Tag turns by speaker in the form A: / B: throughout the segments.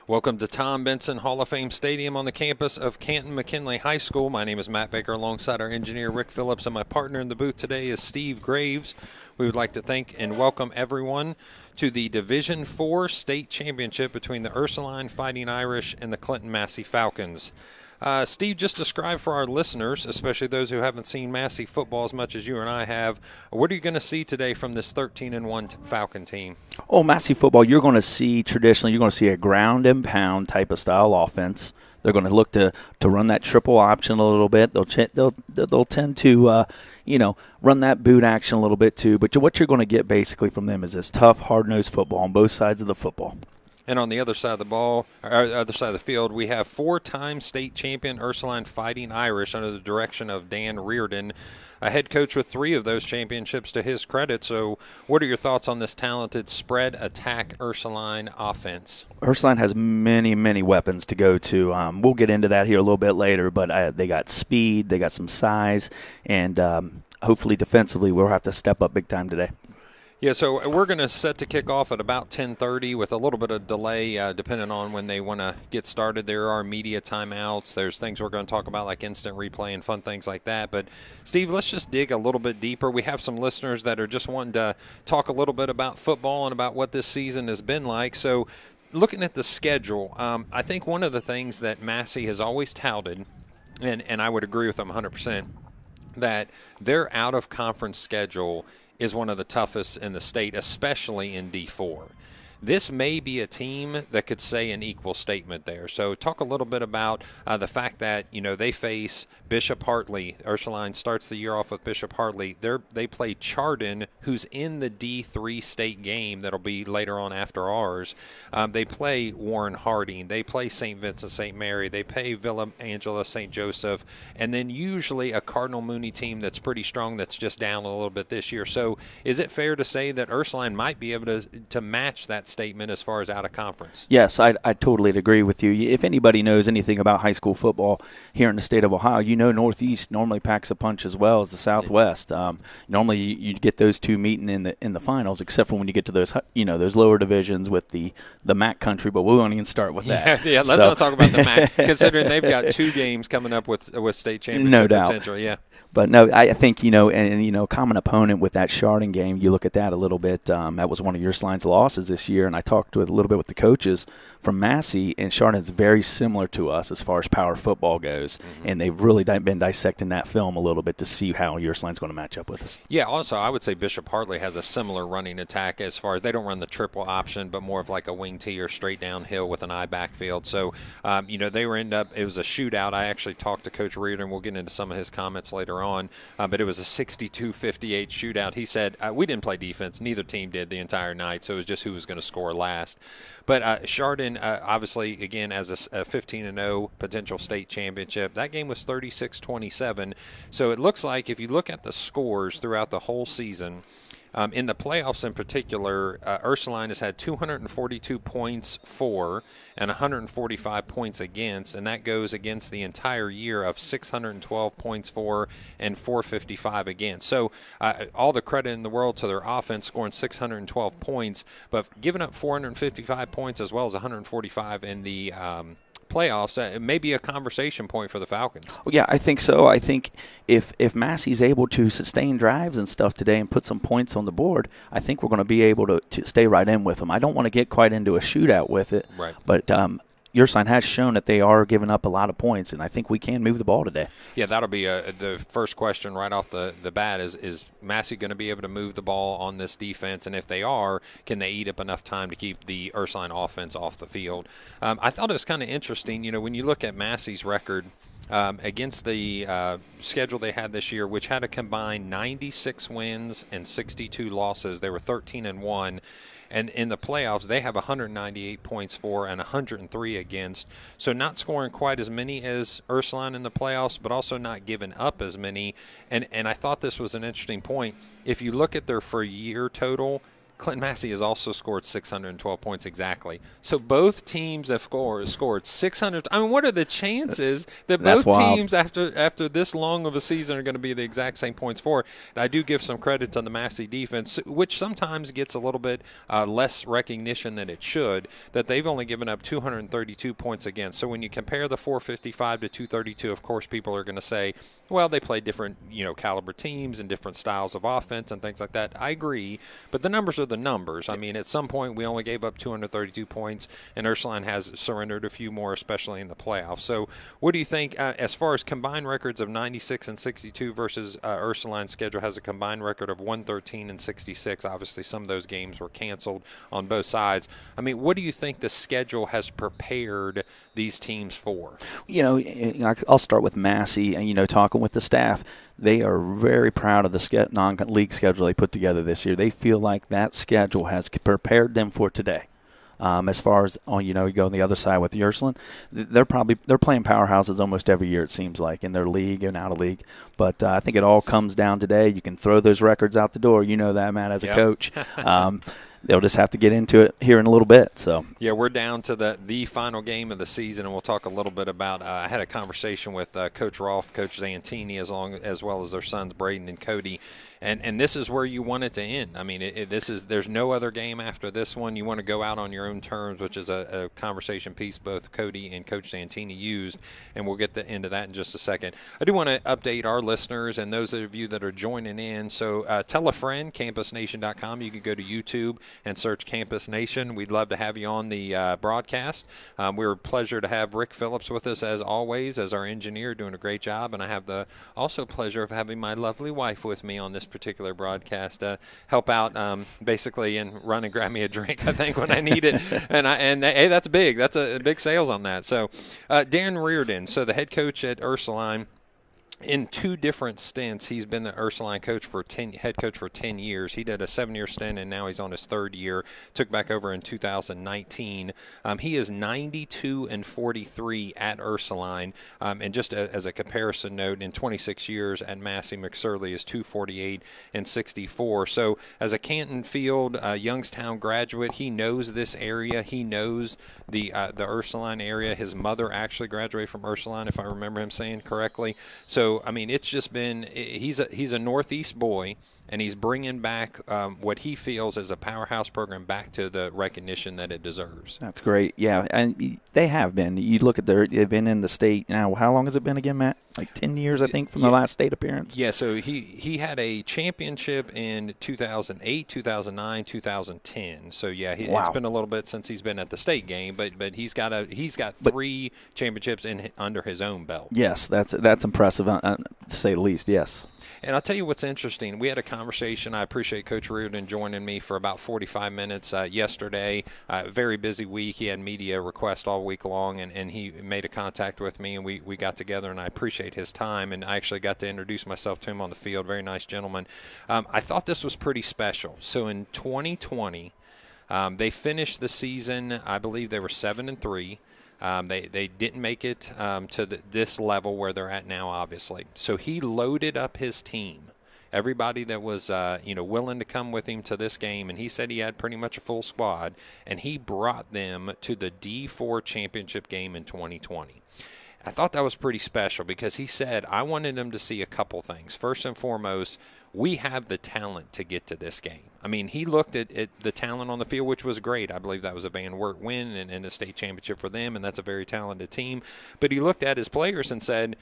A: Welcome to Tom Benson Hall of Fame Stadium on the campus of Canton-McKinley High School. My name is Matt Baker alongside our engineer Rick Phillips, and my partner in the booth today is Steve Graves. We would like to thank and welcome everyone to the Division IV state championship between the Ursuline Fighting Irish and the Clinton-Massie Falcons. Steve, just describe for our listeners, especially those who haven't seen Massie football as much as you and I have, what are you going to see today from this 13-1 Falcon team?
B: Oh, Massie football, you're going to see a ground and pound type of style offense. They're going to look to run that triple option a little bit. They'll tend to run that boot action a little bit too. But what you're going to get basically from them is this tough, hard-nosed football on both sides of the football.
A: And on the other side of the ball, or other side of the field, we have four-time state champion Ursuline Fighting Irish under the direction of Dan Reardon, a head coach with 3 of those championships to his credit. So what are your thoughts on this talented spread attack Ursuline offense?
B: Ursuline has many, many weapons to go to. We'll get into that here a little bit later, but they got speed, they got some size, and hopefully defensively we'll have to step up big time today.
A: Yeah, so we're going to set to kick off at about 10:30 with a little bit of delay depending on when they want to get started. There are media timeouts. There's things we're going to talk about like instant replay and fun things like that. But, Steve, let's just dig a little bit deeper. We have some listeners that are just wanting to talk a little bit about football and about what this season has been like. So looking at the schedule, I think one of the things that Massie has always touted, and I would agree with them 100%, that their out-of-conference schedule is one of the toughest in the state, especially in D4. This may be a team that could say an equal statement there. So talk a little bit about the fact that, they face Bishop Hartley. Ursuline starts the year off with Bishop Hartley. They play Chardon, who's in the D3 state game that'll be later on after ours. They play Warren Harding. They play St. Vincent St. Mary. They play Villa Angela St. Joseph. And then usually a Cardinal Mooney team that's pretty strong that's just down a little bit this year. So is it fair to say that Ursuline might be able to match that statement as far as out of conference?
B: Yes, I totally agree with you. If anybody knows anything about high school football here in the state of Ohio, Northeast normally packs a punch as well as the Southwest. Normally you get those two meeting in the finals, except for when you get to those lower divisions with the MAC country. But we won't even start with that.
A: Yeah. Let's not talk about the MAC, considering they've got 2 games coming up with state championship
B: no doubt.
A: potential. Yeah.
B: But no, I think, common opponent with that Chardon game, you look at that a little bit. That was one of Ursulane's losses this year, and I talked a little bit with the coaches from Massie, and Chardon's very similar to us as far as power football goes, and they've really been dissecting that film a little bit to see how Ursulane's going to match up with us.
A: Yeah, also I would say Bishop Hartley has a similar running attack as far as they don't run the triple option, but more of like a wing tee or straight downhill with an I backfield. So, they it was a shootout. I actually talked to Coach Reardon. We'll get into some of his comments later on, but it was a 62-58 shootout. He said, we didn't play defense. Neither team did the entire night, so it was just who was going to score last. But Chardon, obviously, again, as a 15-0 potential state championship, that game was 36-27. So it looks like if you look at the scores throughout the whole season, in the playoffs in particular, Ursuline has had 242 points for and 145 points against, and that goes against the entire year of 612 points for and 455 against. So all the credit in the world to their offense scoring 612 points, but giving up 455 points as well as 145 in the playoffs, it may be a conversation point for the Falcons.
B: Well, yeah, I think so. I think if Massie's able to sustain drives and stuff today and put some points on the board, I think we're going to be able to stay right in with them. I don't want to get quite into a shootout with it,
A: right.
B: But Ursuline has shown that they are giving up a lot of points, and I think we can move the ball today.
A: Yeah, that'll be the first question right off the bat is Massie going to be able to move the ball on this defense? And if they are, can they eat up enough time to keep the Ursuline offense off the field? I thought it was kind of interesting, when you look at Massie's record against the schedule they had this year, which had a combined 96 wins and 62 losses. They were 13-1. And in the playoffs, they have 198 points for and 103 against. So not scoring quite as many as Ursuline in the playoffs, but also not giving up as many. And I thought this was an interesting point. If you look at their for year total, Clinton-Massie has also scored 612 points exactly. So both teams have scored 600. I mean, what are the chances that both teams after this long of a season are going to be the exact same points for? And I do give some credit to the Massie defense, which sometimes gets a little bit less recognition than it should, that they've only given up 232 points against. So when you compare the 455 to 232, of course, people are going to say, well, they play different, caliber teams and different styles of offense and things like that. I agree, but the numbers are the numbers. I mean, at some point, we only gave up 232 points, and Ursuline has surrendered a few more, especially in the playoffs. So what do you think as far as combined records of 96 and 62 versus Ursuline's schedule has a combined record of 113 and 66? Obviously, some of those games were canceled on both sides. I mean, what do you think the schedule has prepared these teams for?
B: I'll start with Massie, and, talking with the staff. They are very proud of the non-league schedule they put together this year. They feel like that schedule has prepared them for today. As far as you go on the other side with Ursuline, they're playing powerhouses almost every year, it seems like, in their league and out of league. But I think it all comes down today. You can throw those records out the door. You know that, Matt, as a coach. They'll just have to get into it here in a little bit. So
A: yeah, we're down to the final game of the season, and we'll talk a little bit about. I had a conversation with Coach Rolfe, Coach Zantini, as well as their sons Braden and Cody. And this is where you want it to end. I mean, there's no other game after this one. You want to go out on your own terms, which is a conversation piece both Cody and Coach Santini used, and we'll get into that in just a second. I do want to update our listeners and those of you that are joining in. So tell a friend, campusnation.com. You can go to YouTube and search Campus Nation. We'd love to have you on the broadcast. We're a pleasure to have Rick Phillips with us, as always, as our engineer, doing a great job. And I have the also pleasure of having my lovely wife with me on this particular broadcast, help out basically and run and grab me a drink, I think, when I need it. And hey, that's big. That's a big sales on that. So Darren Reardon, so the head coach at Ursuline. In two different stints, he's been the Ursuline head coach for 10 years. He did a 7-year stint, and now he's on his third year. Took back over in 2019. He is 92 and 43 at Ursuline. And just as a comparison note, in 26 years at Massie, McSorley is 248 and 64. So as a Canton Field, Youngstown graduate, he knows this area. He knows the Ursuline area. His mother actually graduated from Ursuline, if I remember him saying correctly. So I mean, it's just been he's a Northeast boy, and he's bringing back what he feels as a powerhouse program back to the recognition that it deserves.
B: That's great. Yeah, and they have been. You look at they've been in the state now. How long has it been again, Matt? Like 10 years, I think, from the last state appearance.
A: Yeah, so he had a championship in 2008, 2009, 2010. So yeah, it's been a little bit since he's been at the state game, but he's got 3 championships under his own belt.
B: Yes, that's impressive, to say the least. Yes.
A: And I'll tell you what's interesting. We had a conversation. I appreciate Coach Reardon joining me for about 45 minutes yesterday. Very busy week. He had media requests all week long, and he made a contact with me, and we got together, and I appreciate his time. And I actually got to introduce myself to him on the field. Very nice gentleman. I thought this was pretty special. So in 2020, they finished the season, I believe they were 7-3. They didn't make it to this level where they're at now, obviously. So he loaded up his team, everybody that was willing to come with him to this game, and he said he had pretty much a full squad, and he brought them to the D4 championship game in 2020. I thought that was pretty special because he said, I wanted them to see a couple things. First and foremost, we have the talent to get to this game. I mean, he looked at the talent on the field, which was great. I believe that was a Van Wert win and a state championship for them, and that's a very talented team. But he looked at his players and said,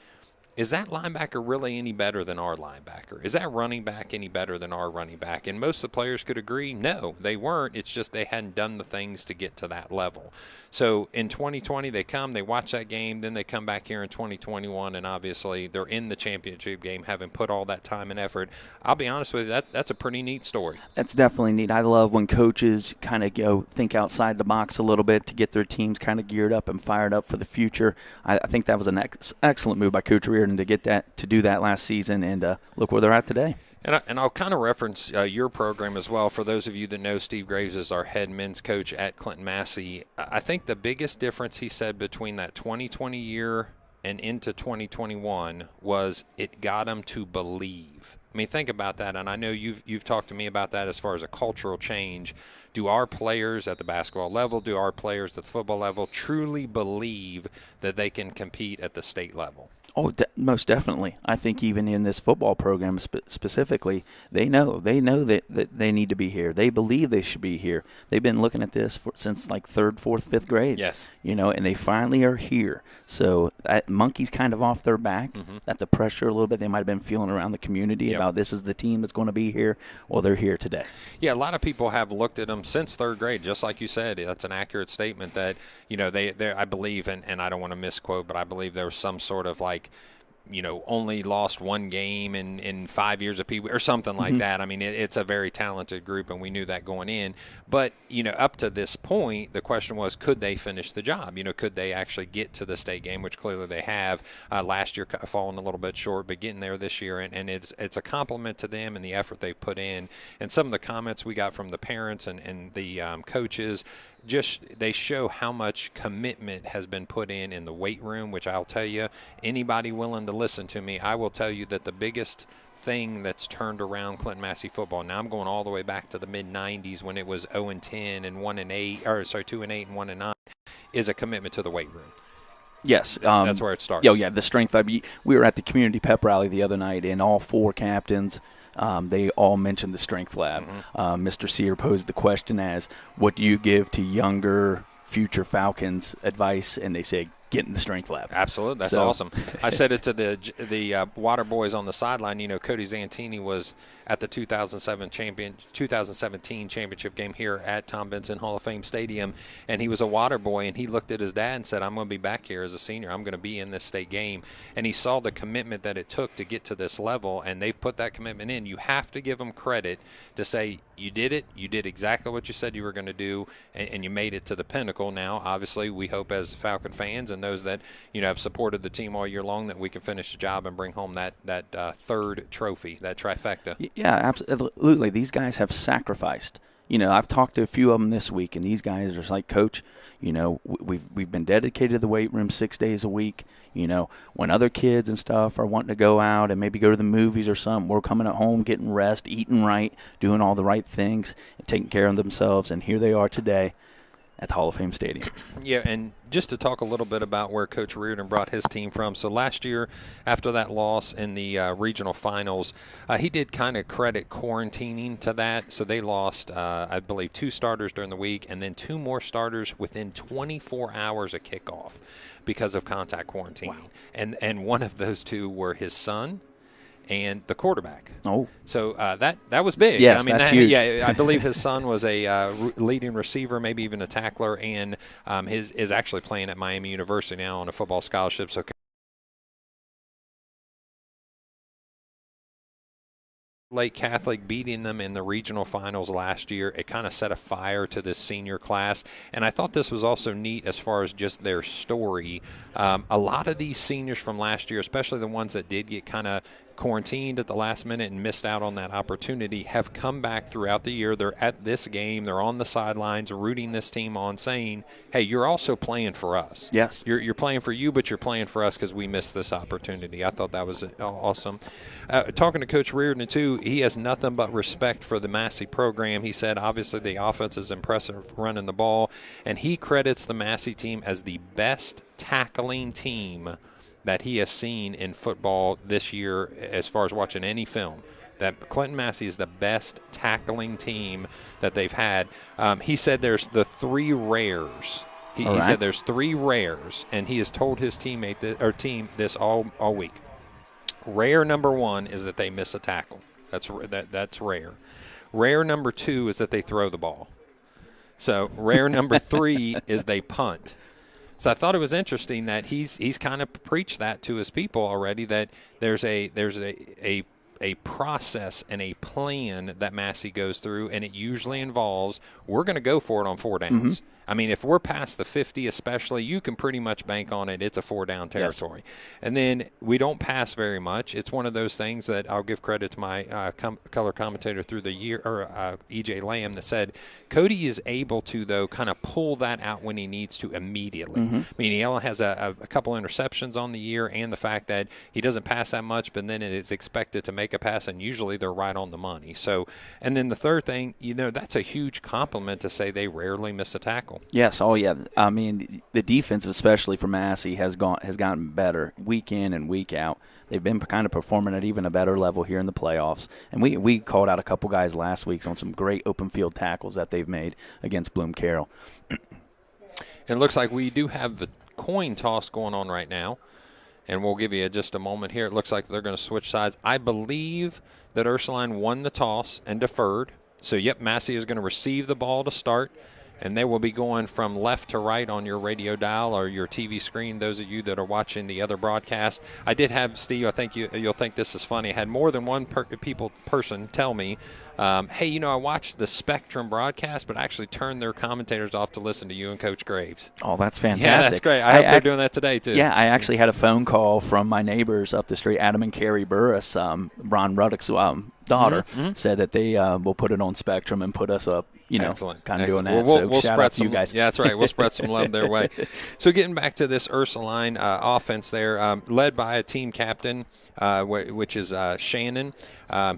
A: is that linebacker really any better than our linebacker? Is that running back any better than our running back? And most of the players could agree, no, they weren't. It's just they hadn't done the things to get to that level. So in 2020, they watch that game, then they come back here in 2021, and obviously they're in the championship game, having put all that time and effort. I'll be honest with you, that's a pretty neat story.
B: That's definitely neat. I love when coaches kind of think outside the box a little bit to get their teams kind of geared up and fired up for the future. I think that was an excellent move by Coach Reardon to do that last season, and look where they're at today.
A: And I'll kind of reference your program as well. For those of you that know, Steve Graves is our head men's coach at Clinton-Massie. I think the biggest difference, he said, between that 2020 year and into 2021 was it got them to believe. I mean, think about that, and I know you've talked to me about that as far as a cultural change. Do our players at the basketball level, do our players at the football level truly believe that they can compete at the state level?
B: Oh, most definitely. I think even in this football program specifically, they know that they need to be here. They believe they should be here. They've been looking at this since like 3rd, 4th, 5th grade.
A: Yes.
B: And they finally are here. So that monkey's kind of off their back. That the pressure a little bit they might have been feeling around the community about this is the team that's going to be here. Well, they're here today.
A: Yeah, a lot of people have looked at them since 3rd grade, just like you said. That's an accurate statement that, they I believe, and I don't want to misquote, but I believe there was some sort of like, only lost one game in 5 years of people or something like that. I mean, it's a very talented group, and we knew that going in. But, up to this point, the question was, could they finish the job? Could they actually get to the state game, which clearly they have. Last year falling a little bit short, but getting there this year. And it's a compliment to them and the effort they've put in. And some of the comments we got from the parents and the coaches, they show how much commitment has been put in the weight room, which I'll tell you, anybody willing to listen to me, I will tell you that the biggest thing that's turned around Clinton-Massie football, now I'm going all the way back to the mid-90s when it was 0-10 and 1-8, or sorry, 2-8 and 1-9, is a commitment to the weight room.
B: Yes.
A: That's where it starts.
B: Yeah, the strength. We were at the community pep rally the other night, and all 4 captains, they all mentioned the strength lab. Mr. Sear posed the question as, what do you give to younger future Falcons advice? And they say, get in the strength lab.
A: Absolutely. That's awesome. I said it to the water boys on the sideline. Cody Zantini was at the 2017 championship game here at Tom Benson Hall of Fame Stadium, and he was a water boy, and he looked at his dad and said, I'm going to be back here as a senior. I'm going to be in this state game. And he saw the commitment that it took to get to this level, and they've put that commitment in. You have to give them credit to say, you did it. You did exactly what you said you were going to do, and you made it to the pinnacle. Now, obviously, we hope as Falcon fans and those that have supported the team all year long that we can finish the job and bring home that 3rd trophy, that trifecta.
B: Yeah, absolutely. These guys have sacrificed. I've talked to a few of them this week, and these guys are like, Coach, we've been dedicated to the weight room 6 days a week. When other kids and stuff are wanting to go out and maybe go to the movies or something, we're coming at home, getting rest, eating right, doing all the right things, and taking care of themselves. And here they are today at the Hall of Fame Stadium.
A: Yeah, and just to talk a little bit about where Coach Reardon brought his team from. So last year, after that loss in the regional finals, he did kind of credit quarantining to that. So they lost, I believe, 2 starters during the week and then 2 more starters within 24 hours of kickoff because of contact quarantining. Wow. And one of those 2 were his son and the quarterback.
B: Oh.
A: So that was big.
B: Yes, that's huge.
A: Yeah, I believe his son was a leading receiver, maybe even a tackler, and is actually playing at Miami University now on a football scholarship. So Lake Catholic beating them in the regional finals last year, it kind of set a fire to this senior class. And I thought this was also neat as far as just their story. A lot of these seniors from last year, especially the ones that did get kind of quarantined at the last minute and missed out on that opportunity, have come back throughout the year. They're at this game. They're on the sidelines rooting this team on, saying, hey, you're also playing for us.
B: Yes.
A: You're playing for you, but you're playing for us because we missed this opportunity. I thought that was awesome. Talking to Coach Reardon, too, he has nothing but respect for the Massie program. He said, obviously, the offense is impressive running the ball, and he credits the Massie team as the best tackling team that he has seen in football this year as far as watching any film. That Clinton-Massie is the best tackling team that they've had. He said there's the 3 rares. He said there's 3 rares, and he has told his team this all week. Rare number 1 is that they miss a tackle. That's rare. Rare number 2 is that they throw the ball. So rare number 3 is they punt. So I thought it was interesting that he's kind of preached that to his people already, that there's a process and a plan that Massie goes through, and it usually involves we're going to go for it on 4 downs. I mean, if we're past the 50 especially, you can pretty much bank on it. It's a 4-down territory. Yes. And then we don't pass very much. It's one of those things that I'll give credit to my color commentator through the year, or E.J. Lamb, that said Cody is able to, though, kind of pull that out when he needs to immediately. I mean, he has a couple interceptions on the year, and the fact that he doesn't pass that much, but then it is expected to make a pass, and usually they're right on the money. So, and then the third thing, that's a huge compliment to say they rarely miss a tackle.
B: Yes, I mean, the defense, especially for Massie, has gotten better week in and week out. They've been kind of performing at even a better level here in the playoffs. And we called out a couple guys last week on some great open field tackles that they've made against Bloom Carroll.
A: It looks like we do have the coin toss going on right now, and we'll give you just a moment here. It looks like they're going to switch sides. I believe that Ursuline won the toss and deferred. So, yep, Massie is going to receive the ball to start, and they will be going from left to right on your radio dial or your TV screen, those of you that are watching the other broadcast. I did have, Steve, I think you'll think this is funny. I had more than one person tell me, hey, I watched the Spectrum broadcast, but I actually turned their commentators off to listen to you and Coach Graves.
B: Oh, that's fantastic.
A: Yeah, that's great. I hope they're doing that today, too.
B: Yeah, I actually had a phone call from my neighbors up the street, Adam and Carrie Burris, Ron Ruddock's daughter, said that they will put it on Spectrum and put us up.
A: Excellent.
B: Kind of doing that.
A: We'll
B: shout
A: spread
B: out to you guys.
A: Yeah, that's right. We'll spread some love their way. So getting back to this Ursuline offense there, led by a team captain, which is Shannon.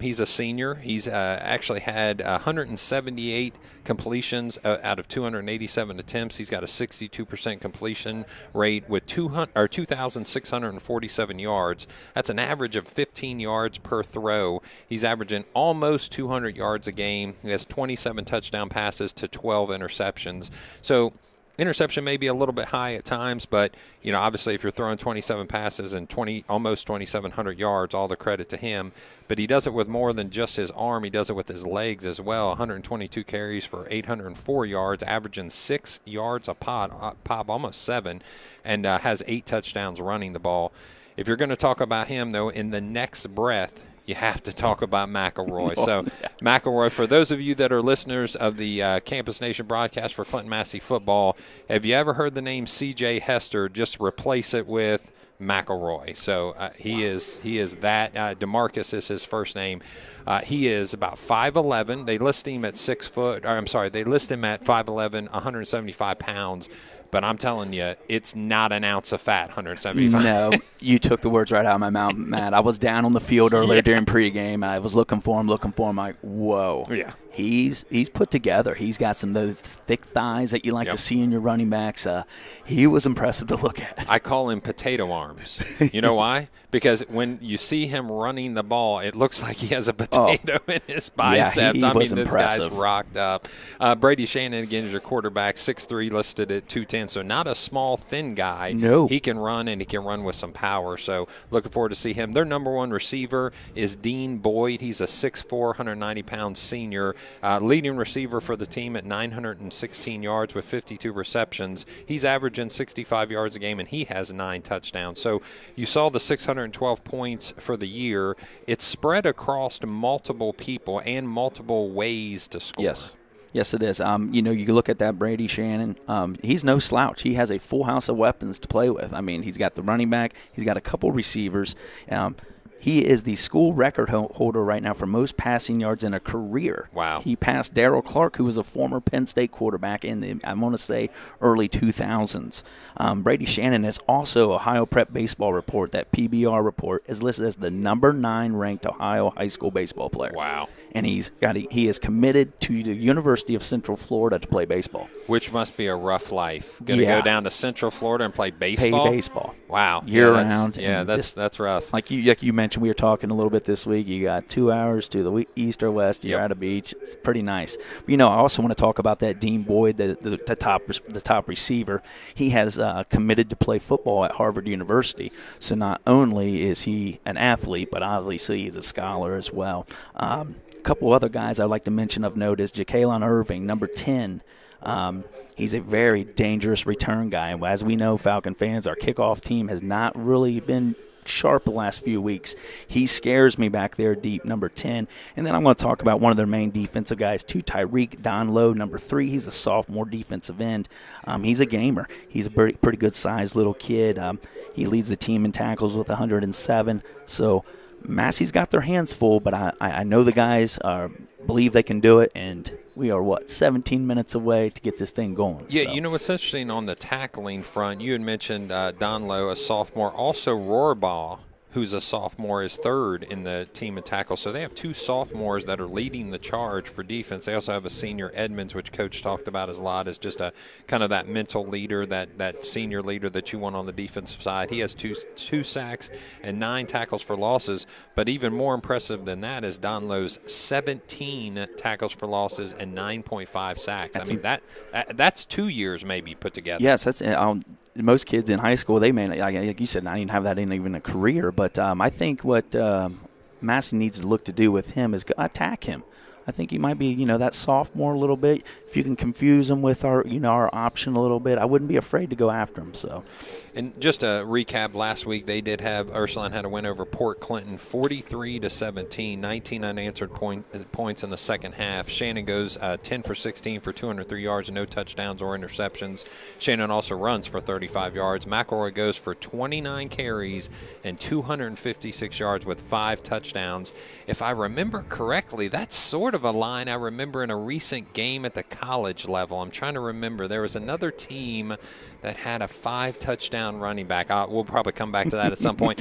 A: He's a senior. He's actually had 178 completions out of 287 attempts. He's got a 62% completion rate with 2,647 yards. That's an average of 15 yards per throw. He's averaging almost 200 yards a game. He has 27 touchdown passes to 12 interceptions. So interception may be a little bit high at times, but obviously if you're throwing 27 passes and almost 2,700 yards, all the credit to him. But he does it with more than just his arm. He does it with his legs as well. 122 carries for 804 yards, averaging 6 yards a pop, almost 7, and has 8 touchdowns running the ball. If you're going to talk about him, though, in the next breath, you have to talk about McElroy. So, McElroy, for those of you that are listeners of the Campus Nation broadcast for Clinton-Massie football, have you ever heard the name C.J. Hester? Just replace it with McElroy. So he is that. DeMarcus is his first name. He is about 5'11". They list him at 6 foot. Or, I'm sorry, they list him at 5'11", 175 pounds. But I'm telling you, it's not an ounce of fat, 175.
B: No, you took the words right out of my mouth, Matt. I was down on the field earlier during pregame. I was looking for him. Like, whoa.
A: Yeah.
B: He's put together. He's got some of those thick thighs that you like to see in your running backs. He was impressive to look at.
A: I call him potato arms. You know why? Because when you see him running the ball, it looks like he has a potato in his bicep.
B: Yeah, he was
A: this
B: impressive.
A: Guy's rocked up. Brady Shannon, again, is your quarterback, 6'3", listed at 210. So not a small, thin guy.
B: No.
A: He can run, and he can run with some power. So looking forward to see him. Their number one receiver is Dean Boyd. He's a 6'4", 190-pound senior. Leading receiver for the team at 916 yards with 52 receptions. He's averaging 65 yards a game, and he has 9 touchdowns. So you saw the 612 points for the year. It's spread across multiple people and multiple ways to score.
B: Yes, it is. You look at that Brady Shannon. He's no slouch. He has a full house of weapons to play with. I mean, he's got the running back. He's got a couple receivers. He is the school record holder right now for most passing yards in a career.
A: Wow.
B: He passed Darrell Clark, who was a former Penn State quarterback in the, I want to say, early 2000s. Brady Shannon is also Ohio Prep Baseball Report. That PBR report is listed as the number 9 ranked Ohio high school baseball player.
A: Wow.
B: And he is committed to the University of Central Florida to play baseball.
A: Which must be a rough life. Going to go down to Central Florida and play baseball?
B: Play baseball.
A: Wow.
B: Year-round.
A: Yeah, that's rough.
B: Like you mentioned, we were talking a little bit this week. You got 2 hours to the east or west. You're at a beach. It's pretty nice. But, I also want to talk about that Dean Boyd, the top receiver. He has committed to play football at Harvard University. So not only is he an athlete, but obviously he's a scholar as well. A couple other guys I'd like to mention of note is Ja'Kalon Irving, number 10. He's a very dangerous return guy. And as we know, Falcon fans, our kickoff team has not really been sharp the last few weeks. He scares me back there deep, number 10. And then I'm going to talk about one of their main defensive guys, too, Tyreek Donlow, number 3. He's a sophomore defensive end. He's a gamer. He's a pretty good-sized little kid. He leads the team in tackles with 107. So Massey's got their hands full, but I know the guys believe they can do it, and we are, 17 minutes away to get this thing going.
A: Yeah,
B: so.
A: You know what's interesting on the tackling front, you had mentioned Donlow, a sophomore, also Rohrbaugh, who's a sophomore, is third in the team in tackles. So they have 2 sophomores that are leading the charge for defense. They also have a senior, Edmonds, which Coach talked about a lot, as just a kind of that mental leader, that senior leader that you want on the defensive side. He has two sacks and 9 tackles for losses. But even more impressive than that is Donlow's 17 tackles for losses and 9.5 sacks. That's 2 years maybe put together.
B: Yes, that's most kids in high school, they may, like you said, not even have that in even a career. But I think what Massey needs to look to do with him is attack him. I think he might be, that sophomore a little bit. If you can confuse him with our option a little bit, I wouldn't be afraid to go after him. So,
A: and just a recap, last week they did have Ursuline had a win over Port Clinton, 43-17, 19 unanswered points in the second half. Shannon goes 10 for 16 for 203 yards and no touchdowns or interceptions. Shannon also runs for 35 yards. McElroy goes for 29 carries and 256 yards with 5 touchdowns. If I remember correctly, that's sort of a line I remember in a recent game at the college level. I'm trying to remember. There was another team that had a 5-touchdown running back. We'll probably come back to that at some point.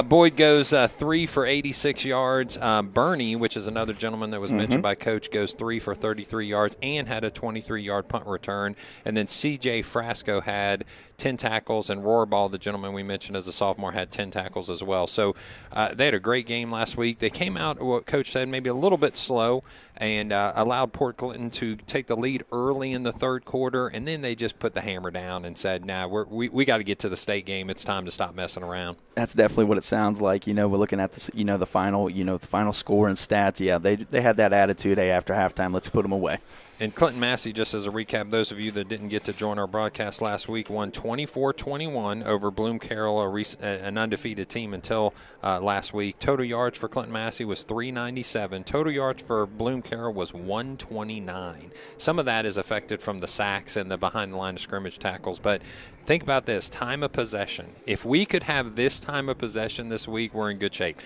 A: Boyd goes 3 for 86 yards. Bernie, which is another gentleman that was mentioned by Coach, goes 3 for 33 yards and had a 23-yard punt return. And then C.J. Frasco had 10 tackles, and Rohrbaugh, the gentleman we mentioned as a sophomore, had 10 tackles as well. So they had a great game last week. They came out, what Coach said, maybe a little bit slow, and allowed Port Clinton to take the lead early in the third quarter, and then they just put the hammer down and said, nah, we got to get to the state game. It's time to stop messing around.
B: That's definitely what it sounds like. We're looking at this, the final, the final score and stats. Yeah, they had that attitude, hey, after halftime, let's put them away.
A: And Clinton-Massie, just as a recap, those of you that didn't get to join our broadcast last week, won 24-21 over Bloom Carroll, an undefeated team until last week. Total yards for Clinton-Massie was 397. Total yards for Bloom Carroll was 129. Some of that is affected from the sacks and the behind-the-line of scrimmage tackles. But think about this, time of possession. If we could have this time of possession this week, we're in good shape.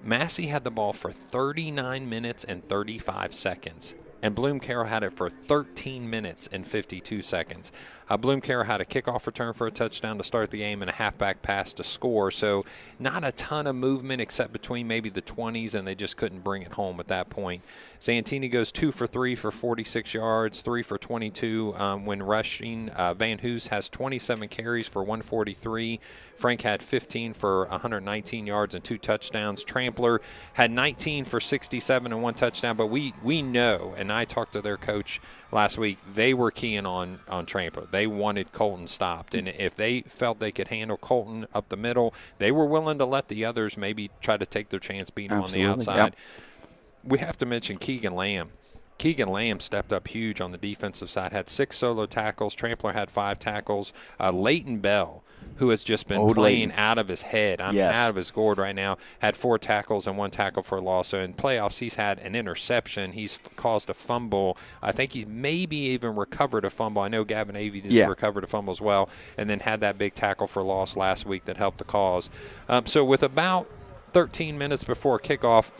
A: Massie had the ball for 39 minutes and 35 seconds. And Bloom Carroll had it for 13 minutes and 52 seconds. Bloom Carroll had a kickoff return for a touchdown to start the game and a halfback pass to score. So not a ton of movement except between maybe the 20s, and they just couldn't bring it home at that point. Zantini goes 2 for 3 for 46 yards, 3 for 22 when rushing. Van Hoos has 27 carries for 143. Frank had 15 for 119 yards and 2 touchdowns. Trampler had 19 for 67 and 1 touchdown. But we know, and I talked to their coach last week, they were keying on Trampler. They wanted Colton stopped. And if they felt they could handle Colton up the middle, they were willing to let the others maybe try to take their chance, beat him on the outside. Yep. We have to mention Keegan Lamb. Keegan Lamb stepped up huge on the defensive side, had 6 solo tackles. Trampler had 5 tackles. Leighton Bell, who has just been playing out of his head, out of his gourd right now, had 4 tackles and 1 tackle for a loss. So in playoffs, he's had an interception. He's caused a fumble. I think he's maybe even recovered a fumble. I know Gavin Avey just recovered a fumble as well, and then had that big tackle for loss last week that helped the cause. So with about 13 minutes before kickoff,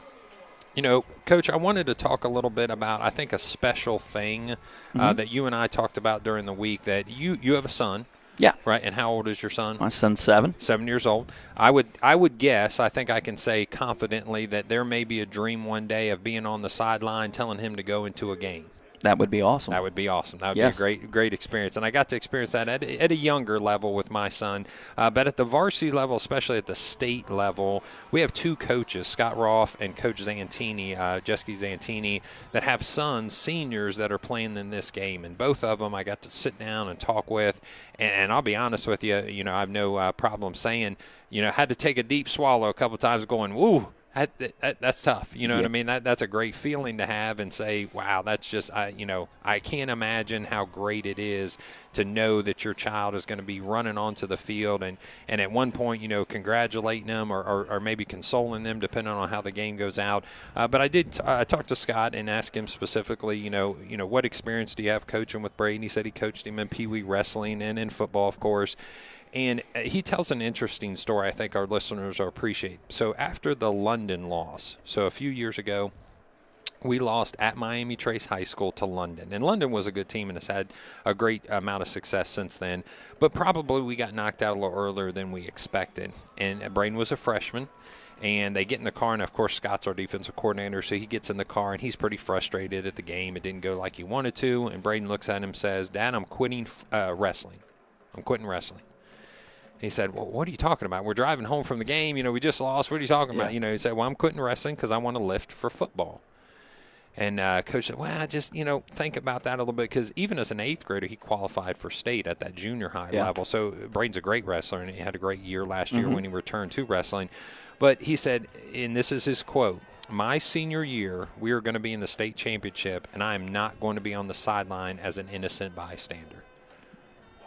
A: Coach, I wanted to talk a little bit about, I think, a special thing that you and I talked about during the week, that you have a son.
B: Yeah.
A: Right. And how old is your son?
B: My son's 7.
A: 7 years old. I would guess, I think I can say confidently, that there may be a dream one day of being on the sideline telling him to go into a game.
B: That would be awesome.
A: That would be awesome. That would be a great experience. And I got to experience that at a younger level with my son. But at the varsity level, especially at the state level, we have 2 coaches, Scott Roth and Coach Zantini, Jeske Zantini, that have sons, seniors, that are playing in this game. And both of them I got to sit down and talk with. And I'll be honest with you, I have no problem saying, had to take a deep swallow a couple times going, woo. That's tough. You know
B: Yeah.
A: what I mean? That's a great feeling to have and say, wow, that's just, I can't imagine how great it is to know that your child is going to be running onto the field and at one point, congratulating them or maybe consoling them depending on how the game goes out. But I did talk to Scott and ask him specifically, what experience do you have coaching with Braden? He said he coached him in Pee Wee wrestling and in football, of course. And he tells an interesting story I think our listeners will appreciate. So after the London loss, so a few years ago, we lost at Miami Trace High School to London. And London was a good team and has had a great amount of success since then. But probably we got knocked out a little earlier than we expected. And Braden was a freshman. And they get in the car, and, of course, Scott's our defensive coordinator, so he gets in the car, and he's pretty frustrated at the game. It didn't go like he wanted to. And Braden looks at him and says, Dad, I'm quitting wrestling. I'm quitting wrestling. He said, well, what are you talking about? We're driving home from the game. We just lost. What are you talking about? He said, well, I'm quitting wrestling because I want to lift for football. And Coach said, well, just, think about that a little bit because even as an 8th grader, he qualified for state at that junior high level. So Braden's a great wrestler, and he had a great year last year when he returned to wrestling. But he said, and this is his quote, my senior year, we are going to be in the state championship, and I am not going to be on the sideline as an innocent bystander.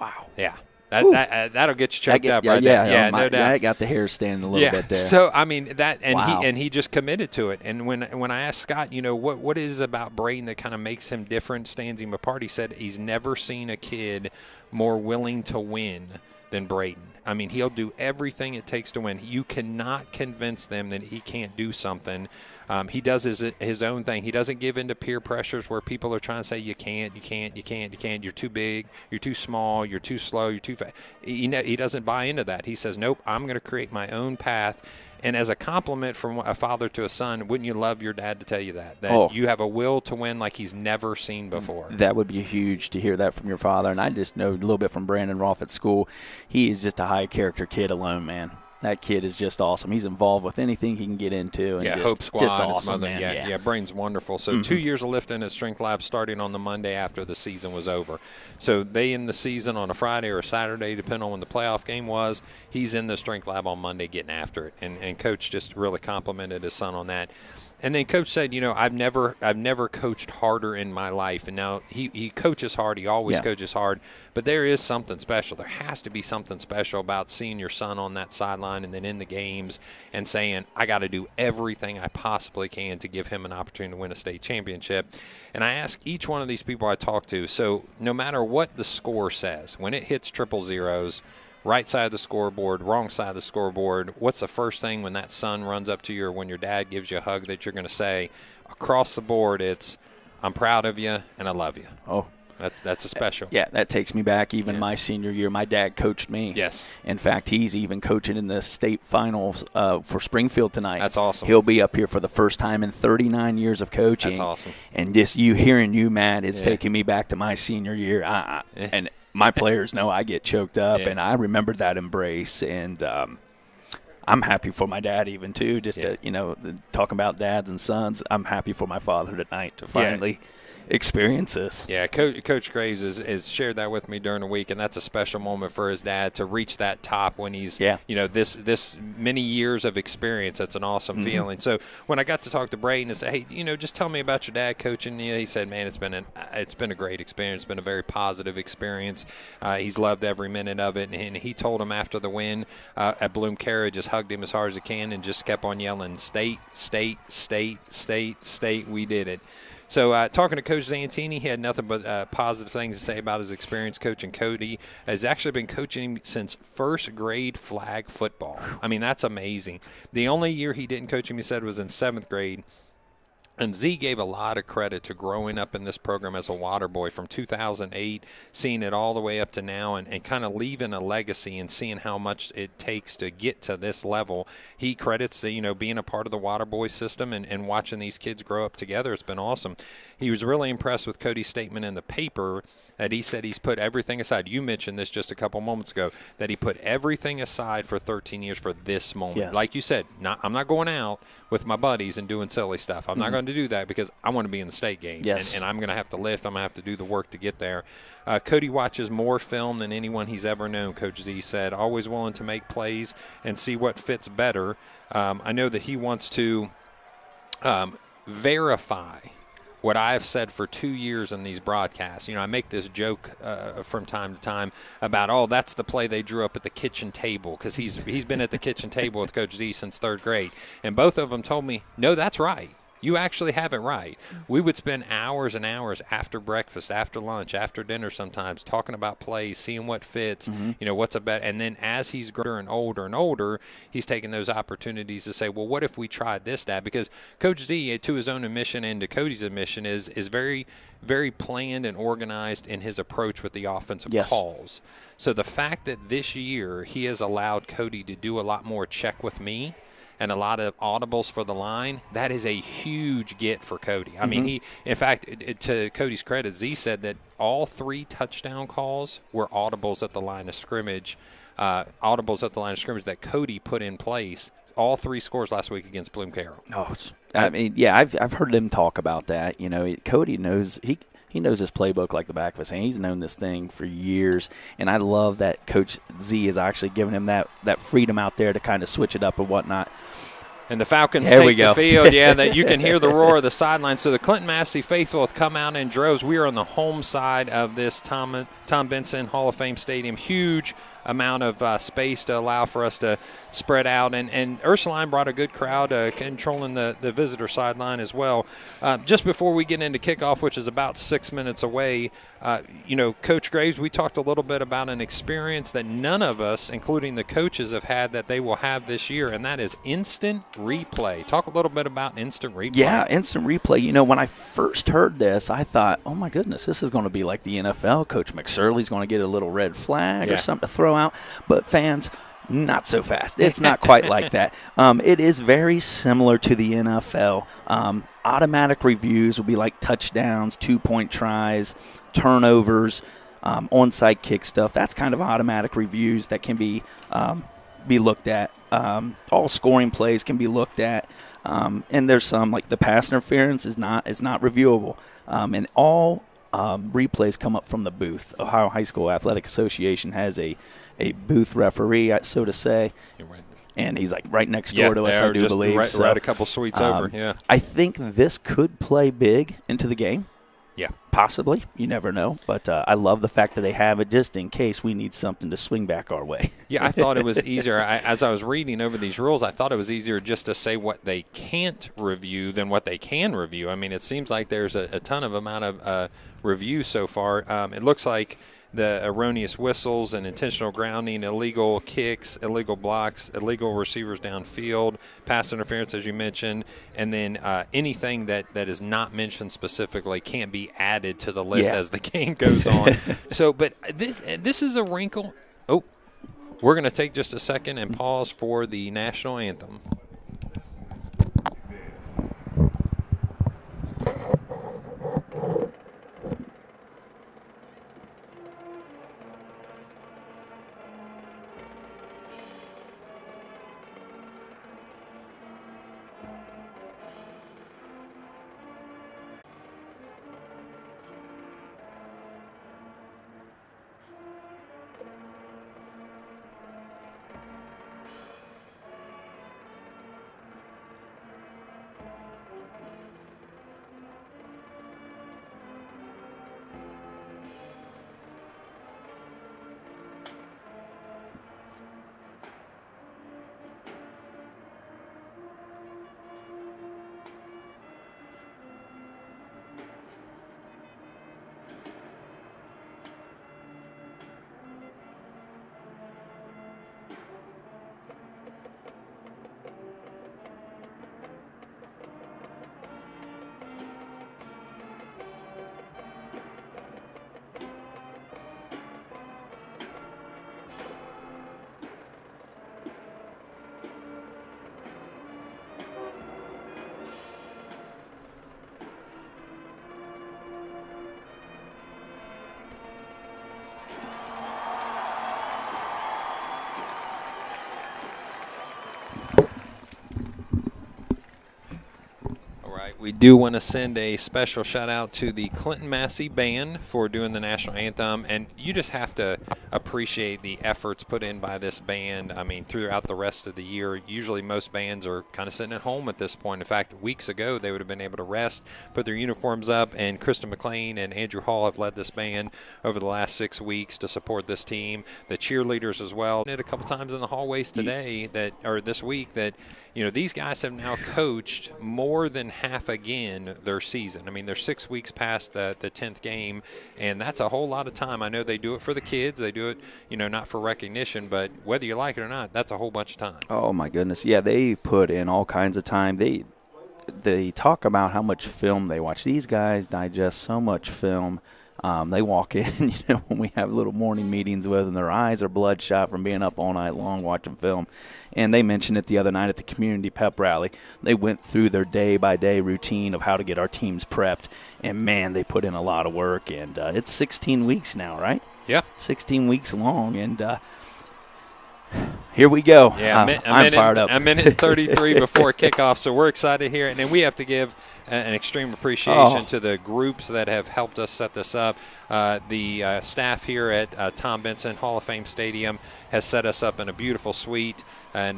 B: Wow.
A: Yeah. That'll get you choked up right there. Yeah, no doubt.
B: I got the hair standing a little bit there.
A: So, I mean,
B: Wow.
A: he just committed to it. And when I asked Scott, what is it about Braden that kind of makes him different, stands him apart, he said he's never seen a kid more willing to win than Braden. I mean, he'll do everything it takes to win. You cannot convince them that he can't do something. He does his own thing. He doesn't give in to peer pressures where people are trying to say you can't. You're too big. You're too small. You're too slow. You're too fast. He doesn't buy into that. He says, nope, I'm going to create my own path. And as a compliment from a father to a son, wouldn't you love your dad to tell you that you have a will to win like he's never seen before?
B: That would be huge to hear that from your father. And I just know a little bit from Brandon Rolfe at school. He is just a high-character kid alone, man. That kid is just awesome. He's involved with anything he can get into. And
A: Hope Squad.
B: Just awesome,
A: man. Yeah, Braden's wonderful. So 2 years of lifting at Strength Lab starting on the Monday after the season was over. So they end the season on a Friday or a Saturday, depending on when the playoff game was. He's in the Strength Lab on Monday getting after it. And Coach just really complimented his son on that. And then Coach said, I've never coached harder in my life. And now he coaches hard. He always coaches hard. But there is something special. There has to be something special about seeing your son on that sideline and then in the games and saying, I got to do everything I possibly can to give him an opportunity to win a state championship. And I ask each one of these people I talk to, so no matter what the score says, when it hits triple zeros, right side of the scoreboard, wrong side of the scoreboard, what's the first thing when that son runs up to you or when your dad gives you a hug that you're going to say? Across the board, it's, I'm proud of you and I love you.
B: Oh,
A: that's a special.
B: Yeah, that takes me back even my senior year. My dad coached me.
A: Yes.
B: In fact, he's even coaching in the state finals for Springfield tonight.
A: That's awesome.
B: He'll be up here for the first time in 39 years of coaching.
A: That's awesome.
B: And just hearing you, Matt, it's taking me back to my senior year. And my players know I get choked up, and I remember that embrace. And I'm happy for my dad even, too, just to, talking about dads and sons. I'm happy for my father tonight to finally experience this.
A: Yeah, Coach Graves has shared that with me during the week, and that's a special moment for his dad to reach that top when he's, this many years of experience. That's an awesome feeling. So when I got to talk to Braden and say, hey, just tell me about your dad coaching you, he said, man, it's been a great experience. It's been a very positive experience. He's loved every minute of it, and he told him after the win at Bloom Carey, just hugged him as hard as he can and just kept on yelling, state, state, state, state, state, we did it. So talking to Coach Zantini, he had nothing but positive things to say about his experience coaching Cody. Has actually been coaching him since first grade flag football. I mean, that's amazing. The only year he didn't coach him, he said, was in 7th grade. And Z gave a lot of credit to growing up in this program as a water boy from 2008, seeing it all the way up to now, and kind of leaving a legacy and seeing how much it takes to get to this level. He credits being a part of the water boy system and watching these kids grow up together. It's been awesome. He was really impressed with Cody's statement in the paper that he said he's put everything aside. You mentioned this just a couple moments ago, that he put everything aside for 13 years for this moment.
B: Yes.
A: Like you said, I'm not going out with my buddies and doing silly stuff. I'm not going going to do that because I want to be in the state game.
B: Yes.
A: And I'm going to have to lift. I'm going to have to do the work to get there. Cody watches more film than anyone he's ever known, Coach Z said. Always willing to make plays and see what fits better. I know that he wants to verify what I've said for 2 years in these broadcasts. I make this joke from time to time about, that's the play they drew up at the kitchen table, because he's been at the kitchen table with Coach Z since 3rd grade. And both of them told me, no, that's right. You actually have it right. We would spend hours and hours after breakfast, after lunch, after dinner sometimes talking about plays, seeing what fits, what's a bet. And then as he's growing and older, he's taking those opportunities to say, well, what if we tried this, Dad? Because Coach Z, to his own admission and to Cody's admission, is very, very planned and organized in his approach with the offensive calls. So the fact that this year he has allowed Cody to do a lot more check with me and a lot of audibles for the line, that is a huge get for Cody. I mean, in fact, to Cody's credit, Z said that all 3 touchdown calls were audibles at the line of scrimmage, that Cody put in place. All 3 scores last week against Bloom Carroll.
B: I mean, yeah, I've heard them talk about that. Cody knows he knows his playbook like the back of his hand. He's known this thing for years, and I love that Coach Z is actually giving him that freedom out there to kind of switch it up and whatnot.
A: And the Falcons take the field. Yeah, that you can hear the roar of the sideline. So the Clinton-Massie faithful have come out in droves. We are on the home side of this Tom Benson Hall of Fame Stadium. Huge amount of space to allow for us to spread out. And Ursuline brought a good crowd controlling the visitor sideline as well. Just before we get into kickoff, which is about 6 minutes away, Coach Graves, we talked a little bit about an experience that none of us, including the coaches, have had that they will have this year, and that is instant replay. Talk a little bit about instant replay.
B: Yeah, instant replay. When I first heard this, I thought, oh, my goodness, this is going to be like the NFL. Coach McSorley's going to get a little red flag or something to throw out. But fans, not so fast. It's not quite like that. It is very similar to the NFL. Automatic reviews will be like touchdowns, 2-point tries, turnovers, onside kick stuff. That's kind of automatic reviews that can be looked at. All scoring plays can be looked at. And there's some, like the pass interference is not reviewable. And all replays come up from the booth. Ohio High School Athletic Association has a booth referee, so to say.
A: Right.
B: And he's like right next door to us, I do believe.
A: Right a couple suites over, yeah.
B: I think this could play big into the game.
A: Yeah.
B: Possibly. You never know. But I love the fact that they have it just in case we need something to swing back our way.
A: Yeah, I thought it was easier. As I was reading over these rules, I thought it was easier just to say what they can't review than what they can review. I mean, it seems like there's a ton of amount of review so far. It looks like the erroneous whistles and intentional grounding, illegal kicks, illegal blocks, illegal receivers downfield, pass interference, as you mentioned, and then anything that is not mentioned specifically can't be added to the list as the game goes on. But this is a wrinkle. Oh, we're going to take just a second and pause for the national anthem. We do want to send a special shout out to the Clinton-Massie band for doing the national anthem, and you just have to appreciate the efforts put in by this band. I mean, throughout the rest of the year, usually most bands are kind of sitting at home at this point. In fact, weeks ago they would have been able to rest, put their uniforms up, and Krista McLean and Andrew Hall have led this band over the last 6 weeks to support this team. The cheerleaders as well. A couple times in the hallways today this week that these guys have now coached more than half again their season. I mean, they're 6 weeks past the 10th game, and that's a whole lot of time. I know they do it for the kids. They do it, not for recognition, but whether you like it or not, that's a whole bunch of time.
B: Oh, my goodness. Yeah, they put in all kinds of time. They talk about how much film they watch. These guys digest so much film. They walk in, when we have little morning meetings with them, their eyes are bloodshot from being up all night long watching film. And they mentioned it the other night at the community pep rally. They went through their day-by-day routine of how to get our teams prepped. And, man, they put in a lot of work. And it's 16 weeks now, right?
A: Yeah.
B: 16 weeks long. And here we go.
A: Yeah,
B: I'm fired up.
A: A minute 33 before kickoff, so we're excited here. And then we have to give an extreme appreciation to the groups that have helped us set this up. The staff here at Tom Benson Hall of Fame Stadium has set us up in a beautiful suite. And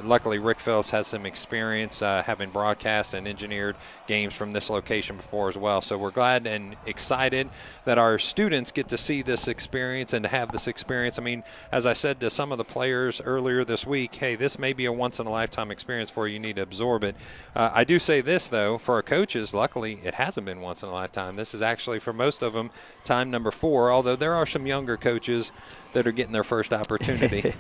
A: luckily, Rick Phillips has some experience having broadcast and engineered games from this location before as well. So we're glad and excited that our students get to see this experience and to have this experience. I mean, as I said to some of the players earlier this week, hey, this may be a once-in-a-lifetime experience for you. You need to absorb it. I do say this, though, for our coaches, luckily, it hasn't been once in a lifetime. This is actually, for most of them, time number 4, although there are some younger coaches that are getting their first opportunity.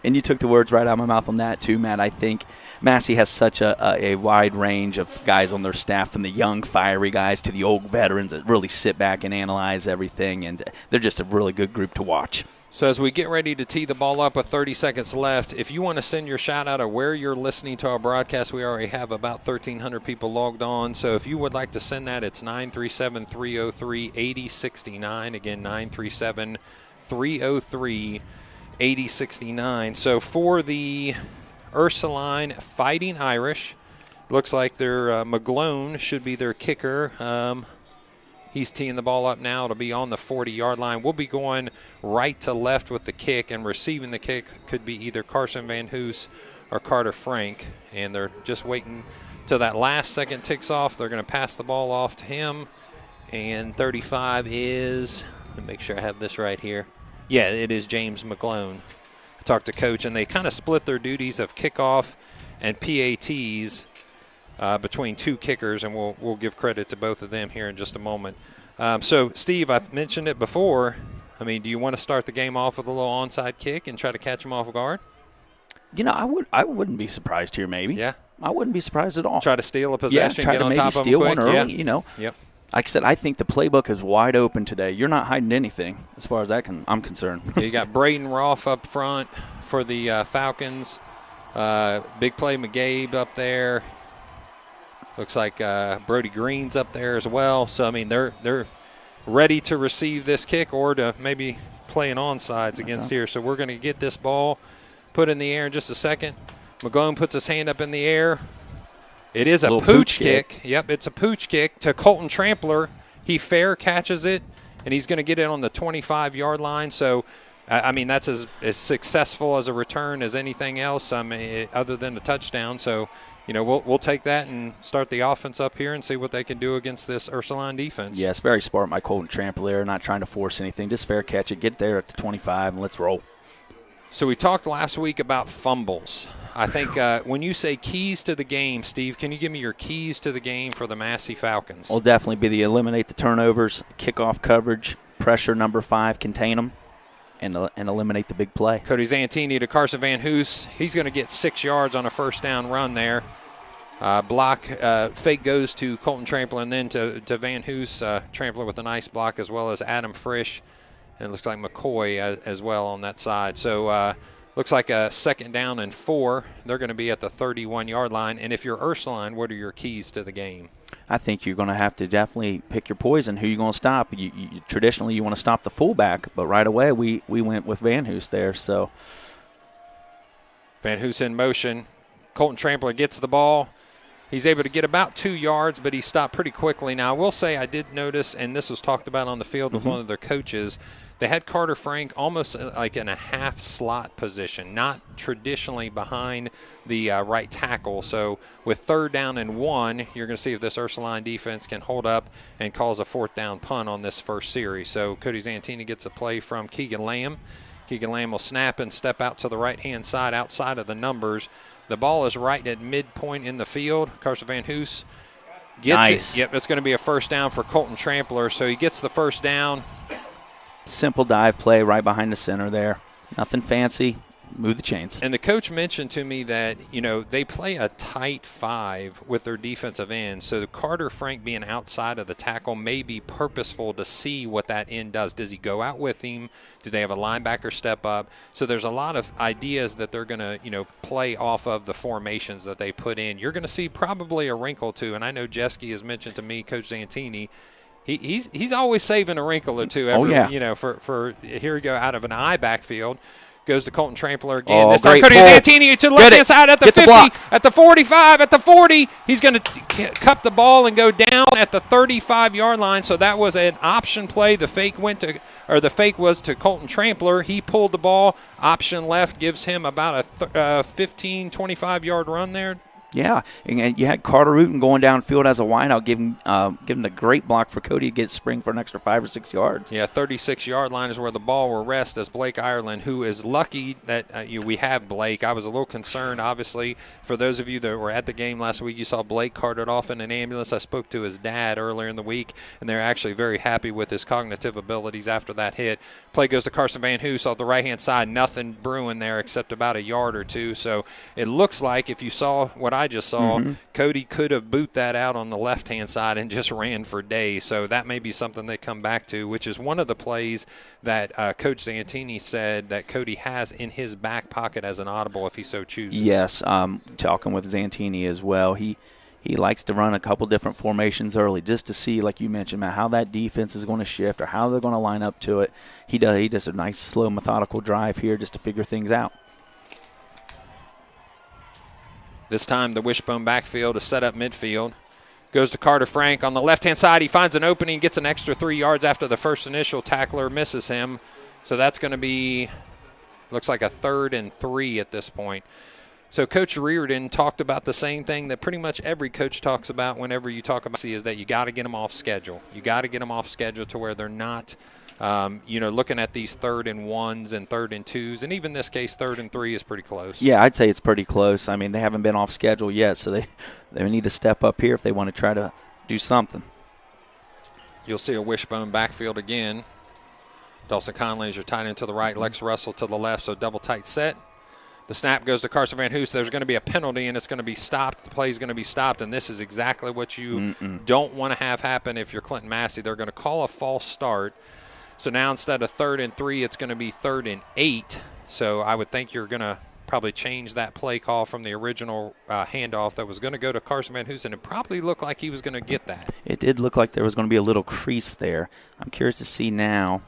B: And you took the words right out of my mouth on that too, Matt. I think Massie has such a wide range of guys on their staff, from the young, fiery guys to the old veterans that really sit back and analyze everything, and they're just a really good group to watch.
A: So as we get ready to tee the ball up with 30 seconds left, if you want to send your shout-out of where you're listening to our broadcast, we already have about 1,300 people logged on. So if you would like to send that, it's 937-303-8069. Again, 937-303-8069. So for the Ursuline Fighting Irish, looks like their McGlone should be their kicker. He's teeing the ball up now. It'll be on the 40-yard line. We'll be going right to left with the kick, and receiving the kick could be either Carson Van Hoos or Carter Frank. And they're just waiting till that last second ticks off. They're going to pass the ball off to him. And 35 is, let me make sure I have this right here. Yeah, it is James McGlone. I talked to Coach, and they kind of split their duties of kickoff and PATs between 2 kickers, and we'll give credit to both of them here in just a moment. So, Steve, I've mentioned it before. I mean, do you want to start the game off with a little onside kick and try to catch them off guard?
B: I wouldn't be surprised here, maybe.
A: Yeah.
B: I wouldn't be surprised at all.
A: Try to steal a possession,
B: try
A: get
B: to
A: on
B: maybe
A: top of them
B: steal
A: quick.
B: one early,
A: Yep.
B: Like I said, I think the playbook is wide open today. You're not hiding anything as far as I'm concerned.
A: You got Braden Roth up front for the Falcons. Big play McGabe up there. Looks like Brody Green's up there as well. So, I mean, they're ready to receive this kick or to maybe play an onside against here. So we're going to get this ball put in the air in just a second. McGlone puts his hand up in the air. It is a pooch kick. Yep, it's a pooch kick to Colton Trampler. He fair catches it, and he's going to get it on the 25-yard line. So, I mean, that's as successful as a return as anything else, other than a touchdown. So, we'll take that and start the offense up here and see what they can do against this Ursuline defense.
B: Yes, very smart by Colton Trampler, not trying to force anything. Just fair catch it, get there at the 25, and let's roll.
A: So we talked last week about fumbles. I think when you say keys to the game, Steve, can you give me your keys to the game for the Massie Falcons?
B: Will definitely be the eliminate the turnovers, kickoff coverage, pressure number 5, contain them, and eliminate the big play.
A: Cody Zantini to Carson Van Hoos. He's going to get 6 yards on a first down run there. Fake goes to Colton Trampler and then to Van Hoos. Trampler with a nice block, as well as Adam Frisch. And it looks like McCoy as well on that side. So looks like a 2nd down and 4. They're going to be at the 31-yard line. And if you're Ursuline, what are your keys to the game?
B: I think you're going to have to definitely pick your poison. Who you're going to stop? Traditionally, you want to stop the fullback, but right away we went with Van Hoos there. So
A: Van Hoos in motion. Colton Trampler gets the ball. He's able to get about 2 yards, but he stopped pretty quickly. Now, I will say I did notice, and this was talked about on the field with one of their coaches, they had Carter Frank almost like in a half slot position, not traditionally behind the right tackle. So with 3rd down and 1, you're going to see if this Ursuline defense can hold up and cause a 4th down punt on this first series. So Cody Zantini gets a play from Keegan Lamb. Keegan Lamb will snap and step out to the right-hand side outside of the numbers. The ball is right at midpoint in the field. Carson Van Hoos gets it. Yep, it's going to be a 1st down for Colton Trampler. So he gets the 1st down.
B: Simple dive play right behind the center there. Nothing fancy. Move the chains.
A: And the coach mentioned to me that, they play a tight 5 with their defensive end. So Carter Frank being outside of the tackle may be purposeful to see what that end does. Does he go out with him? Do they have a linebacker step up? So there's a lot of ideas that they're going to, play off of the formations that they put in. You're going to see probably a wrinkle too. And I know Jeske has mentioned to me, Coach Zantini, he's always saving a wrinkle or two. For here we go out of an I backfield. Goes to Colton Trampler again. This time Cody Zantini to the left-hand side at the 50, at the 45, at the 40. He's going to cup the ball and go down at the 35-yard line. So that was an option play. The fake was to Colton Trampler. He pulled the ball. Option left gives him about a 15, 25-yard run there.
B: Yeah, and you had Carter Rutan going downfield as a wideout, giving the great block for Cody to get spring for an extra 5 or 6 yards.
A: Yeah, 36-yard line is where the ball will rest as Blake Ireland, who is lucky that we have Blake. I was a little concerned, obviously. For those of you that were at the game last week, you saw Blake carted off in an ambulance. I spoke to his dad earlier in the week, and they're actually very happy with his cognitive abilities after that hit. Play goes to Carson Van Hoos off the right-hand side. Nothing brewing there except about a yard or two. So it looks like if you saw what I just saw, Cody could have boot that out on the left-hand side and just ran for days. So that may be something they come back to, which is one of the plays that Coach Zantini said that Cody has in his back pocket as an audible if he so chooses.
B: Yes, talking with Zantini as well. He likes to run a couple different formations early just to see, like you mentioned, Matt, how that defense is going to shift or how they're going to line up to it. He does a nice, slow, methodical drive here just to figure things out.
A: This time the wishbone backfield is set up midfield. Goes to Carter Frank on the left-hand side. He finds an opening, gets an extra 3 yards after the first initial tackler misses him. So that's going to be, looks like a 3rd and 3 at this point. So Coach Reardon talked about the same thing that pretty much every coach talks about whenever you talk about is that you got to get them off schedule. You got to get them off schedule to where they're not looking at these 3rd and 1s and 3rd and 2s, and even this case 3rd and 3 is pretty close.
B: Yeah, I'd say it's pretty close. I mean, they haven't been off schedule yet, so they need to step up here if they want to try to do something.
A: You'll see a wishbone backfield again. Dawson Conley is your tight end to the right, Lex Russell to the left, so double tight set. The snap goes to Carson Van Hoos. There's going to be a penalty, and it's going to be stopped. The play is going to be stopped, and this is exactly what you don't want to have happen if you're Clinton-Massie. They're going to call a false start. So now instead of 3rd and 3, it's going to be 3rd and 8. So I would think you're going to probably change that play call from the original handoff that was going to go to Carson Van Hoos, and it probably looked like he was going to get that.
B: It did look like there was going to be a little crease there. I'm curious to see now.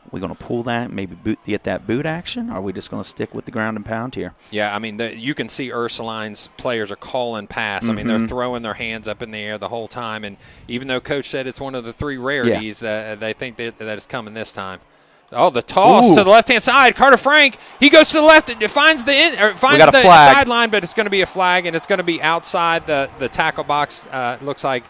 B: Are we going to pull that, maybe get that boot action, or are we just going to stick with the ground and pound here?
A: Yeah, I mean, you can see Ursuline's players are calling pass. I mean, they're throwing their hands up in the air the whole time, and even though Coach said it's one of the 3 rarities, that they think that it's coming this time. Oh, the toss to the left-hand side. Carter Frank, he goes to the left, finds the sideline, but it's going to be a flag, and it's going to be outside the tackle box. Looks like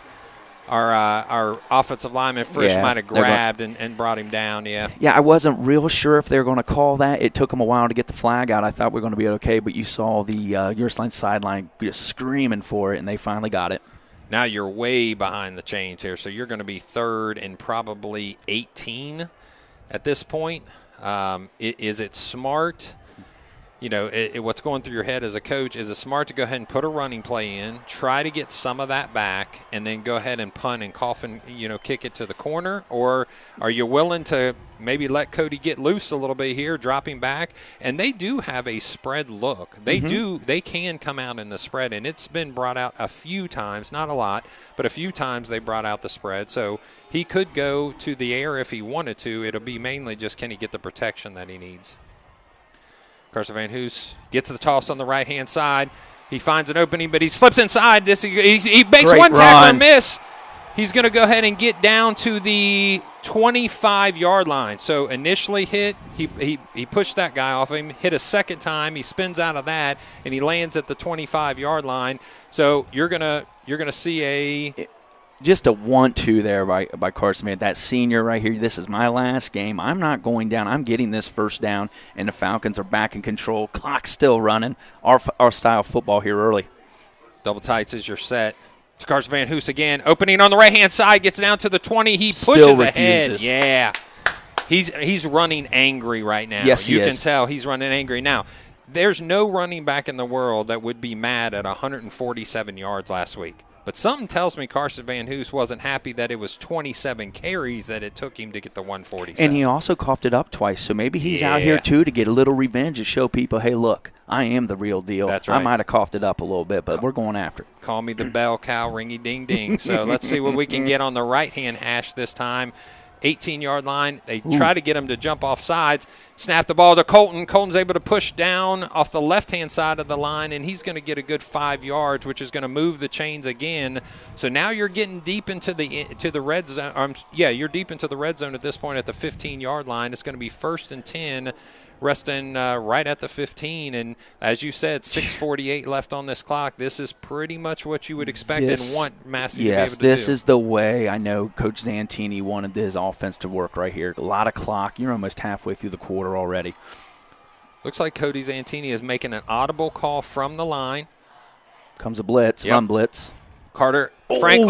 A: our offensive lineman Frisch might have grabbed and brought him down,
B: Yeah, I wasn't real sure if they were going to call that. It took them a while to get the flag out. I thought we were going to be okay, but you saw the Ursuline sideline just screaming for it, and they finally got it.
A: Now you're way behind the chains here, so you're going to be 3rd and probably 18 at this point. Is it smart? What's going through your head as a coach, is it smart to go ahead and put a running play in, try to get some of that back, and then go ahead and punt and cough and, kick it to the corner? Or are you willing to maybe let Cody get loose a little bit here, drop him back? And they do have a spread look. They can come out in the spread, and it's been brought out a few times, not a lot, but a few times they brought out the spread. So he could go to the air if he wanted to. It'll be mainly just can he get the protection that he needs. Carson Van Hoos gets the toss on the right-hand side. He finds an opening, but he slips inside. He makes
B: Great
A: one tackle
B: run.
A: and miss. He's going to go ahead and get down to the 25-yard line. So initially hit, he pushed that guy off him, hit a second time, he spins out of that, and he lands at the 25-yard line. So you're gonna see
B: just a 1-2 there by Carson, man. That senior right here, this is my last game. I'm not going down. I'm getting this first down, and the Falcons are back in control. Clock's still running. Our style of football here early.
A: double tights is your set. It's Carson Van Hoos again. Opening on the right-hand side, gets down to the 20. He pushes ahead. Yeah. He's running angry right now.
B: Yes, he is.
A: You can tell he's running angry. Now, there's no running back in the world that would be mad at 147 yards last week. But something tells me Carson Van Hoos wasn't happy that it was 27 carries that it took him to get the 147.
B: And he also coughed it up twice, so maybe he's out here, too, to get a little revenge and show people, hey, look, I am the real deal.
A: That's right.
B: I might have coughed it up a little bit, but we're going after it.
A: Call me the bell cow, ringy-ding-ding. So let's see what we can get on the right-hand hash this time. 18-yard line. They try to get him to jump off sides. Snap the ball to Colton. Colton's able to push down off the left-hand side of the line, and he's going to get a good 5 yards, which is going to move the chains again. So now you're getting deep into the red zone. You're deep into the red zone at this point at the 15-yard line. It's going to be 1st and 10. Resting right at the 15, and as you said, 6:48 left on this clock. This is pretty much what you would expect and want Massie to be able to do.
B: Yes, this is the way I know Coach Zantini wanted his offense to work right here. A lot of clock. You're almost halfway through the quarter already.
A: Looks like Cody Zantini is making an audible call from the line.
B: Comes a blitz, run blitz.
A: Carter Frank,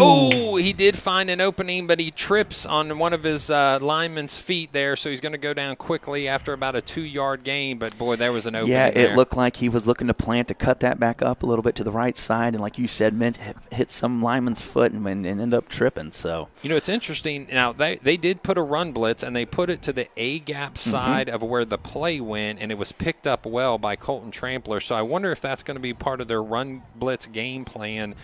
A: he did find an opening, but he trips on one of his lineman's feet there, so he's going to go down quickly after about a 2-yard gain. But, boy, there was an opening
B: there.
A: it
B: looked like he was looking to plant to cut that back up a little bit to the right side, and like you said, meant to hit some lineman's foot and end up tripping. So
A: it's interesting. Now, they did put a run blitz, and they put it to the A-gap side of where the play went, and it was picked up well by Colton Trampler. So I wonder if that's going to be part of their run blitz game plan,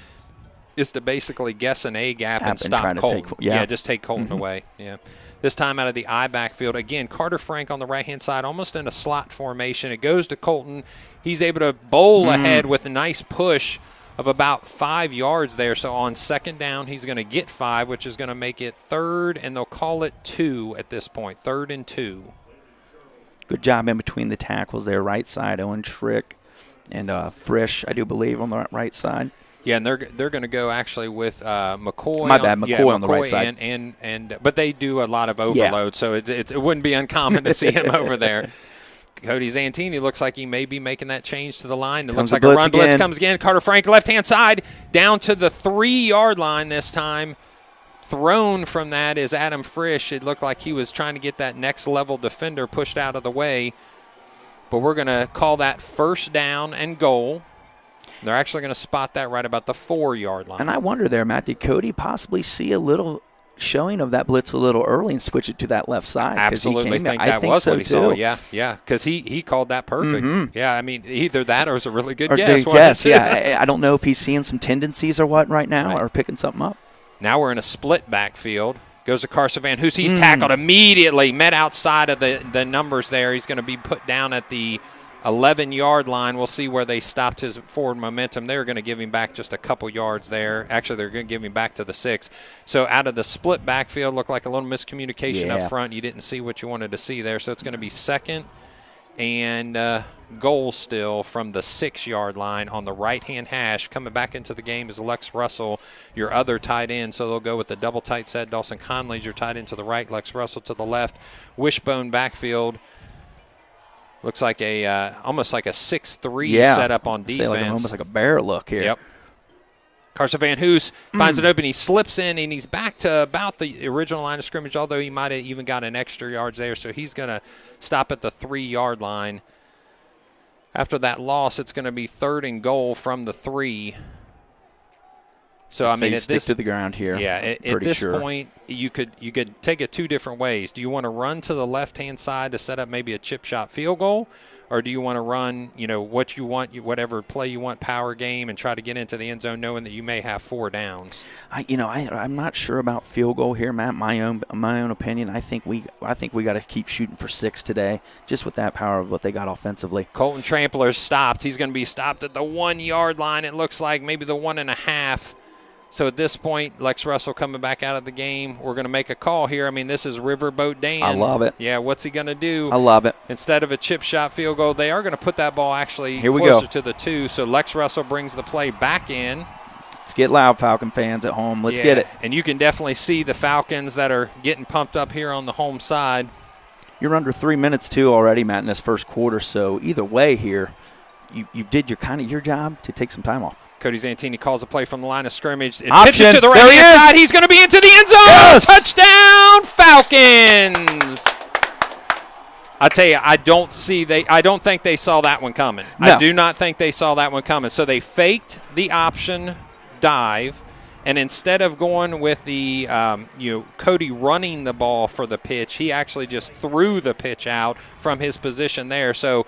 A: is to basically guess an A gap and stop Colton. Just take Colton away. Yeah. This time out of the I backfield. Again, Carter Frank on the right-hand side, almost in a slot formation. It goes to Colton. He's able to bowl ahead with a nice push of about 5 yards there. So on second down, he's going to get 5, which is going to make it 3rd, and they'll call it 2 at this point, 3rd and 2.
B: Good job in between the tackles there, right side, Owen Trick and Frisch, I do believe, on the right side.
A: Yeah, and they're going to go actually with McCoy.
B: My bad, McCoy on the right side.
A: But they do a lot of overload, so it wouldn't be uncommon to see him over there. Cody Zantini looks like he may be making that change to the line. It looks like a run blitz comes again. Carter Frank, left-hand side, down to the 3-yard line this time. Thrown from that is Adam Frisch. It looked like he was trying to get that next-level defender pushed out of the way. But we're going to call that 1st down and goal. They're actually going to spot that right about the 4-yard line.
B: And I wonder there, Matt, did Cody possibly see a little showing of that blitz a little early and switch it to that left side?
A: Absolutely think that was what he saw. Yeah, because he called that perfect. Yeah, I mean, either that or it was a really good guess.
B: I don't know if he's seeing some tendencies or what right now or picking something up.
A: Now we're in a split backfield. Goes to Carson Van Hoos. He's tackled immediately, met outside of the numbers there. He's going to be put down at the 11-yard line. We'll see where they stopped his forward momentum. They're going to give him back just a couple yards there. Actually, they're going to give him back to the 6. So out of the split backfield, looked like a little miscommunication up front. You didn't see what you wanted to see there. So it's going to be 2nd and goal still from the 6-yard line on the right-hand hash. Coming back into the game is Lex Russell, your other tight end. So they'll go with the double tight set. Dawson Conley's your tight end to the right, Lex Russell to the left. Wishbone backfield. Looks like almost like a 6-3 setup on defense.
B: Almost like a bear look here.
A: Yep. Carson Van Hoos finds an open. He slips in, and he's back to about the original line of scrimmage, although he might have even got an extra yards there. So he's going to stop at the 3-yard line. After that loss, it's going to be 3rd and goal from the 3. So I mean,
B: stick to the ground here.
A: Yeah, at this point, you could take it 2 different ways. Do you want to run to the left-hand side to set up maybe a chip shot field goal, or do you want to run, what you want, whatever play you want, power game, and try to get into the end zone knowing that you may have 4 downs?
B: I'm not sure about field goal here, Matt. My own opinion. I think we got to keep shooting for 6 today, just with that power of what they got offensively.
A: Colton Trampler's stopped. He's going to be stopped at the 1-yard line. It looks like maybe the 1.5. So at this point, Lex Russell coming back out of the game. We're going to make a call here. I mean, this is Riverboat Dan.
B: I love it.
A: Yeah, what's he going to do?
B: I love it.
A: Instead of a chip shot field goal, they are going to put that ball actually
B: here we
A: closer
B: go.
A: to the 2. So Lex Russell brings the play back in.
B: Let's get loud, Falcon fans at home. Let's get it.
A: And you can definitely see the Falcons that are getting pumped up here on the home side.
B: You're under 3 minutes, too, already, Matt, in this first quarter. So either way here, you did your job to take some time off.
A: Cody Zantini calls a play from the line of scrimmage. It
B: Option.
A: pitches to the right-hand side. He's going to be into the end zone.
B: Yes.
A: Touchdown, Falcons. I tell you, I don't think they saw that one coming.
B: No.
A: I do not think they saw that one coming. So they faked the option dive, and instead of going with the Cody running the ball for the pitch, he actually just threw the pitch out from his position there. So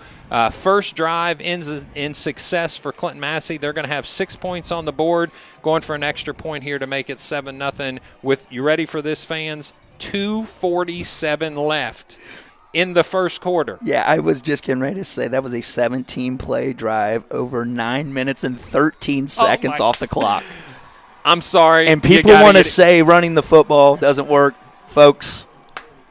A: first drive ends in success for Clinton-Massie. They're going to have 6 points on the board, going for an extra point here to make it 7-0. With, you ready for this, fans? 2:47 left in the first quarter.
B: Yeah, I was just getting ready to say that was a 17-play drive over 9 minutes and 13 seconds off the clock.
A: I'm sorry.
B: And people want to say running the football doesn't work. Folks,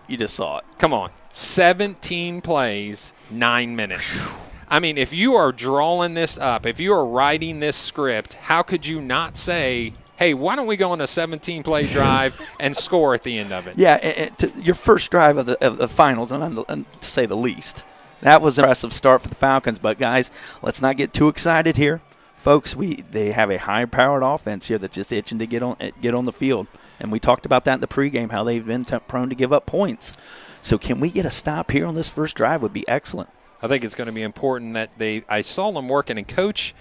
B: you just saw it.
A: Come on. 17 plays, 9 minutes. I mean, if you are drawing this up, if you are writing this script, how could you not say, hey, why don't we go on a 17-play drive and score at the end of it?
B: Yeah, and your first drive of the finals, and to say the least. That was an impressive start for the Falcons. But, guys, let's not get too excited here. Folks, they have a high-powered offense here that's just itching to get on the field. And we talked about that in the pregame, how they've been prone to give up points. So can we get a stop here on this first drive would be excellent.
A: I think it's going to be important that I saw them working, and Coach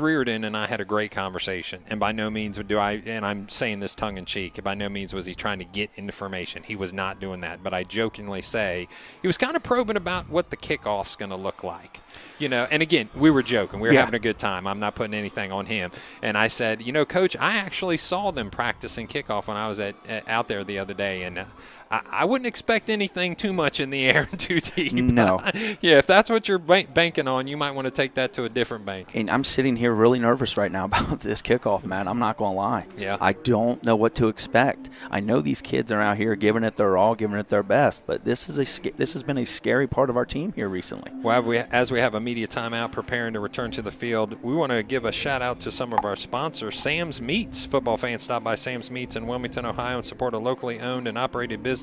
A: Reardon and I had a great conversation, and by no means and I'm saying this tongue-in-cheek, by no means was he trying to get information. He was not doing that. But I jokingly say he was kind of probing about what the kickoff's going to look like. And again, we were joking. We were having a good time. I'm not putting anything on him. And I said, Coach, I actually saw them practicing kickoff when I was out there the other day, and I wouldn't expect anything too much in the air and too deep.
B: No.
A: Yeah, if that's what you're banking on, you might want to take that to a different bank.
B: And I'm sitting here really nervous right now about this kickoff, man. I'm not going to lie.
A: Yeah.
B: I don't know what to expect. I know these kids are out here giving it their all, giving it their best, but this has been a scary part of our team here recently.
A: Well, as we have a media timeout preparing to return to the field, we want to give a shout-out to some of our sponsors. Sam's Meats. Football fans, stop by Sam's Meats in Wilmington, Ohio, and support a locally owned and operated business.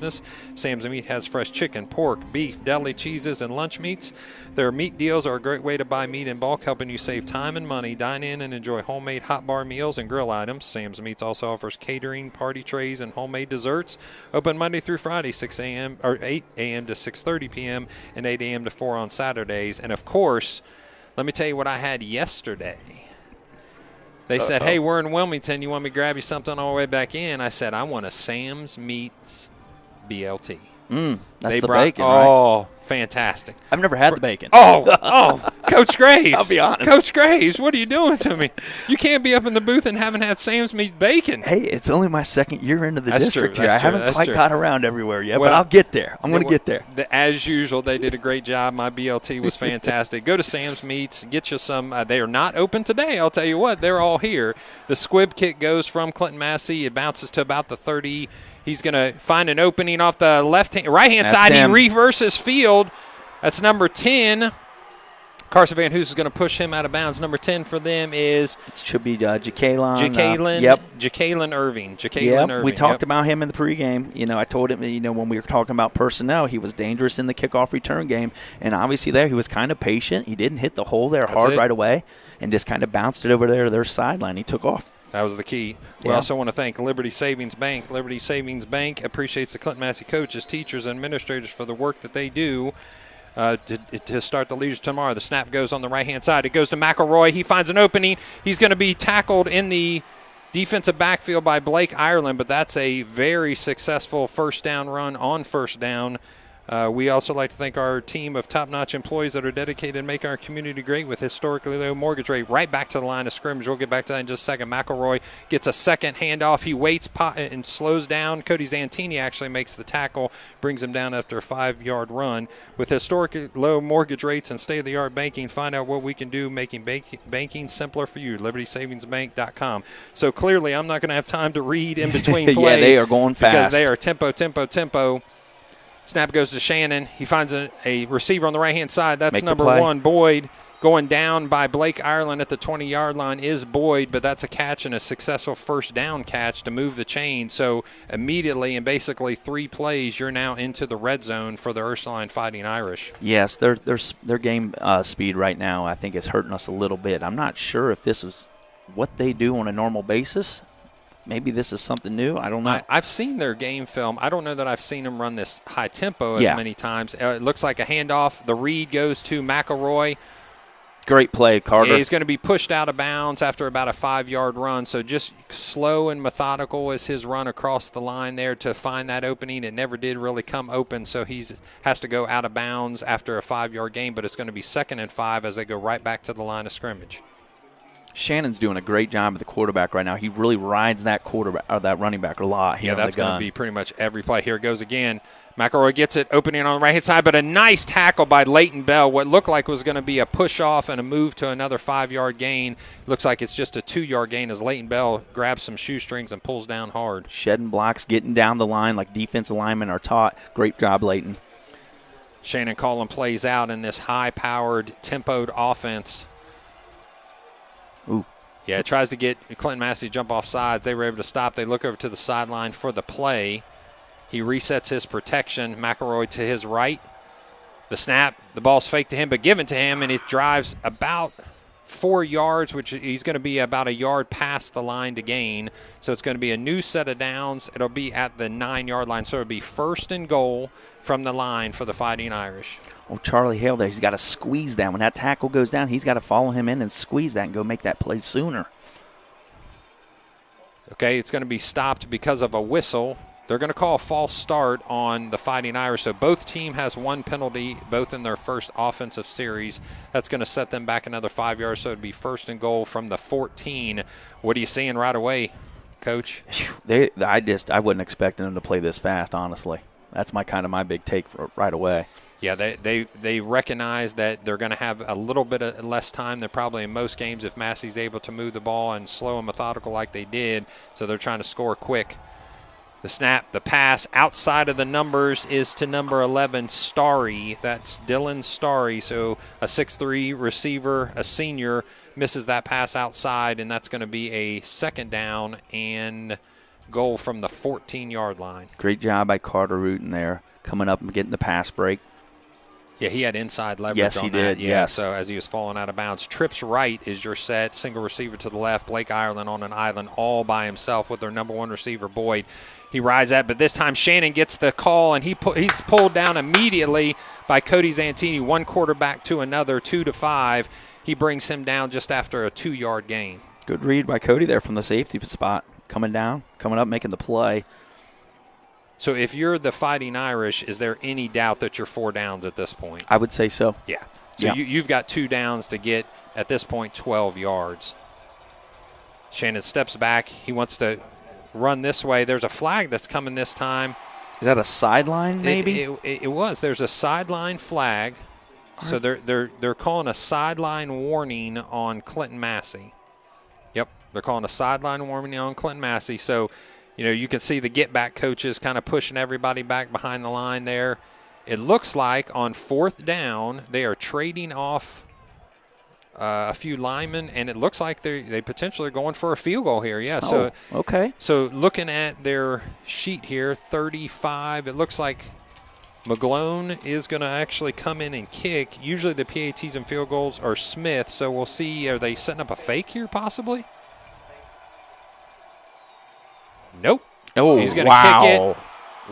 A: Sam's Meat has fresh chicken, pork, beef, deli cheeses, and lunch meats. Their meat deals are a great way to buy meat in bulk, helping you save time and money. Dine in and enjoy homemade hot bar meals and grill items. Sam's Meats also offers catering, party trays, and homemade desserts. Open Monday through Friday, 8 a.m. to 6:30 p.m. and 8 a.m. to 4 on Saturdays. And, of course, let me tell you what I had yesterday. They said, hey, we're in Wilmington. You want me to grab you something on the way back in? I said, I want a Sam's Meats BLT.
B: That's the bacon, right?
A: Oh, fantastic.
B: I've never had the bacon.
A: Coach Graves.
B: I'll be honest.
A: Coach Graves, what are you doing to me? You can't be up in the booth and haven't had Sam's Meat bacon.
B: Hey, it's only my second year into the district here. I haven't quite got around everywhere yet,
A: well,
B: but I'll get there. I'm going to get there.
A: As usual, they did a great job. My BLT was fantastic. Go to Sam's Meats. Get you some. They are not open today. I'll tell you what. They're all here. The squib kick goes from Clinton-Massie. It bounces to about the 30. He's going to find an opening off the right-hand side.
B: Him.
A: He reverses field. That's number 10. Carson Van Hoos is going to push him out of bounds. Number 10 for them is
B: it should be Jacalyn.
A: Jacalyn Irving.
B: Irving. We talked about him in the pregame. I told him, when we were talking about personnel, he was dangerous in the kickoff return game. And obviously there he was kind of patient. He didn't hit the hole there hard right away and just kind of bounced it over there to their sideline. He took off.
A: That was the key. We also want to thank Liberty Savings Bank. Liberty Savings Bank appreciates the Clinton-Massie coaches, teachers, and administrators for the work that they do to start the leaders tomorrow. The snap goes on the right-hand side. It goes to McElroy. He finds an opening. He's going to be tackled in the defensive backfield by Blake Ireland, but that's a very successful first down run on first down. We also like to thank our team of top-notch employees that are dedicated to making our community great with historically low mortgage rate. Right back to the line of scrimmage. We'll get back to that in just a second. McElroy gets a second handoff. He waits and slows down. Cody Zantini actually makes the tackle, brings him down after a 5-yard run. With historically low mortgage rates and state-of-the-art banking, find out what we can do making banking simpler for you. LibertySavingsBank.com. So clearly I'm not going to have time to read in between plays.
B: Yeah, they are going fast.
A: Because they are tempo. Snap goes to Shannon. He finds a receiver on the right-hand side. That's number 1, Boyd. Going down by Blake Ireland at the 20-yard line is Boyd, but that's a catch and a successful first down catch to move the chain. So immediately in basically 3 plays, you're now into the red zone for the Ursuline Fighting Irish.
B: Yes, their game speed right now I think is hurting us a little bit. I'm not sure if this is what they do on a normal basis. Maybe this is something new. I don't know.
A: I've seen their game film. I don't know that I've seen them run this high tempo as many times. It looks like a handoff. The read goes to McElroy.
B: Great play, Carter.
A: Yeah, he's going to be pushed out of bounds after about a 5-yard run. So just slow and methodical is his run across the line there to find that opening. It never did really come open, so he has to go out of bounds after a 5-yard gain. But it's going to be 2nd and 5 as they go right back to the line of scrimmage.
B: Shannon's doing a great job at the quarterback right now. He really rides that quarterback or that running back a lot.
A: Yeah, that's going to be pretty much every play. Here it goes again. McElroy gets it, opening on the right-hand side, but a nice tackle by Leighton Bell. What looked like was going to be a push-off and a move to another 5-yard gain. Looks like it's just a 2-yard gain as Leighton Bell grabs some shoestrings and pulls down hard.
B: Shedding blocks, getting down the line like defensive linemen are taught. Great job, Leighton.
A: Shannon calling plays out in this high-powered, tempoed offense.
B: Ooh.
A: Yeah, it tries to get Clinton-Massie to jump off sides. They were able to stop. They look over to the sideline for the play. He resets his protection. McElroy to his right. The snap, the ball's fake to him, but given to him, and it drives about 4 yards, which he's going to be about a yard past the line to gain. So it's going to be a new set of downs. It'll be at the 9-yard line. So it'll be 1st and goal from the line for the Fighting Irish.
B: Oh, Charlie Hale there, he's got to squeeze that. When that tackle goes down, he's got to follow him in and squeeze that and go make that play sooner.
A: Okay, it's going to be stopped because of a whistle. They're going to call a false start on the Fighting Irish. So both team has 1 penalty, both in their first offensive series. That's going to set them back another 5 yards, so it'd be 1st and goal from the 14. What are you seeing right away, Coach?
B: I wasn't expecting them to play this fast, honestly. That's my big take for right away.
A: Yeah, they recognize that they're going to have a little bit of less time than probably in most games if Massey's able to move the ball and slow and methodical like they did. So they're trying to score quick. The snap, the pass outside of the numbers is to number 11, Starry. That's Dylan Starry. So a 6'3" receiver, a senior, misses that pass outside, and that's going to be a 2nd down and goal from the 14-yard line.
B: Great job by Carter Rutan there, coming up and getting the pass break.
A: Yeah, he had inside leverage
B: yes,
A: on
B: he
A: that.
B: did.
A: Yeah,
B: yes.
A: So as he was falling out of bounds. Trips right is your set. Single receiver to the left. Blake Ireland on an island all by himself with their number 1 receiver, Boyd. He rides that, but this time Shannon gets the call, and he's pulled down immediately by Cody Zantini, 1 quarterback to another, 2 to 5. He brings him down just after a 2-yard gain.
B: Good read by Cody there from the safety spot. Coming up, making the play.
A: So if you're the Fighting Irish, is there any doubt that you're 4 downs at this point?
B: I would say so.
A: Yeah. So you've got 2 downs to get, at this point, 12 yards. Shannon steps back. He wants to run this way. There's a flag that's coming this time.
B: Is that a sideline maybe?
A: It was. There's a sideline flag. So they're calling a sideline warning on Clinton-Massie. Yep, they're calling a sideline warning on Clinton-Massie. So, you can see the get-back coaches kind of pushing everybody back behind the line there. It looks like on 4th down they are trading off a few linemen, and it looks like they potentially are going for a field goal here. Yeah. So
B: okay.
A: So looking at their sheet here, 35. It looks like McGlone is going to actually come in and kick. Usually the PATs and field goals are Smith, so we'll see. Are they setting up a fake here possibly? Nope.
B: Oh,
A: he's going to kick it.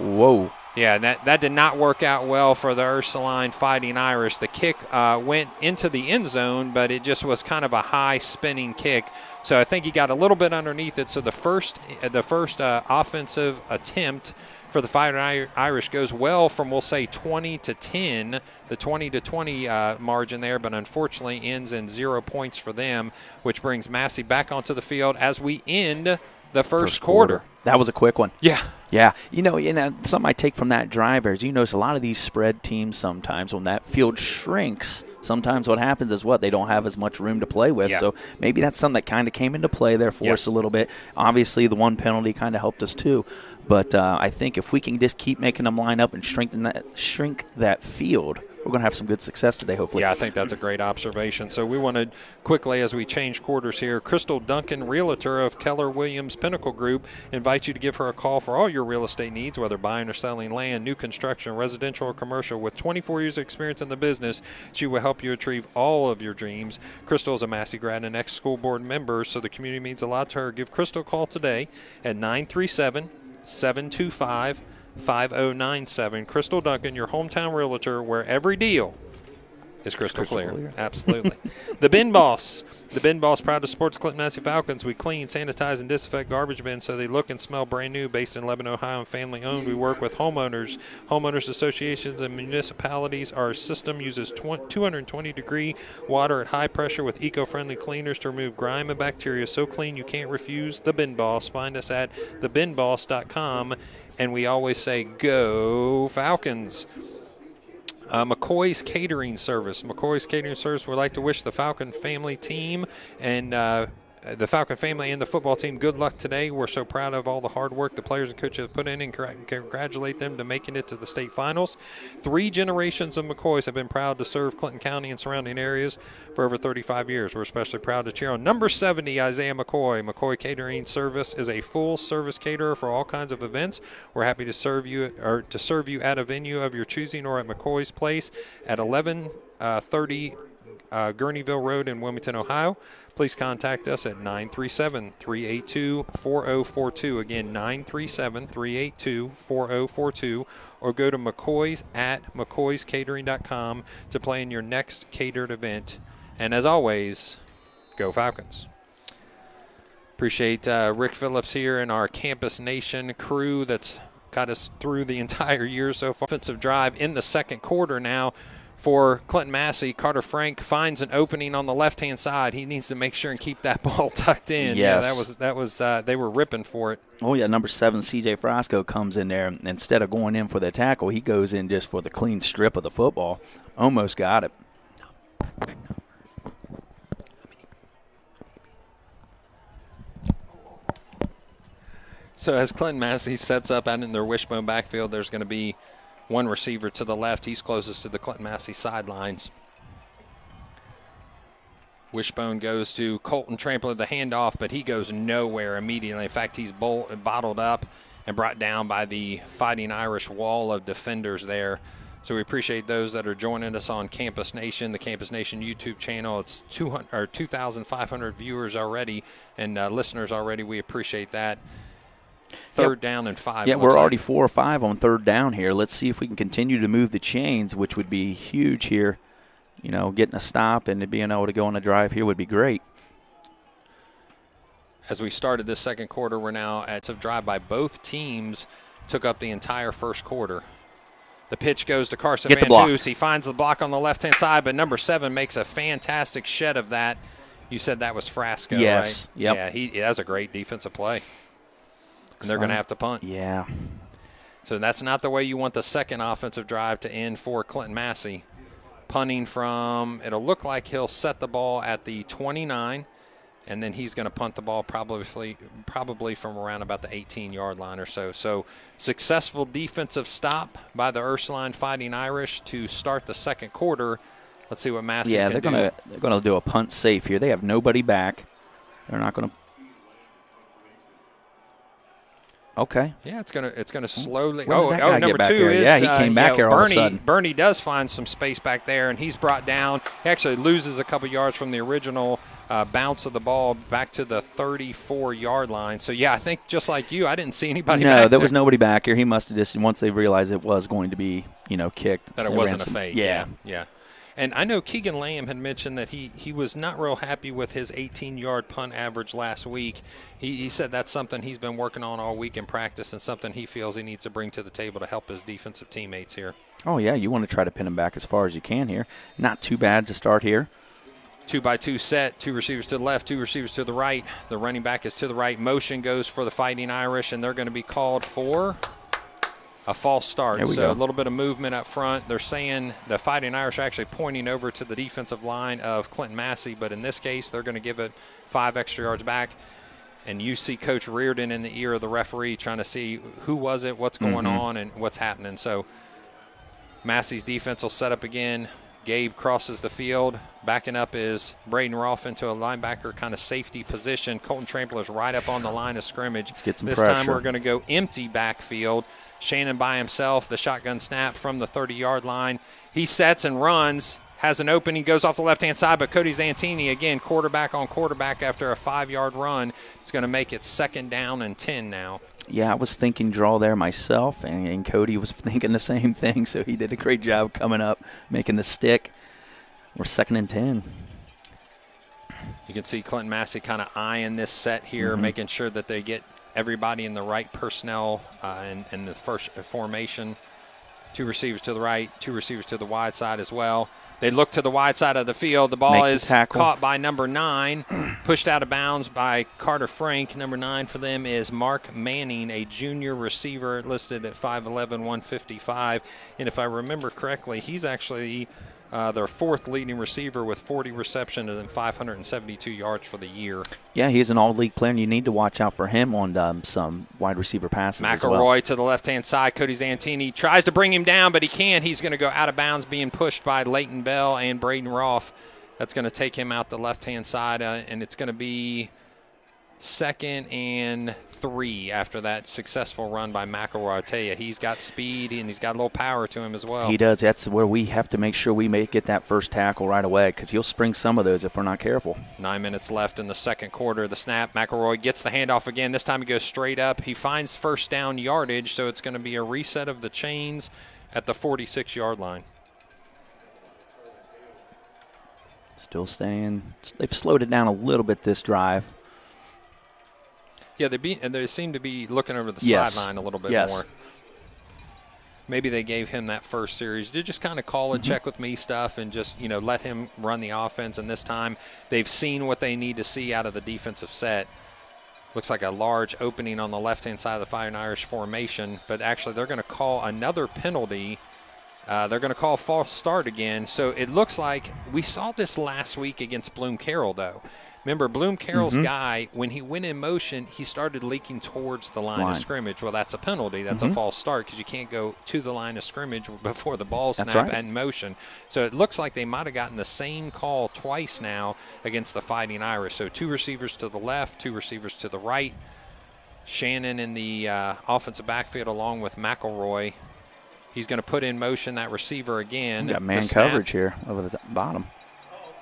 B: Whoa.
A: Yeah, that did not work out well for the Ursuline Fighting Irish. The kick went into the end zone, but it just was kind of a high spinning kick. So I think he got a little bit underneath it. So the first offensive attempt for for the Fighting Irish goes well from, we'll say, 20 to 10, the 20 to 20 margin there, but unfortunately ends in 0 points for them, which brings Massie back onto the field as we end the first quarter.
B: That was a quick one.
A: Yeah.
B: Yeah. Something I take from that drive is you notice a lot of these spread teams sometimes when that field shrinks, sometimes what happens is they don't have as much room to play with.
A: Yeah.
B: So maybe that's something that kind of came into play there for us a little bit. Obviously, the one penalty kind of helped us too. But I think if we can just keep making them line up and shrink that field, we're going to have some good success today, hopefully.
A: Yeah, I think that's a great observation. So we want to quickly, as we change quarters here, Crystal Duncan, realtor of Keller Williams Pinnacle Group, invites you to give her a call for all your real estate needs, whether buying or selling land, new construction, residential or commercial. With 24 years of experience in the business, she will help you achieve all of your dreams. Crystal is a Massie grad and ex-school board member, so the community means a lot to her. Give Crystal a call today at 937-725-5097. Crystal Duncan, your hometown realtor, where every deal is crystal clear. Absolutely. The Bin Boss. The Bin Boss, proud to support the Clinton-Massie Falcons. We clean, sanitize, and disinfect garbage bins so they look and smell brand new. Based in Lebanon, Ohio, and family-owned. We work with homeowners associations, and municipalities. Our system uses 220-degree water at high pressure with eco-friendly cleaners to remove grime and bacteria. So clean you can't refuse the Bin Boss. Find us at thebinboss.com. And we always say, go Falcons. McCoy's Catering Service. McCoy's Catering Service would like to wish the Falcon family team and the Falcon family and the football team good luck today. We're so proud of all the hard work the players and coaches have put in and congratulate them to making it to the state finals. 3 generations of McCoys have been proud to serve Clinton County and surrounding areas for over 35 years. We're especially proud to cheer on number 70, Isaiah McCoy. McCoy Catering Service is a full-service caterer for all kinds of events. We're happy to serve you at a venue of your choosing or at McCoy's Place at 1130 Gurneyville Road in Wilmington, Ohio. Please contact us at 937-382-4042. Again, 937-382-4042. Or go to McCoy's at mccoyscatering.com to plan your next catered event. And as always, go Falcons. Appreciate Rick Phillips here and our Campus Nation crew that's got us through the entire year so far. Offensive drive in the second quarter now. For Clinton-Massie, Carter Frank finds an opening on the left-hand side. He needs to make sure and keep that ball tucked in.
B: Yes.
A: Yeah, that was they were ripping for it.
B: Oh, yeah, number 7, C.J. Frasco comes in there. Instead of going in for the tackle, he goes in just for the clean strip of the football. Almost got it.
A: So as Clinton-Massie sets up out in their wishbone backfield, there's going to be one receiver to the left. He's closest to the Clinton-Massie sidelines. Wishbone goes to Colton Trampler, the handoff, but he goes nowhere immediately. In fact, he's bottled up and brought down by the Fighting Irish wall of defenders there. So we appreciate those that are joining us on Campus Nation, the Campus Nation YouTube channel. It's 2,500 viewers already and listeners already. We appreciate that. Third down and 5.
B: Yeah, we're already 4 or 5 on third down here. Let's see if we can continue to move the chains, which would be huge here. You know, getting a stop and being able to go on a drive here would be great.
A: As we started this second quarter, we're now at a drive by both teams. Took up the entire first quarter. The pitch goes to Carson Van Hoos. He finds the block on the left-hand side, but number 7 makes a fantastic shed of that. You said that was Frasco,
B: yes.
A: right?
B: Yep.
A: Yeah, that's a great defensive play. And they're going to have to punt.
B: Yeah.
A: So that's not the way you want the second offensive drive to end for Clinton-Massie. Punting from, it'll look like he'll set the ball at the 29, and then he's going to punt the ball probably from around about the 18-yard line or so. So successful defensive stop by the Ursuline Fighting Irish to start the second quarter. Let's see what Massie can do.
B: Yeah, they're going to do a punt safe here. They have nobody back. They're not going to. Okay.
A: Yeah, it's gonna slowly.
B: Number
A: 2 is
B: he came back here all of a sudden.
A: Bernie does find some space back there, and he's brought down. He actually loses a couple yards from the original bounce of the ball back to the 34-yard line. So yeah, I think just like you, I didn't see anybody.
B: No, there was nobody back here. He must have just once they realized it was going to be kicked.
A: That it wasn't a fake. Yeah. And I know Keegan Lamb had mentioned that he was not real happy with his 18-yard punt average last week. He said that's something he's been working on all week in practice and something he feels he needs to bring to the table to help his defensive teammates here.
B: Oh, yeah, you want to try to pin him back as far as you can here. Not too bad to start here.
A: 2-by-2 set, 2 receivers to the left, 2 receivers to the right. The running back is to the right. Motion goes for the Fighting Irish, and they're going to be called for a false start. So a little bit of movement up front. They're saying the Fighting Irish are actually pointing over to the defensive line of Clinton-Massie, but in this case, they're going to give it 5 extra yards back. And you see Coach Reardon in the ear of the referee trying to see who was it, what's going on, and what's happening. So Massey's defense will set up again. Gabe crosses the field. Backing up is Braden Rolfe into a linebacker kind of safety position. Colton Trampler's right up on the line of scrimmage.
B: Let's get some
A: this
B: pressure.
A: time we're going to go empty backfield. Shannon by himself, the shotgun snap from the 30-yard line. He sets and runs, has an opening, goes off the left-hand side, but Cody Zantini, again, quarterback on quarterback after a 5-yard run. It's going to make it 2nd down and 10 now.
B: Yeah, I was thinking draw there myself, and Cody was thinking the same thing, so he did a great job coming up, making the stick. We're 2nd and 10.
A: You can see Clinton-Massie kind of eyeing this set here, making sure that they get everybody in the right personnel in the first formation. 2 receivers to the right, 2 receivers to the wide side as well. They look to the wide side of the field. The ball is caught by number 9, pushed out of bounds by Carter Frank. Number 9 for them is Mark Manning, a junior receiver listed at 5'11", 155. And if I remember correctly, he's actually their 4th leading receiver with 40 receptions and 572 yards for the year. Yeah,
B: he's an all-league player, and you need to watch out for him on some wide receiver passes as well.
A: McElroy to the left-hand side. Cody Zantini tries to bring him down, but he can't. He's going to go out of bounds, being pushed by Leighton Bell and Braden Rolfe. That's going to take him out the left-hand side, and it's going to be 2nd and 3 after that successful run by McElroy. I tell you, he's got speed and he's got a little power to him as well.
B: He does. That's where we have to make sure we get that first tackle right away, because he'll spring some of those if we're not careful.
A: 9 minutes left in the second quarter. The snap, McElroy gets the handoff again. This time he goes straight up. He finds first down yardage, so it's going to be a reset of the chains at the 46-yard line.
B: Still staying. They've slowed it down a little bit this drive.
A: Yeah, they seem to be looking over the sideline a little bit more. Maybe they gave him that first series to just kind of call and check with me stuff and just, let him run the offense. And this time they've seen what they need to see out of the defensive set. Looks like a large opening on the left-hand side of the Fighting Irish formation, but actually they're going to call another penalty. They're going to call false start again. So it looks like we saw this last week against Bloom Carroll, though. Remember, Bloom Carroll's guy, when he went in motion, he started leaking towards the line of scrimmage. Well, that's a penalty. That's a false start, because you can't go to the line of scrimmage before the ball snap and motion. So it looks like they might have gotten the same call twice now against the Fighting Irish. So 2 receivers to the left, 2 receivers to the right. Shannon in the offensive backfield along with McElroy. He's going to put in motion that receiver again.
B: We got man coverage here over the bottom.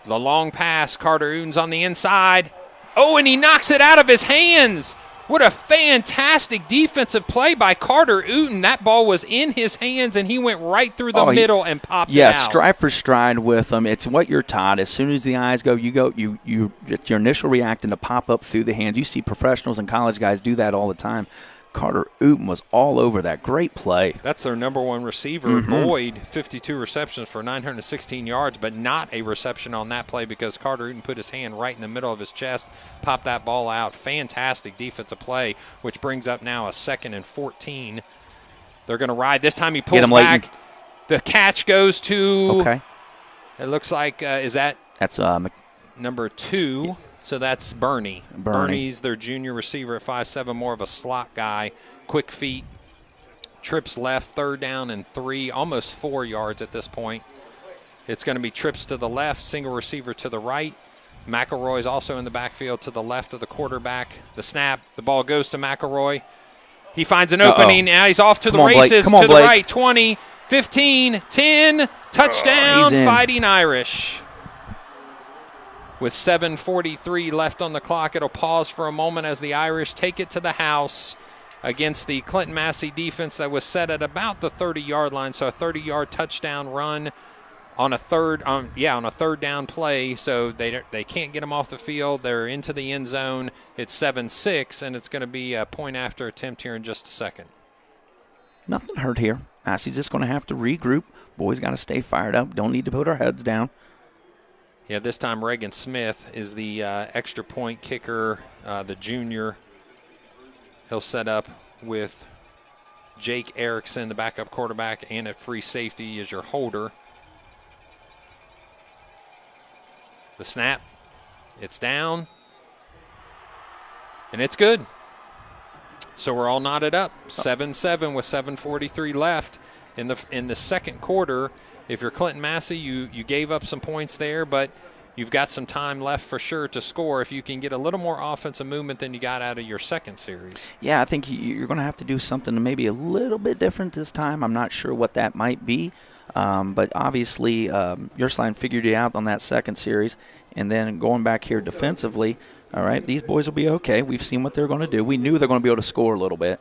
A: The long pass, Carter Uden's on the inside. Oh, and he knocks it out of his hands. What a fantastic defensive play by Carter Uden. That ball was in his hands, and he went right through the middle and popped it out.
B: Yeah, stride for stride with them. It's what you're taught. As soon as the eyes go, it's your initial reacting to pop up through the hands. You see professionals and college guys do that all the time. Carter Uden was all over that. Great play.
A: That's their number 1 receiver. Boyd, 52 receptions for 916 yards, but not a reception on that play because Carter Uden put his hand right in the middle of his chest, popped that ball out. Fantastic defensive play, which brings up now a 2nd and 14. They're going to ride. This time he pulls back. The catch goes to, it looks like, that's number 2. So that's Bernie. Bernie's their junior receiver at 5'7", more of a slot guy. Quick feet. Trips left, 3rd down and 3, almost 4 yards at this point. It's going to be trips to the left, single receiver to the right. McElroy's also in the backfield to the left of the quarterback. The snap, the ball goes to McElroy. He finds an opening. Now he's off to the races, to the right, 20, 15, 10, touchdown, Fighting Irish. With 7:43 left on the clock, it'll pause for a moment as the Irish take it to the house against the Clinton-Massie defense that was set at about the 30-yard line. So a 30-yard touchdown run on a third down play, so they can't get them off the field. They're into the end zone. It's 7-6, and it's going to be a point after attempt here in just a second.
B: Nothing hurt here. Massey's just going to have to regroup. Boys got to stay fired up. Don't need to put our heads down.
A: Yeah, this time Reagan Smith is the extra point kicker, the junior. He'll set up with Jake Erickson, the backup quarterback, and at free safety is your holder. The snap, it's down, and it's good. So we're all knotted up, 7-7 with 7:43 left in the second quarter. If you're Clinton-Massie, you gave up some points there, but you've got some time left for sure to score if you can get a little more offensive movement than you got out of your second series.
B: Yeah, I think you're going to have to do something maybe a little bit different this time. I'm not sure what that might be. But obviously, Ursuline figured it out on that second series. And then going back here defensively, all right, these boys will be okay. We've seen what they're going to do. We knew they're going to be able to score a little bit.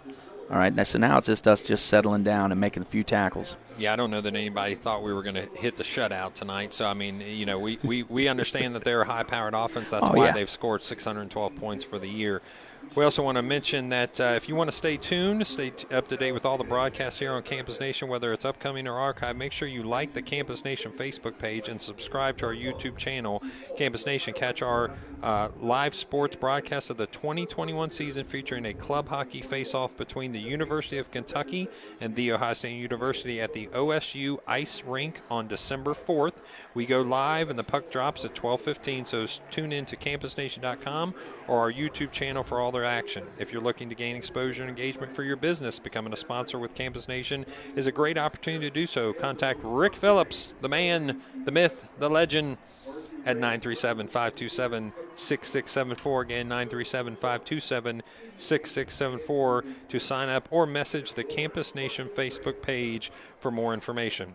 B: All right, so now it's just us just settling down and making a few tackles.
A: Yeah, I don't know that anybody thought we were going to hit the shutout tonight. So, I mean, you know, we understand that they're a high-powered offense. That's why they've scored 612 points for the year. We also want to mention that if you want to stay tuned, stay up to date with all the broadcasts here on Campus Nation, whether it's upcoming or archive, make sure you like the Campus Nation Facebook page and subscribe to our YouTube channel, Campus Nation. Catch our live sports broadcast of the 2021 season featuring a club hockey face-off between the University of Kentucky and The Ohio State University at the OSU Ice Rink on December 4th. We go live and the puck drops at 12:15, so tune in to campusnation.com or our YouTube channel for all their action. If you're looking to gain exposure and engagement for your business, becoming a sponsor with Campus Nation is a great opportunity to do so. Contact Rick Phillips, the man, the myth, the legend, at 937-527-6674. Again, 937-527-6674 to sign up or message the Campus Nation Facebook page for more information.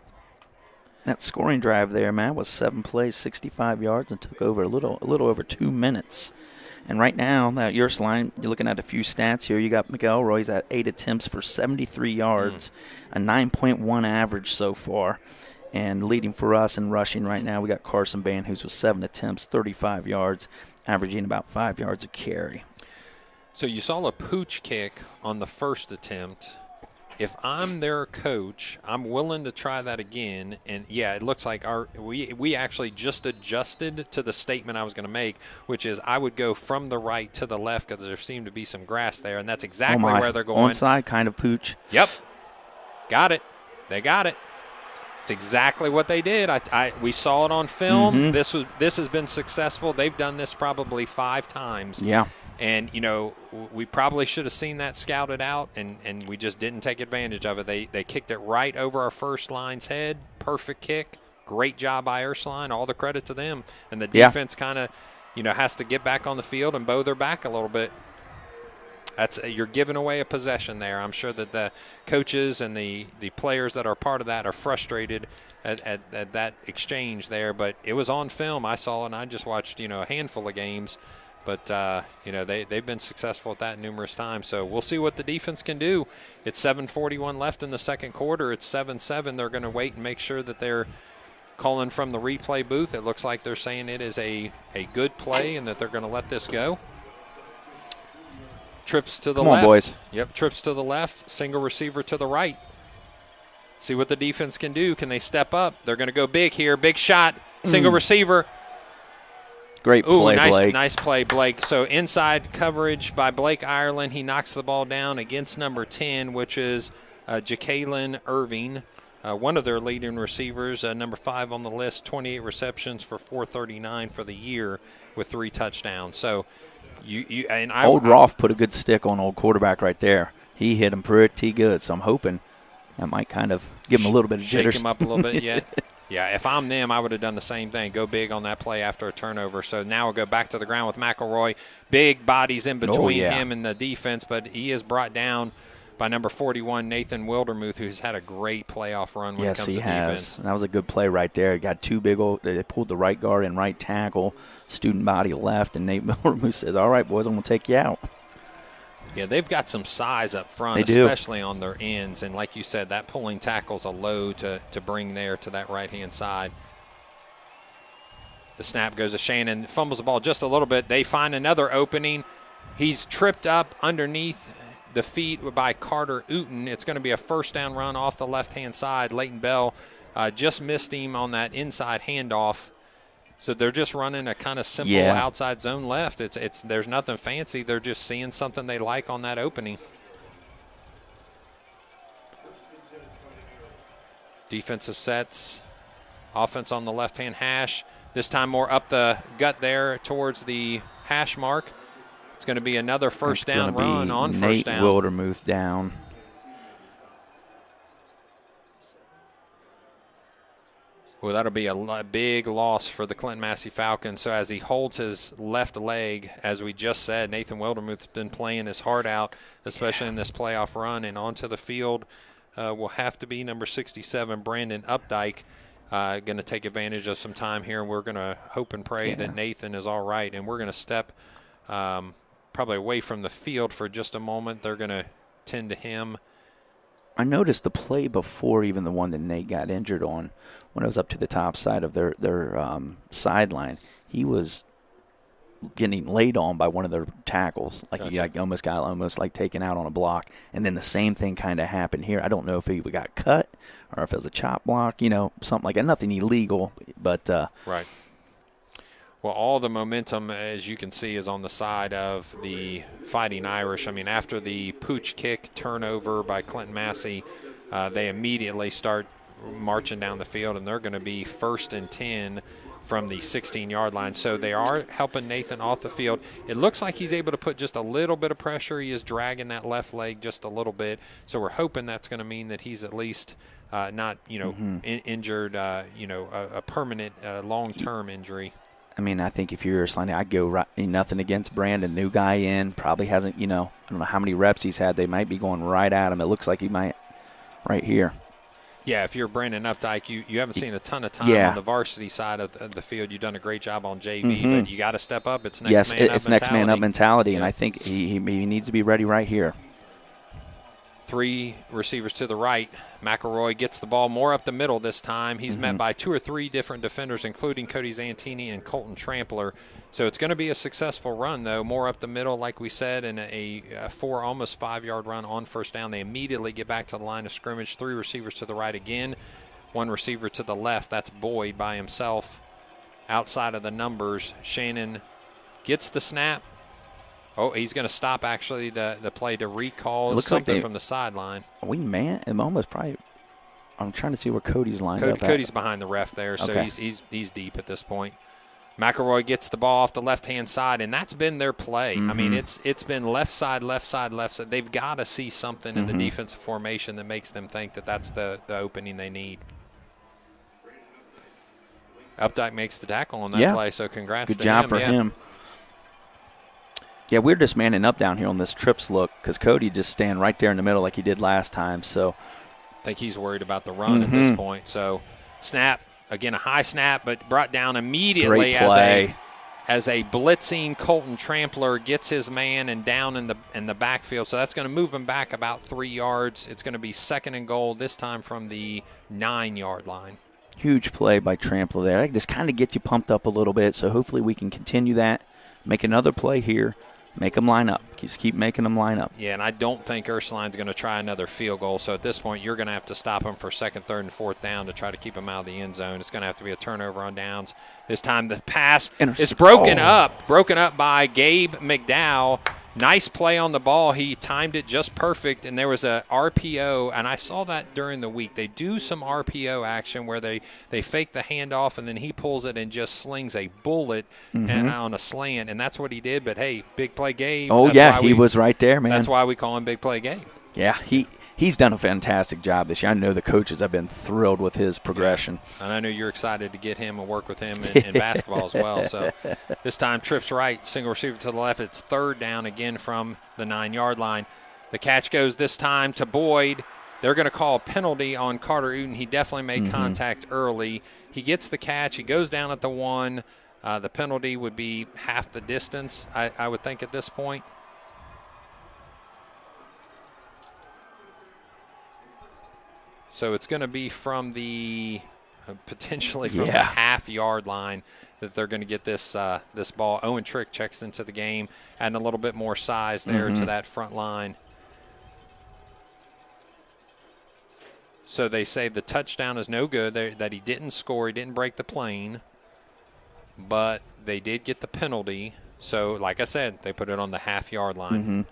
B: That scoring drive there, man, was 7 plays, 65 yards, and took over a little over 2 minutes. And right now, that Ursuline, you're looking at a few stats here. You got McElroy's at 8 attempts for 73 yards, a 9.1 average so far. And leading for us in rushing right now, we got Carson Ban, who's with 7 attempts, 35 yards, averaging about 5 yards a carry.
A: So you saw a pooch kick on the first attempt. If I'm their coach, I'm willing to try that again. And, yeah, it looks like we actually just adjusted to the statement I was going to make, which is I would go from the right to the left because there seemed to be some grass there, and that's exactly where they're going.
B: Onside kind of pooch.
A: Yep. Got it. They got it. It's exactly what they did. We saw it on film.
B: Mm-hmm.
A: This has been successful. They've done this probably 5 times.
B: Yeah.
A: And, you know, we probably should have seen that scouted out, and we just didn't take advantage of it. They kicked it right over our first line's head. Perfect kick. Great job by Ursuline. All the credit to them. And the defense kind of, you know, has to get back on the field and bow their back a little bit. You're giving away a possession there. I'm sure that the coaches and the players that are part of that are frustrated at that exchange there. But it was on film. I saw it, and I just watched, you know, a handful of games. But, you know, they've been successful at that numerous times. So we'll see what the defense can do. It's 7:41 left in the second quarter. It's 7-7. They're going to wait and make sure that they're calling from the replay booth. It looks like they're saying it is a good play and that they're going to let this go. Trips to the left.
B: Come on, boys.
A: Yep, trips to the left. Single receiver to the right. See what the defense can do. Can they step up? They're going to go big here. Big shot. Single receiver.
B: Great play, Blake.
A: Nice play, Blake. So inside coverage by Blake Ireland. He knocks the ball down against number 10, which is Jacqueline Irving, one of their leading receivers, number 5 on the list, 28 receptions for 439 for the year with 3 touchdowns. So old
B: Rolf put a good stick on old quarterback right there. He hit him pretty good, so I'm hoping that might kind of give him a little bit of jitters.
A: Shake him up a little bit, yeah. Yeah, if I'm them, I would have done the same thing. Go big on that play after a turnover. So now we'll go back to the ground with McElroy. Big bodies in between him and the defense, but he is brought down by number 41, Nathan Wildermuth, who's had a great playoff run when it comes to defense.
B: Yes, he has. That was a good play right there. He got 2 big old – they pulled the right guard and right tackle, student body left, and Nate Wildermuth says, all right, boys, I'm going to take you out.
A: Yeah, they've got some size up front, especially on their ends. And like you said, that pulling tackle's a load to bring there to that right-hand side. The snap goes to Shannon, fumbles the ball just a little bit. They find another opening. He's tripped up underneath the feet by Carter Uten. It's going to be a first down run off the left-hand side. Leighton Bell just missed him on that inside handoff. So they're just running a kind of simple outside zone left. There's nothing fancy. They're just seeing something they like on that opening. Defensive sets, offense on the left-hand hash. This time more up the gut there towards the hash mark. It's going to be another first down run on first down.
B: Nate Wildermuth down.
A: Well, that'll be a big loss for the Clinton-Massie Falcons. So as he holds his left leg, as we just said, Nathan Wildermuth's been playing his heart out, especially in this playoff run. And onto the field will have to be number 67, Brandon Updike, going to take advantage of some time here. And we're going to hope and pray that Nathan is all right. And we're going to step probably away from the field for just a moment. They're going to tend to him.
B: I noticed the play before, even the one that Nate got injured on, when it was up to the top side of their sideline, he was getting laid on by one of their tackles. Like he almost got taken out on a block. And then the same thing kind of happened here. I don't know if he got cut or if it was a chop block, something like that. Nothing illegal, but
A: right. Well, all the momentum, as you can see, is on the side of the Fighting Irish. I mean, after the pooch kick turnover by Clinton-Massie, they immediately start marching down the field, and they're going to be 1st and 10 from the 16-yard line. So they are helping Nathan off the field. It looks like he's able to put just a little bit of pressure. He is dragging that left leg just a little bit. So we're hoping that's going to mean that he's at least not, injured, a permanent long-term injury.
B: I mean, I think if you're Ursuline, I'd go right, nothing against Brandon. New guy in, probably hasn't, I don't know how many reps he's had. They might be going right at him. It looks like he might right here.
A: Yeah, if you're Brandon Updike, you haven't seen a ton of time on the varsity side of the field. You've done a great job on JV, but you got to step up. It's next man up mentality.
B: It's next man up mentality, and I think he needs to be ready right here.
A: 3 receivers to the right. McElroy gets the ball more up the middle this time. He's met by 2 or 3 different defenders, including Cody Zantini and Colton Trampler. So it's going to be a successful run, though. More up the middle, like we said, and a 4, almost 5-yard run on first down. They immediately get back to the line of scrimmage. 3 receivers to the right again. 1 receiver to the left. That's Boyd by himself. Outside of the numbers, Shannon gets the snap. Oh, he's going to stop, actually, the play to recall something from the sideline.
B: I'm almost probably – I'm trying to see where Cody's lined up.
A: Cody's behind the ref there, so he's deep at this point. McElroy gets the ball off the left-hand side, and that's been their play. I mean, it's been left side, left side, left side. They've got to see something in the defensive formation that makes them think that that's the opening they need. Updike makes the tackle on that play, so congrats to him.
B: Good job for him. Yeah, we're just manning up down here on this trips look because Cody just stand right there in the middle like he did last time. So
A: I think he's worried about the run at this point. So snap, again, a high snap, but brought down immediately as a blitzing Colton Trampler gets his man and down in the backfield. So that's going to move him back about 3 yards. It's going to be 2nd and goal, this time from the 9-yard line.
B: Huge play by Trampler there. That just kind of gets you pumped up a little bit. So hopefully we can continue that, make another play here. Make them line up. Just keep making them line up.
A: Yeah, and I don't think Ursuline's going to try another field goal. So at this point, you're going to have to stop them for 2nd, 3rd, and 4th down to try to keep them out of the end zone. It's going to have to be a turnover on downs. This time the pass is broken up by Gabe McDowell. Nice play on the ball. He timed it just perfect, and there was a RPO, and I saw that during the week. They do some RPO action where they fake the handoff, and then he pulls it and just slings a bullet on a slant, and that's what he did. But, hey, big play Gabe.
B: Oh, yeah, he was right there, man.
A: That's why we call him Big Play Gabe.
B: Yeah, he's done a fantastic job this year. I know the coaches have been thrilled with his progression.
A: Yeah. And I know you're excited to get him and work with him in basketball as well. So this time trips right, single receiver to the left. It's 3rd down again from the 9-yard line. The catch goes this time to Boyd. They're going to call a penalty on Carter Uten. He definitely made contact early. He gets the catch. He goes down at the 1. The penalty would be half the distance, I would think, at this point. So it's going to be from the potentially from the half-yard line that they're going to get this this ball. Owen Trick checks into the game, adding a little bit more size there to that front line. So they say the touchdown is no good, that he didn't score, he didn't break the plane, but they did get the penalty. So, like I said, they put it on the half-yard line.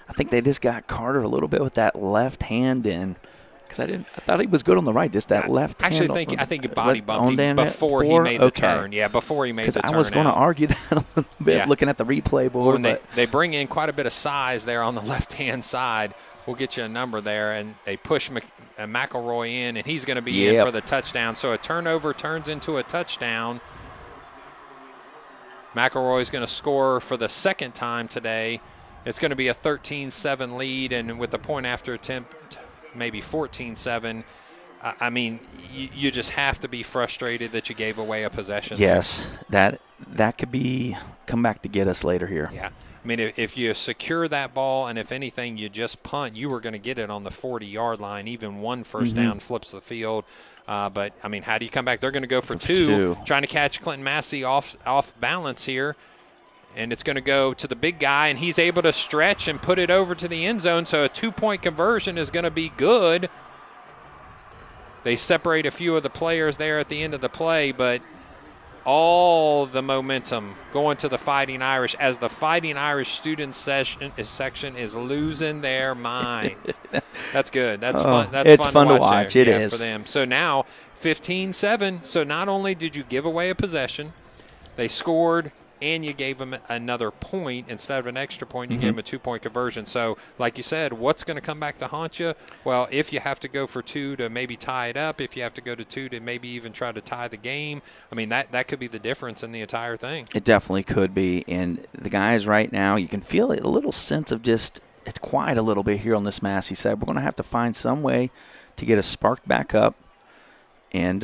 B: I think they just got Carter a little bit with that left hand in. Because I thought he was good on the right, just that left hand.
A: Actually, I think he body bumped him before he made the turn. Yeah, before he made the turn.
B: Because I was going to argue that a little bit, looking at the replay board.
A: When they bring in quite a bit of size there on the left-hand side. We'll get you a number there, and they push McElroy in, and he's going to be in for the touchdown. So a turnover turns into a touchdown. McElroy's going to score for the second time today. It's going to be a 13-7 lead, and with the point after attempt, maybe 14-7. I mean, you just have to be frustrated that you gave away a possession.
B: Yes, that could come back to get us later here.
A: Yeah. I mean, if you secure that ball and if anything you just punt, you were going to get it on the 40-yard line. Even one first down flips the field. But, I mean, how do you come back? They're going to go for two, trying to catch Clinton-Massie off balance here. And it's going to go to the big guy, and he's able to stretch and put it over to the end zone. So a two-point conversion is going to be good. They separate a few of the players there at the end of the play, but all the momentum going to the Fighting Irish as the Fighting Irish student section is losing their minds. That's good. That's fun. That's fun to watch.
B: It is
A: for them. So now 15-7. So not only did you give away a possession, they scored, and you gave them another point. Instead of an extra point, you gave them a two-point conversion. So, like you said, what's going to come back to haunt you? Well, if you have to go for two to maybe tie it up, if you have to go to two to maybe even try to tie the game, I mean, that could be the difference in the entire thing.
B: It definitely could be. And the guys right now, you can feel a little sense of just it's quiet a little bit here on this Massie side. We're going to have to find some way to get us sparked back up. And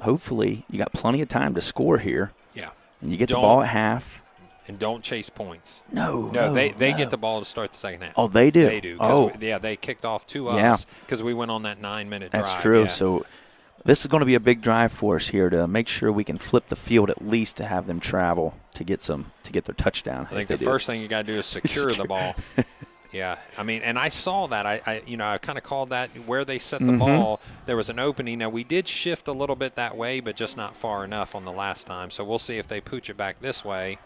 B: hopefully you got plenty of time to score here.
A: Yeah.
B: And you get the ball at half.
A: And don't chase points.
B: No,
A: they get the ball to start the second half.
B: Oh, they do?
A: They do. They kicked off to us because we went on that 9-minute drive.
B: That's true.
A: Yeah.
B: So this is going to be a big drive for us here to make sure we can flip the field at least to have them travel to get their touchdown.
A: I think the first thing you got to do is secure the ball. Yeah, I mean, and I saw that. I kind of called that where they set the ball. There was an opening. Now, we did shift a little bit that way, but just not far enough on the last time. So we'll see if they pooch it back this way.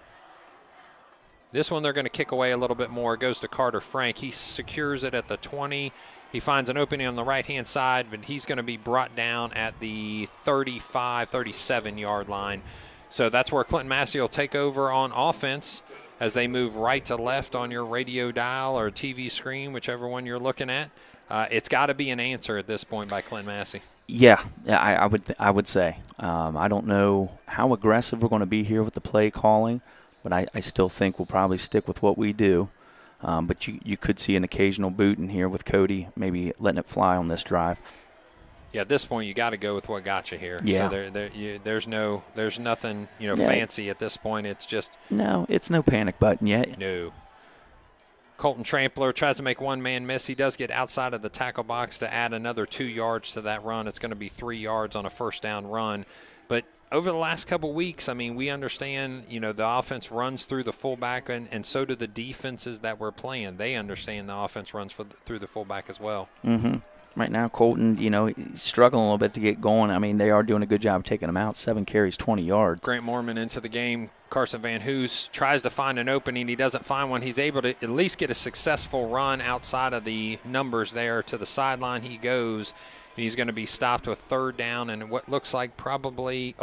A: This one they're going to kick away a little bit more. It goes to Carter Frank. He secures it at the 20. He finds an opening on the right-hand side, but he's going to be brought down at the 35, 37-yard line. So that's where Clinton-Massie will take over on offense as they move right to left on your radio dial or TV screen, whichever one you're looking at. It's got to be an answer at this point by Clinton-Massie.
B: Yeah, I would say. I don't know how aggressive we're going to be here with the play calling, but I still think we'll probably stick with what we do. But you could see an occasional boot in here with Cody maybe letting it fly on this drive.
A: Yeah, at this point you got to go with what got you here.
B: Yeah.
A: So there's nothing fancy at this point. It's just
B: it's no panic button yet.
A: No. Colton Trampler tries to make one man miss. He does get outside of the tackle box to add another 2 yards to that run. It's going to be 3 yards on a first down run. But over the last couple weeks, I mean, we understand, the offense runs through the fullback, and so do the defenses that we're playing. They understand the offense runs through the fullback as well.
B: Mm-hmm. Right now, Colton, he's struggling a little bit to get going. I mean, they are doing a good job taking him out. 7 carries, 20 yards.
A: Grant Mormon into the game. Carson Van Hoos tries to find an opening. He doesn't find one. He's able to at least get a successful run outside of the numbers there. To the sideline he goes. And he's going to be stopped with third down and what looks like probably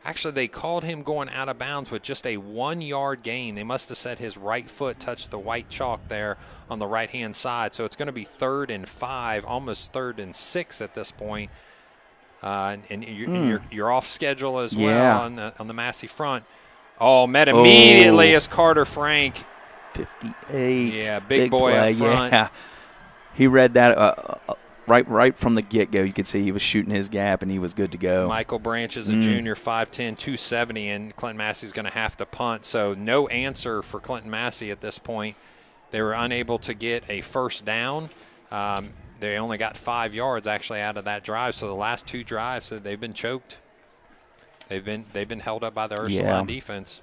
A: actually they called him going out of bounds with just a 1-yard gain. They must have said his right foot touched the white chalk there on the right-hand side. So it's going to be 3rd and 5, almost 3rd and 6 at this point. And you're off schedule as well on the Massie front. Met immediately as Carter Frank.
B: 58.
A: Yeah, big boy
B: play.
A: up front.
B: Yeah. He read that right from the get-go. You could see he was shooting his gap, and he was good to go.
A: Michael Branch is a junior, 5'10", 270, and Clinton-Massie's going to have to punt. So no answer for Clinton-Massie at this point. They were unable to get a first down. they only got 5 yards actually out of that drive. So the last 2 drives, they've been choked. They've been held up by the Ursuline defense.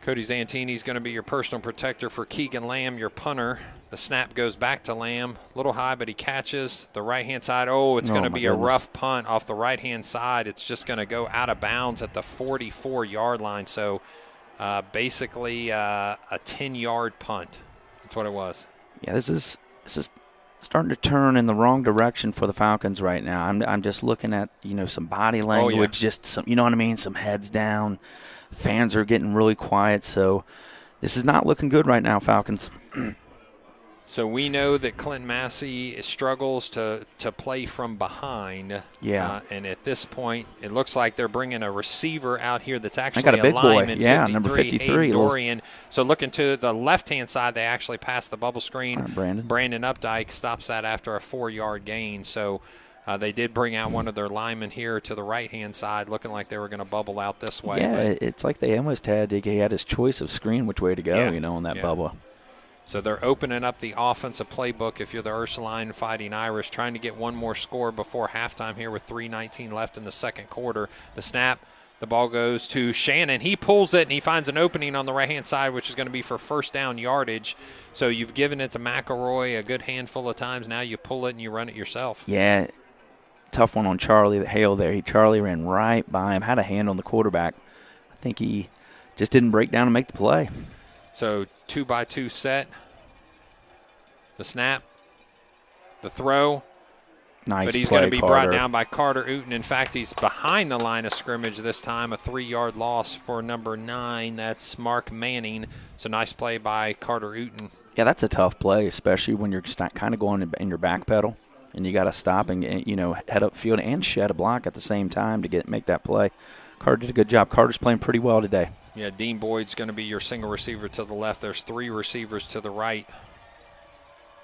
A: Cody Zantini's going to be your personal protector for Keegan Lamb, your punter. The snap goes back to Lamb. A little high, but he catches the right-hand side. Oh, it's going to be a rough punt off the right-hand side. It's just going to go out of bounds at the 44-yard line. So basically a 10-yard punt. That's what it was.
B: Yeah, this is starting to turn in the wrong direction for the Falcons right now. I'm just looking at, some body language, just some, you know what I mean, some heads down. Fans are getting really quiet, so this is not looking good right now, Falcons.
A: So we know that Clinton-Massie struggles to play from behind.
B: Yeah.
A: And at this point, it looks like they're bringing a receiver out here that's actually
B: a big
A: lineman,
B: boy. Yeah,
A: 53,
B: number 53.
A: Hayden Dorian. So looking to the left-hand side, they actually pass the bubble screen.
B: Brandon
A: Updike stops that after a 4-yard gain. So they did bring out one of their linemen here to the right-hand side, looking like they were going to bubble out this way.
B: Yeah, it's like they almost had his choice of screen which way to go, on that bubble.
A: So they're opening up the offensive playbook if you're the Ursuline Fighting Irish, trying to get one more score before halftime here with 3:19 left in the second quarter. The snap, the ball goes to Shannon. He pulls it, and he finds an opening on the right-hand side, which is going to be for first down yardage. So you've given it to McElroy a good handful of times. Now you pull it and you run it yourself.
B: Yeah, tough one on Charlie, the Hale there. Charlie ran right by him, had a hand on the quarterback. I think he just didn't break down and make the play.
A: So 2-by-2 set. The snap. The throw.
B: Nice.
A: But he's going to be brought down by Carter Uten. In fact, he's behind the line of scrimmage this time. A 3-yard loss for number 9. That's Mark Manning. So nice play by Carter Uten.
B: Yeah, that's a tough play, especially when you're kind of going in your back pedal. And you got to stop and head up field and shed a block at the same time to make that play. Carter did a good job. Carter's playing pretty well today.
A: Yeah, Dean Boyd's going to be your single receiver to the left. There's 3 receivers to the right.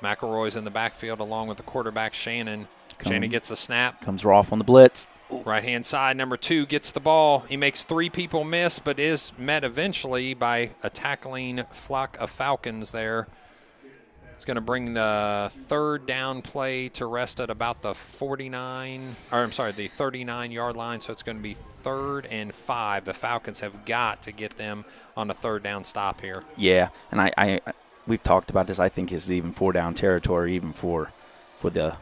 A: McElroy's in the backfield along with the quarterback, Shannon. Shannon gets the snap.
B: Comes off on the blitz.
A: Right-hand side, number 2 gets the ball. He makes 3 people miss, but is met eventually by a tackling flock of Falcons there. It's going to bring the third down play to rest at about the 39-yard line, so it's going to be 3rd and 5. The Falcons have got to get them on a third down stop here.
B: Yeah, and we've talked about this. I think this is even 4-down territory, even for the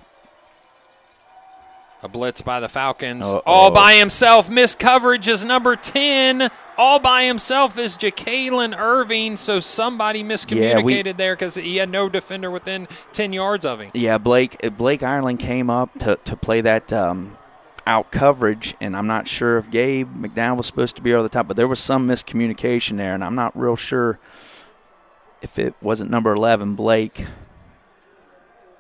A: a blitz by the Falcons. All by himself. Missed coverage is number 10. All by himself is Ja'Kalen Irving. So somebody miscommunicated there because he had no defender within 10 yards of him.
B: Yeah, Blake Ireland came up to play that out coverage, and I'm not sure if Gabe McDowell was supposed to be over the top, but there was some miscommunication there, and I'm not real sure if it wasn't number 11, Blake.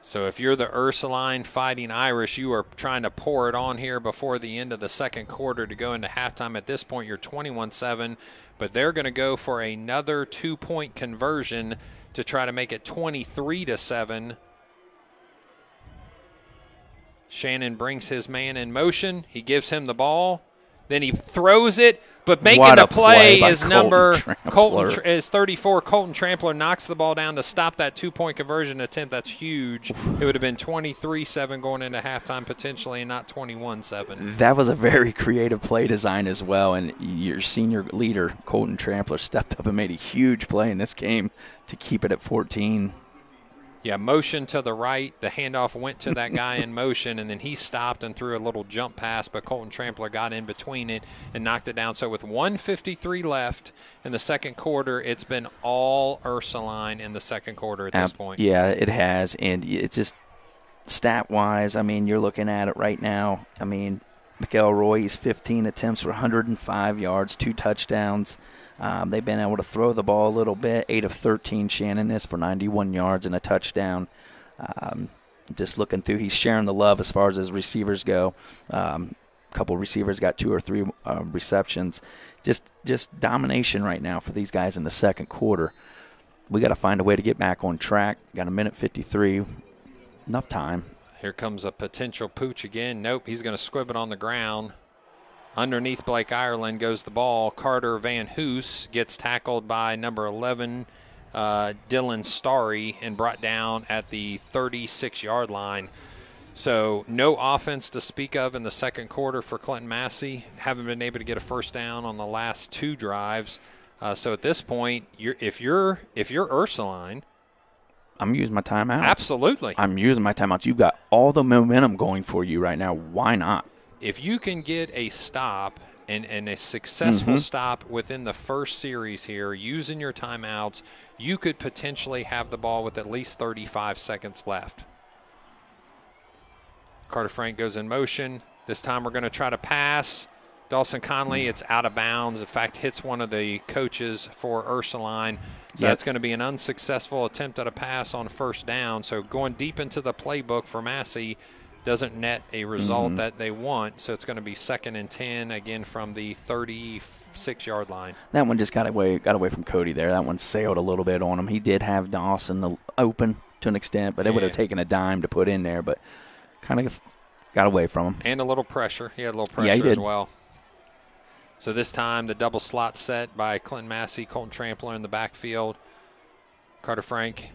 A: So if you're the Ursuline Fighting Irish, you are trying to pour it on here before the end of the second quarter to go into halftime. At this point, you're 21-7, but they're going to go for another 2-point conversion to try to make it 23-7. Shannon brings his man in motion. He gives him the ball. Then he throws it, but making the play is Colton is 34. Colton Trampler knocks the ball down to stop that 2-point conversion attempt. That's huge. It would have been 23-7 going into halftime potentially, and not 21-7.
B: That was a very creative play design as well, and your senior leader, Colton Trampler, stepped up and made a huge play in this game to keep it at 14.
A: Yeah, motion to the right. The handoff went to that guy in motion, and then he stopped and threw a little jump pass, but Colton Trampler got in between it and knocked it down. So with 1:53 left in the second quarter, it's been all Ursuline in the second quarter at this point.
B: Yeah, it has, and it's just stat-wise, I mean, you're looking at it right now. I mean, McElroy, he's 15 attempts for 105 yards, 2 touchdowns. They've been able to throw the ball a little bit. 8 of 13, Shannon is for 91 yards and a touchdown. Just looking through, he's sharing the love as far as his receivers go. A couple receivers got 2 or 3 receptions. Just domination right now for these guys in the second quarter. We got to find a way to get back on track. Got a minute 53, enough time.
A: Here comes a potential pooch again. Nope, he's going to squib it on the ground. Underneath Blake Ireland goes the ball. Carter Van Hoos gets tackled by number 11, Dylan Starry and brought down at the 36-yard line. So no offense to speak of in the second quarter for Clinton-Massie. Haven't been able to get a first down on the last 2 drives. So at this point, if you're Ursuline,
B: I'm using my timeouts.
A: Absolutely.
B: I'm using my timeouts. You've got all the momentum going for you right now. Why not?
A: If you can get a stop and a successful stop within the first series here, using your timeouts, you could potentially have the ball with at least 35 seconds left. Carter Frank goes in motion. This time we're going to try to pass. Dawson Conley, it's out of bounds. In fact, hits one of the coaches for Ursuline. So that's going to be an unsuccessful attempt at a pass on first down. So going deep into the playbook for Massie doesn't net a result that they want. So it's going to be 2nd and 10, again, from the 36-yard line.
B: That one just got away from Cody there. That one sailed a little bit on him. He did have Dawson open to an extent, but it would have taken a dime to put in there. But kind of got away from him.
A: And a little pressure. He had a little pressure as well. So this time the double slot set by Clinton-Massie, Colton Trampler in the backfield. Carter Frank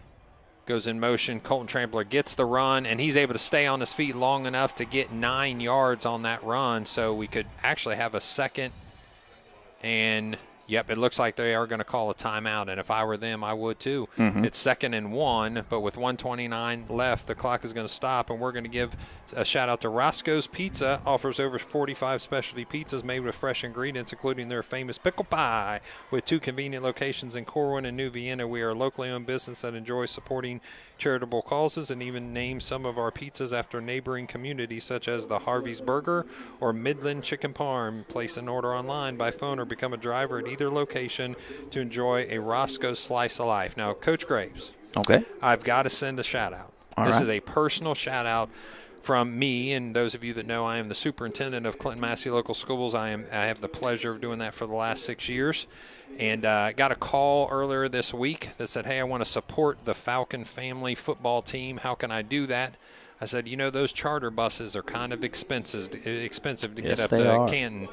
A: goes in motion. Colton Trampler gets the run, and he's able to stay on his feet long enough to get 9 yards on that run. So we could actually have a second and – yep, it looks like they are going to call a timeout, and if I were them, I would too. It's 2nd and 1, but with 1:29 left, the clock is going to stop, and we're going to give a shout-out to Roscoe's Pizza. Offers over 45 specialty pizzas made with fresh ingredients, including their famous pickle pie. With 2 convenient locations in Corwin and New Vienna, we are a locally owned business that enjoys supporting charitable causes and even names some of our pizzas after neighboring communities such as the Harvey's Burger or Midland Chicken Parm. Place an order online, by phone, or become a driver at either location to enjoy a Roscoe's slice of life. Now, Coach Graves, I've got to send a shout-out. This is a personal shout-out from me, and those of you that know I am the superintendent of Clinton-Massie Local Schools. I have the pleasure of doing that for the last 6 years. And I got a call earlier this week that said, hey, I want to support the Falcon family football team. How can I do that? I said, those charter buses are kind of expensive to get up to Canton.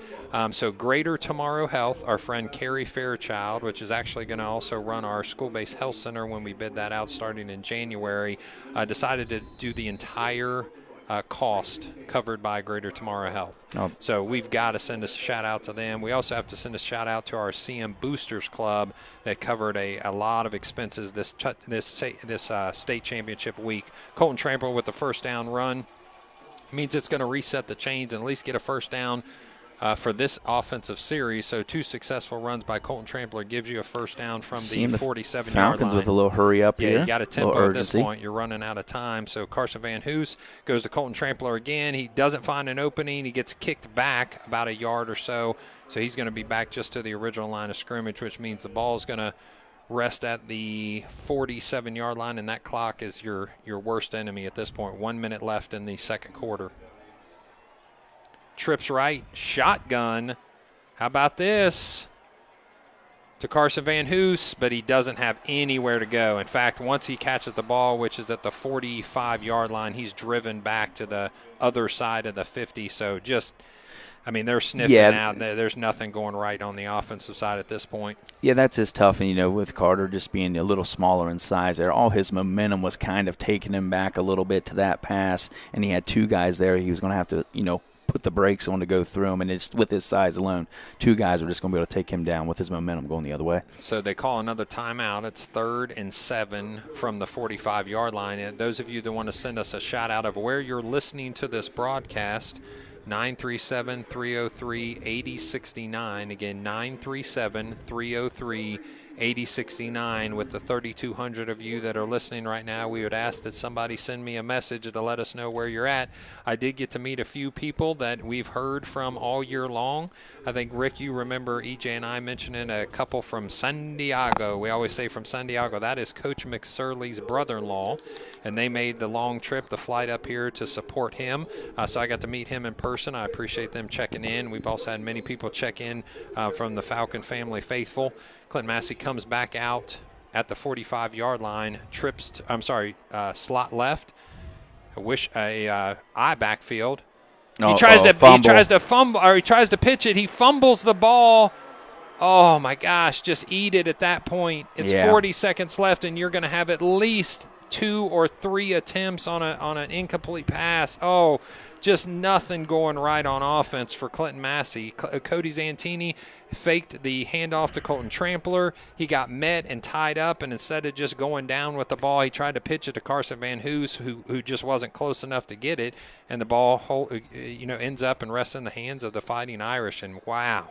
A: So Greater Tomorrow Health, our friend Carrie Fairchild, which is actually going to also run our school-based health center when we bid that out starting in January, decided to do the entire cost covered by Greater Tomorrow Health. So we've got to send a shout-out to them. We also have to send a shout-out to our CM Boosters Club that covered a lot of expenses this state championship week. Colton Trampler with the first down run means it's going to reset the chains and at least get a first down for this offensive series. So 2 successful runs by Colton Trampler gives you a first down from the 47-yard line.
B: Falcons with a little hurry up here.
A: Yeah, you got a tempo at this point. You're running out of time. So Carson Van Hoos goes to Colton Trampler again. He doesn't find an opening. He gets kicked back about a yard or so. So he's going to be back just to the original line of scrimmage, which means the ball is going to rest at the 47-yard line, and that clock is your worst enemy at this point. 1 minute left in the second quarter. Trips right, shotgun. How about this? To Carson Van Hoos, but he doesn't have anywhere to go. In fact, once he catches the ball, which is at the 45-yard line, he's driven back to the other side of the 50. So they're sniffing out. There's nothing going right on the offensive side at this point. Yeah,
B: that's just tough. And, with Carter just being a little smaller in size there, all his momentum was kind of taking him back a little bit to that pass. And he had 2 guys there. He was going to have to, put the brakes on to go through him, and it's with his size alone, 2 guys are just going to be able to take him down with his momentum going the other way.
A: So they call another timeout. It's 3rd and 7 from the 45-yard line. And those of you that want to send us a shout-out of where you're listening to this broadcast, 937-303-8069. Again, 937-303-8069. With the 3,200 of you that are listening right now, we would ask that somebody send me a message to let us know where you're at. I did get to meet a few people that we've heard from all year long. I think, Rick, you remember EJ and I mentioning a couple from San Diego. We always say from San Diego. That is Coach McSurley's brother-in-law, and they made the long trip, the flight up here to support him. So I got to meet him in person. I appreciate them checking in. We've also had many people check in from the Falcon family faithful. Clinton-Massie comes back out at the 45-yard line, slot left. I backfield. He tries to fumble, or he tries to pitch it. He fumbles the ball, Oh, my gosh, just eat it at that point. It's
B: Yeah.
A: 40 seconds left, and you're going to have at least 2 or 3 attempts on an incomplete pass. Oh, just nothing going right on offense for Clinton-Massie. Cody Zantini faked the handoff to Colton Trampler. He got met and tied up, and instead of just going down with the ball, he tried to pitch it to Carson Van Hoos, who just wasn't close enough to get it, and the ball ends up and rests in the hands of the Fighting Irish, and wow.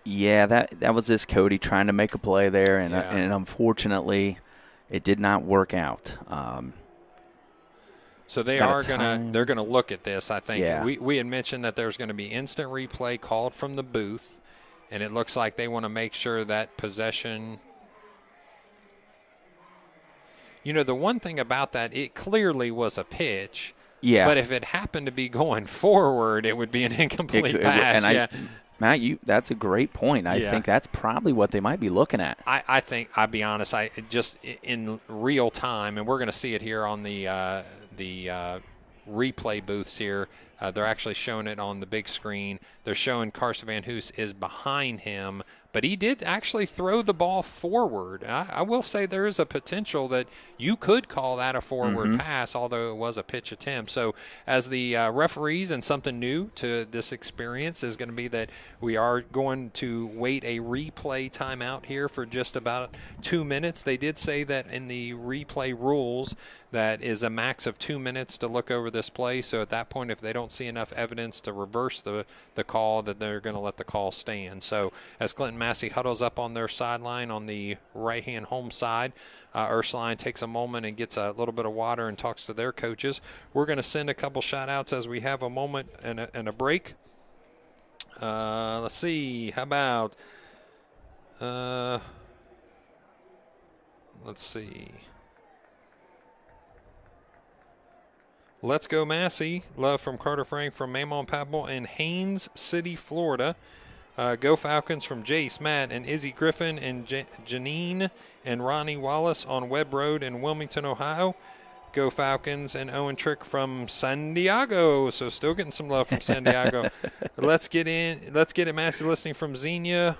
B: Yeah, that was this Cody trying to make a play there, and unfortunately, it did not work out.
A: So they're gonna look at this. I think
B: Yeah.
A: we had mentioned that there's going to be instant replay called from the booth, and it looks like they want to make sure that possession. The one thing about that, it clearly was a pitch.
B: Yeah.
A: But if it happened to be going forward, it would be an incomplete pass.
B: Matt, that's a great point. I think that's probably what they might be looking at.
A: I think, I'll be honest, just in real time, and we're going to see it here on the replay booths here. They're actually showing it on the big screen. They're showing Carson Van Hoos is behind him, but he did actually throw the ball forward. I will say there is a potential that you could call that a forward pass, although it was a pitch attempt. So as the referees, and something new to this experience is going to be that we are going to wait a replay timeout here for just about 2 minutes. They did say that in the replay rules that is a max of 2 minutes to look over this play. So at that point, if they don't see enough evidence to reverse the call, that they're going to let the call stand. So as Clinton-Massie huddles up on their sideline on the right-hand home side, Ursuline takes a moment and gets a little bit of water and talks to their coaches. We're going to send a couple shout-outs as we have a moment and a break. Let's see. How about let's see. Let's Go Massey. Love from Carter Frank from Mamon Papel in Haines City, Florida. Go Falcons from Jace, Matt, and Izzy Griffin and Janine and Ronnie Wallace on Webb Road in Wilmington, Ohio. Go Falcons and Owen Trick from San Diego. So still getting some love from San Diego. Let's get it, Massey, listening from Xenia.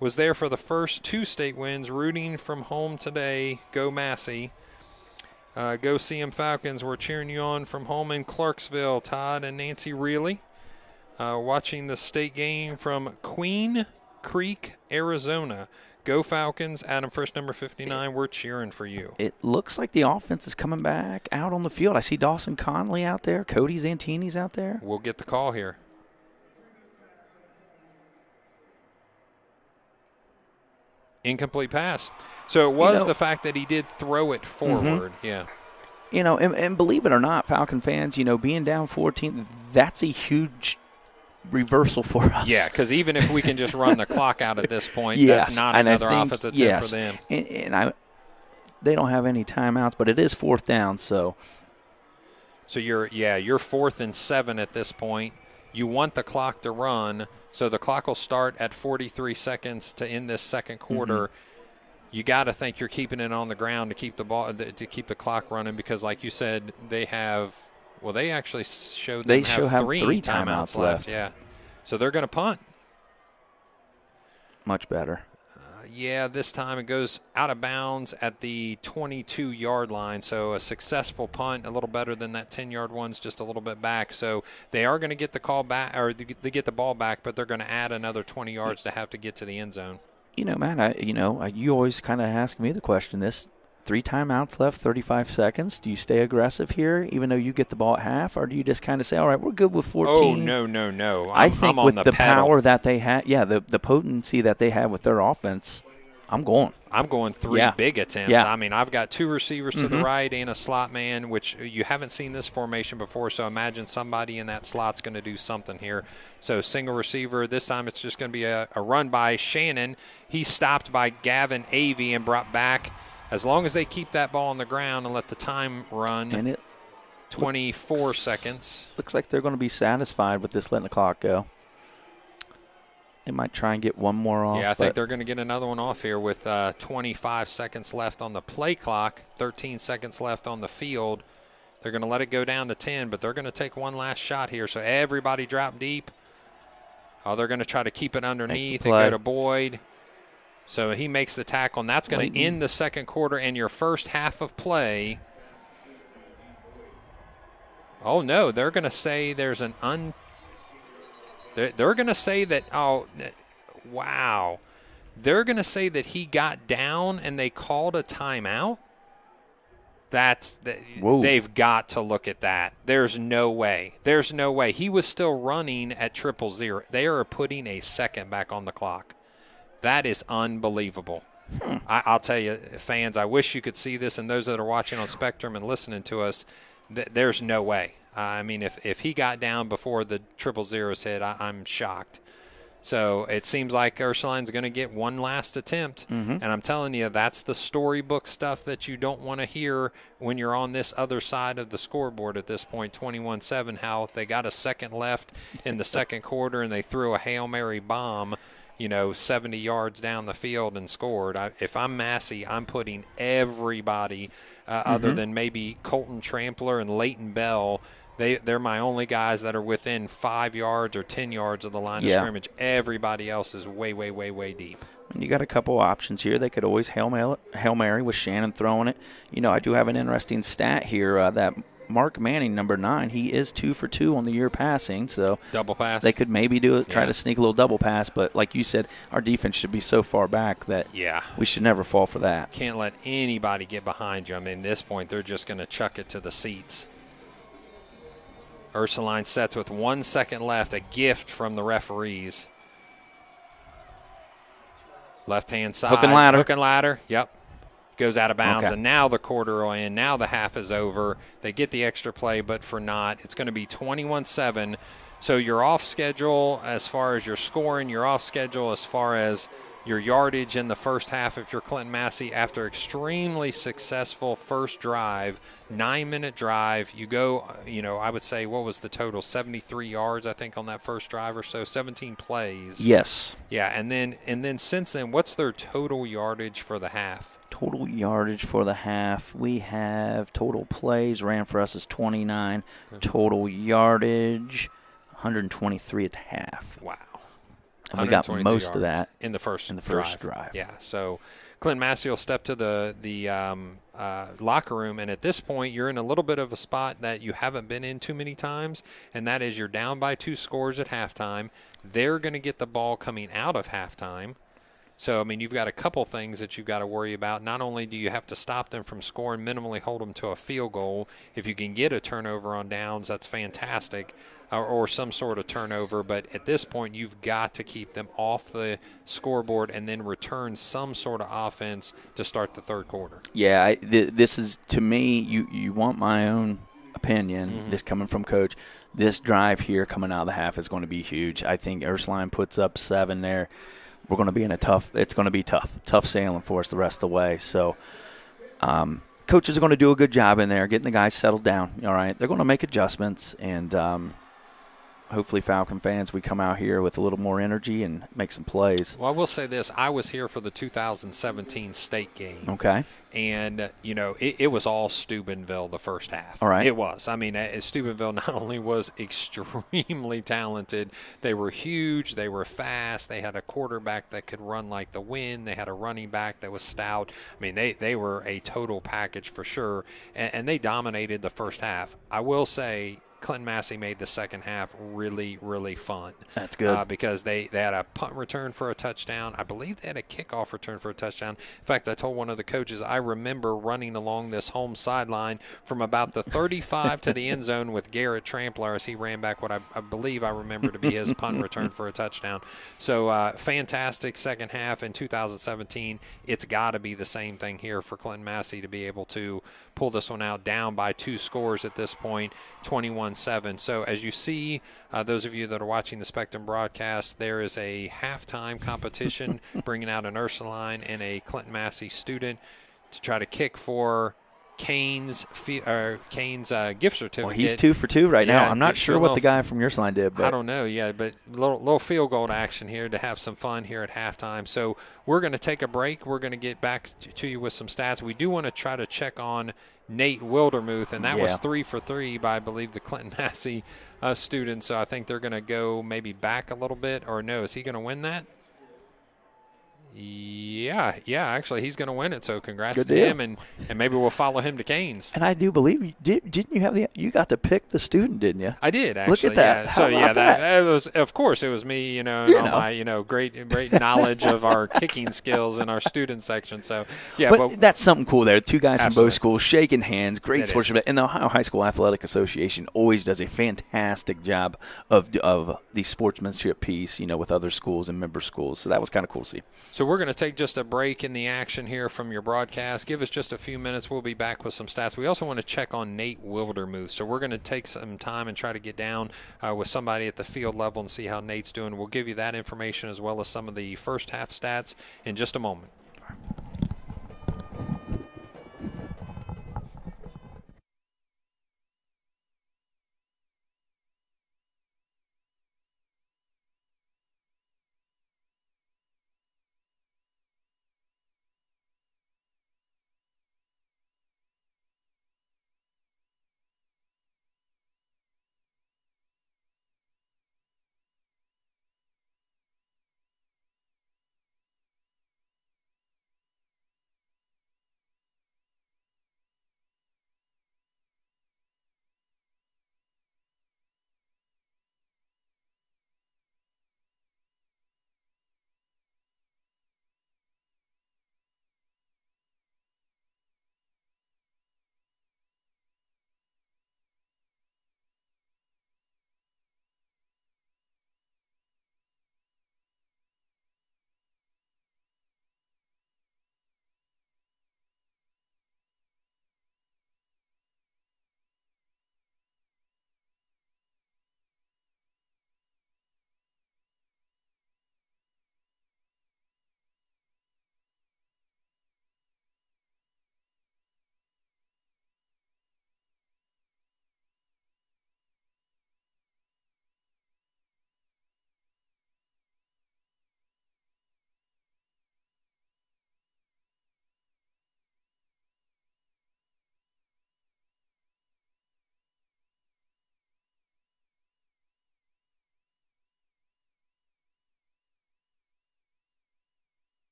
A: Was there for the first 2 state wins, rooting from home today. Go Massey. Go CM Falcons. We're cheering you on from home in Clarksville. Todd and Nancy Reilly. Watching the state game from Queen Creek, Arizona. Go Falcons. Adam First, number 59. We're cheering for you.
B: It looks like the offense is coming back out on the field. I see Dawson Conley out there. Cody Zantini's out there.
A: We'll get the call here. Incomplete pass. So it was the fact that he did throw it forward. Yeah.
B: And believe it or not, Falcon fans, being down 14, that's a huge reversal for us.
A: Yeah, because even if we can just run the clock out at this point, that's not another offensive attempt for them.
B: And they don't have any timeouts, but it is 4th down. So
A: you're 4th and 7 at this point. You want the clock to run, so the clock will start at 43 seconds to end this second quarter. You got to think you're keeping it on the ground to keep the clock running, because, like you said, they actually showed them have three timeouts left. Yeah, so they're going to punt.
B: Much better.
A: This time it goes out of bounds at the 22-yard line. So a successful punt, a little better than that 10-yard one's just a little bit back. So they are going to get the call back, or they get the ball back, but they're going to add another 20 yards to have to get to the end zone.
B: Man, you always kind of ask me the question, 3 timeouts left, 35 seconds. Do you stay aggressive here, even though you get the ball at half, or do you just kind of say, all right, we're good with 14?
A: Oh, no.
B: I think with the
A: pedal.
B: power that they have, the potency that they have with their offense, I'm going
A: 3 big attempts.
B: Yeah.
A: I mean, I've got 2 receivers to the right and a slot man, which you haven't seen this formation before, so imagine somebody in that slot's going to do something here. So single receiver. This time it's just going to be a run by Shannon. He's stopped by Gavin Avey and brought back. As long as they keep that ball on the ground and let the time run,
B: and
A: 24 seconds.
B: Looks like they're going to be satisfied with this letting the clock go. They might try and get one more off.
A: Yeah, I think they're going to get another one off here with 25 seconds left on the play clock, 13 seconds left on the field. They're going to let it go down to 10, but they're going to take one last shot here. So everybody drop deep. They're going to try to keep it underneath and go to Boyd. So he makes the tackle, and that's going to end the second quarter and your first half of play. Oh, no, they're going to say there's an they're going to say that, oh, wow. They're going to say that he got down and they called a timeout. They've got to look at that. There's no way. There's no way. He was still running at 000. They are putting a second back on the clock. That is unbelievable. I'll tell you, fans, I wish you could see this, and those that are watching on Spectrum and listening to us, there's no way. I mean, if he got down before the 000s hit, I'm shocked. So it seems like Ursuline's going to get one last attempt. And I'm telling you, that's the storybook stuff that you don't want to hear when you're on this other side of the scoreboard at this point, 21-7, how they got a second left in the second quarter and they threw a Hail Mary bomb, 70 yards down the field and scored. If I'm Massie, I'm putting everybody other than maybe Colton Trampler and Leighton Bell. They're my only guys that are within 5 yards or 10 yards of the line of scrimmage. Everybody else is way, way, way, way deep.
B: And you got a couple options here. They could always Hail Mary with Shannon throwing it. I do have an interesting stat here that Mark Manning, number 9, he is 2 for 2 on the year passing. So
A: double pass.
B: They could maybe try to sneak a little double pass. But like you said, our defense should be so far back that we should never fall for that.
A: Can't let anybody get behind you. I mean, at this point, they're just going to chuck it to the seats. Ursuline sets with 1 second left, a gift from the referees. Left-hand side.
B: Hook and ladder.
A: Hook and ladder, yep. Goes out of bounds, and now the quarter will end. Now the half is over. They get the extra play, but for not. It's going to be 21-7. So you're off schedule as far as your scoring. You're off schedule as far as your yardage in the first half if you're Clinton-Massie. After extremely successful first drive, 9-minute drive, you go, I would say, what was the total? 73 yards, I think, on that first drive or so, 17 plays.
B: Yes.
A: Yeah, and then since then, what's their total yardage for the half?
B: Total yardage for the half, we have total plays ran for us is 29. Total yardage, 123 at the half.
A: Wow.
B: And we got most of that
A: in the first
B: drive.
A: Yeah, so Clinton-Massie will step to the locker room, and at this point you're in a little bit of a spot that you haven't been in too many times, and that is you're down by 2 scores at halftime. They're going to get the ball coming out of halftime. So, I mean, you've got a couple things that you've got to worry about. Not only do you have to stop them from scoring, minimally hold them to a field goal. If you can get a turnover on downs, that's fantastic, or some sort of turnover. But at this point, you've got to keep them off the scoreboard and then return some sort of offense to start the third quarter.
B: Yeah, this is, to me, you want my own opinion, this coming from Coach. This drive here coming out of the half is going to be huge. I think Ursuline puts up 7 there. We're going to be it's going to be tough sailing for us the rest of the way. So coaches are going to do a good job in there, getting the guys settled down. All right, they're going to make adjustments, and hopefully Falcon fans, we come out here with a little more energy and make some plays.
A: Well, I will say this. I was here for the 2017 state game.
B: Okay.
A: And, it was all Steubenville the first half.
B: All right.
A: It was. I mean, Steubenville not only was extremely talented, they were huge, they were fast, they had a quarterback that could run like the wind, they had a running back that was stout. I mean, they were a total package for sure, and they dominated the first half. I will say, Clinton-Massie made the second half really, really fun.
B: That's good.
A: Because they had a punt return for a touchdown. I believe they had a kickoff return for a touchdown. In fact, I told one of the coaches, I remember running along this home sideline from about the 35 to the end zone with Garrett Trampler as he ran back what I believe I remember to be his punt return for a touchdown. So fantastic second half in 2017. It's got to be the same thing here for Clinton-Massie to be able to pull this one out, down by 2 scores at this point, 21-7. So as you see, those of you that are watching the Spectrum broadcast, there is a halftime competition bringing out an Ursuline and a Clinton-Massie student to try to kick for Kane's gift certificate.
B: Well, he's 2 for 2 right now. I'm not sure what the guy from Ursuline did. But
A: I don't know, but little field goal action here to have some fun here at halftime. So we're going to take a break. We're going to get back to you with some stats. We do want to try to check on Nate Wildermuth, and that was 3 for 3 by, I believe, the Clinton-Massie student. So I think they're going to go maybe back a little bit. Or no, is he going to win that? Yeah. yeah. Actually, he's going to win it. So congrats
B: Good
A: to
B: deal.
A: him, and maybe we'll follow him to Canes.
B: And I do believe didn't you have you got to pick the student, didn't you?
A: I did actually.
B: Look at that.
A: Yeah.
B: How
A: So
B: about
A: that was, of course, it was me. And all my great knowledge of our kicking skills in our student section. So yeah,
B: but that's something cool there. Two guys from
A: Absolutely.
B: both schools shaking hands. Great
A: It
B: sportsmanship. And the Ohio High School Athletic Association always does a fantastic job of the sportsmanship piece, with other schools and member schools. So that was kind of cool to see.
A: So we're going to take just a break in the action here from your broadcast. Give us just a few minutes. We'll be back with some stats. We also want to check on Nate Wildermuth. So we're going to take some time and try to get down with somebody at the field level and see how Nate's doing. We'll give you that information as well as some of the first half stats in just a moment.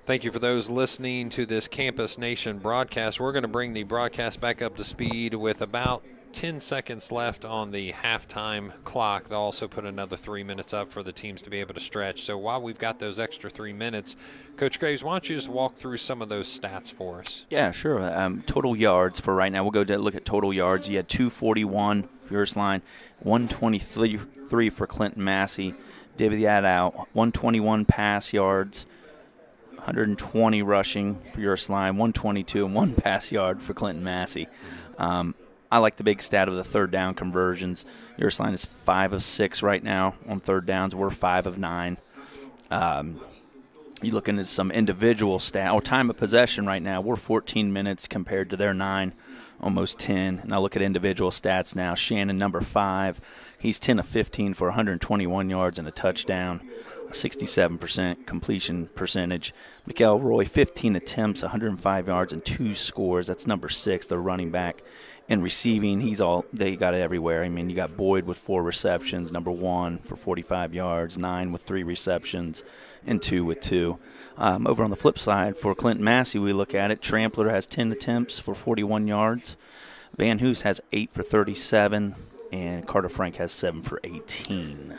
A: Thank you for those listening to this Campus Nation broadcast. We're going to bring the broadcast back up to speed with about 10 seconds left on the halftime clock. They'll also put another 3 minutes up for the teams to be able to stretch. So while we've got those extra 3 minutes, Coach Graves, why don't you just walk through some of those stats for us?
B: Yeah, sure. Total yards for right now. We'll go to look at total yards. You had 241 for Ursuline, 123 for Clinton-Massie. Divvy that out. 121 pass yards, 120 rushing for Ursuline, 122 and 1 pass yard for Clinton-Massie. I like the big stat of the third down conversions. Ursuline is 5 of 6 right now on third downs. We're 5 of 9. You looking at some individual stat. Time of possession right now, we're 14 minutes compared to their 9, almost 10. And I look at individual stats now. Shannon, number 5, he's 10 of 15 for 121 yards and a touchdown, a 67% completion percentage. Mikael Roy, 15 attempts, 105 yards and 2 scores. That's number 6, the running back. In receiving, they got it everywhere. I mean, you got Boyd with 4 receptions, number 1 for 45 yards, 9 with 3 receptions, and 2 with 2. Over on the flip side, for Clinton-Massie, we look at it. Trampler has 10 attempts for 41 yards. Van Hoos has 8 for 37, and Carter Frank has 7 for 18.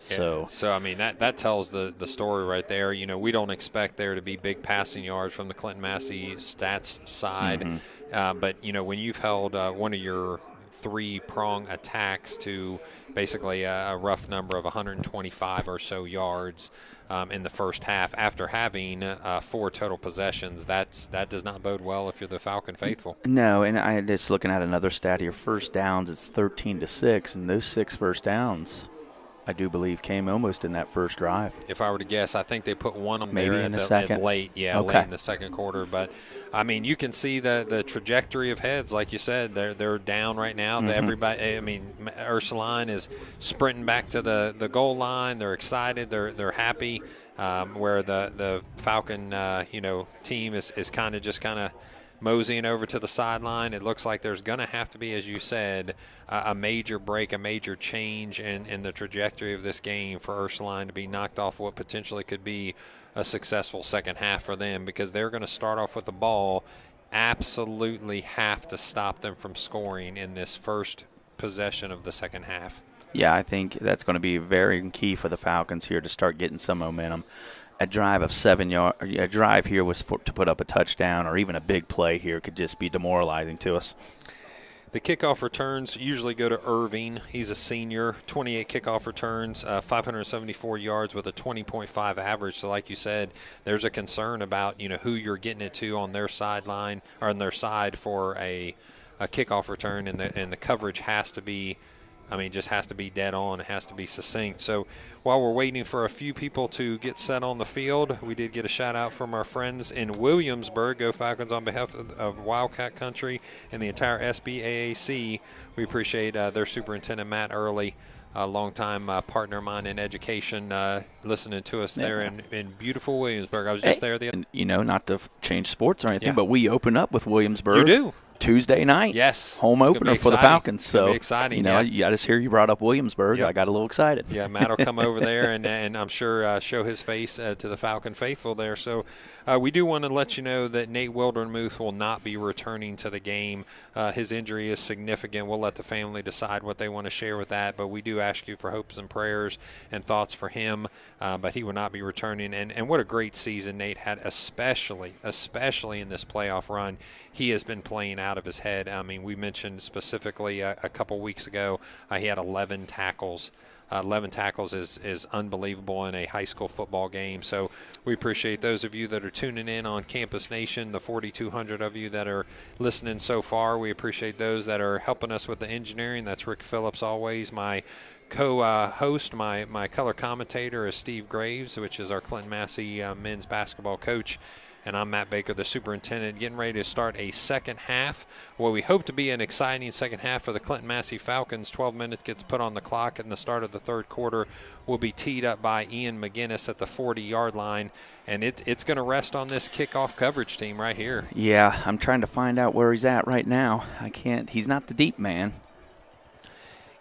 B: So
A: I mean, that tells the story right there. You know, we don't expect there to be big passing yards from the Clinton-Massie stats side. Mm-hmm. But, you know, when you've held one of your 3-prong attacks to basically a rough number of 125 or so yards in the first half after having 4 total possessions, that does not bode well if you're the Falcon faithful.
B: No, and I just looking at another stat here. First downs, it's 13-6, and those 6 first downs, I do believe, came almost in that first drive.
A: If I were to guess, I think they put one on
B: maybe
A: there
B: in the second.
A: Late in the second quarter. But I mean, you can see the trajectory of heads, like you said. They're down right now. Mm-hmm. Everybody, I mean, Ursuline is sprinting back to the goal line. They're excited. They're happy. Where the Falcon team is kind of moseying over to the sideline. It looks like there's going to have to be, as you said, a major break, a major change in the trajectory of this game for Ursuline to be knocked off what potentially could be a successful second half for them, because they're going to start off with the ball, absolutely have to stop them from scoring in this first possession of the second half.
B: Yeah, I think that's going to be very key for the Falcons here to start getting some momentum. A drive of 7 yards, a drive here was to put up a touchdown, or even a big play here could just be demoralizing to us.
A: The kickoff returns usually go to Irving. He's a senior, 28 kickoff returns, 574 yards with a 20.5 average. So like you said, there's a concern about, who you're getting it to on their sideline or on their side for a kickoff return, and the coverage has to be, just has to be dead on. It has to be succinct. So while we're waiting for a few people to get set on the field, we did get a shout-out from our friends in Williamsburg. Go Falcons on behalf of Wildcat Country and the entire SBAAC. We appreciate their superintendent, Matt Early, a longtime partner of mine in education, listening to us there in beautiful Williamsburg. I was just there the other
B: day. Not to change sports or anything, but we open up with Williamsburg.
A: You do.
B: Tuesday night.
A: Yes.
B: Home opener for the Falcons. So,
A: exciting.
B: I just hear you brought up Williamsburg. Yep. I got a little excited.
A: Yeah, Matt will come over there and I'm sure show his face to the Falcon faithful there. So we do want to let you know that Nate Wildermuth will not be returning to the game. His injury is significant. We'll let the family decide what they want to share with that, but we do ask you for hopes and prayers and thoughts for him, but he will not be returning. And what a great season Nate had, especially in this playoff run. He has been playing out of his head. We mentioned specifically a couple weeks ago he had 11 tackles. 11 tackles is unbelievable in a high school football game. So we appreciate those of you that are tuning in on Campus Nation, the 4,200 of you that are listening so far. We appreciate those that are helping us with the engineering. That's Rick Phillips always. My co-host, my color commentator is Steve Graves, which is our Clinton-Massie men's basketball coach. And I'm Matt Baker, the superintendent, getting ready to start a second half. What we hope to be an exciting second half for the Clinton-Massie Falcons. 12 minutes gets put on the clock, and the start of the third quarter will be teed up by Ian McGinnis at the 40-yard line. And it's going to rest on this kickoff coverage team right here.
B: Yeah, I'm trying to find out where he's at right now. I can't. He's not the deep man.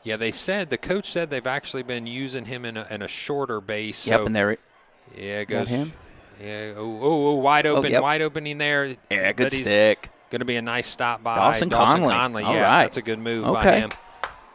A: Yeah, the coach said they've actually been using him in a shorter base.
B: Yep,
A: so,
B: and there.
A: Yeah, it goes.
B: Is that him?
A: Yeah. Wide open, wide opening there.
B: Yeah, good stick.
A: Going to be a nice stop by
B: Dawson Conley.
A: Yeah, that's a good move by him.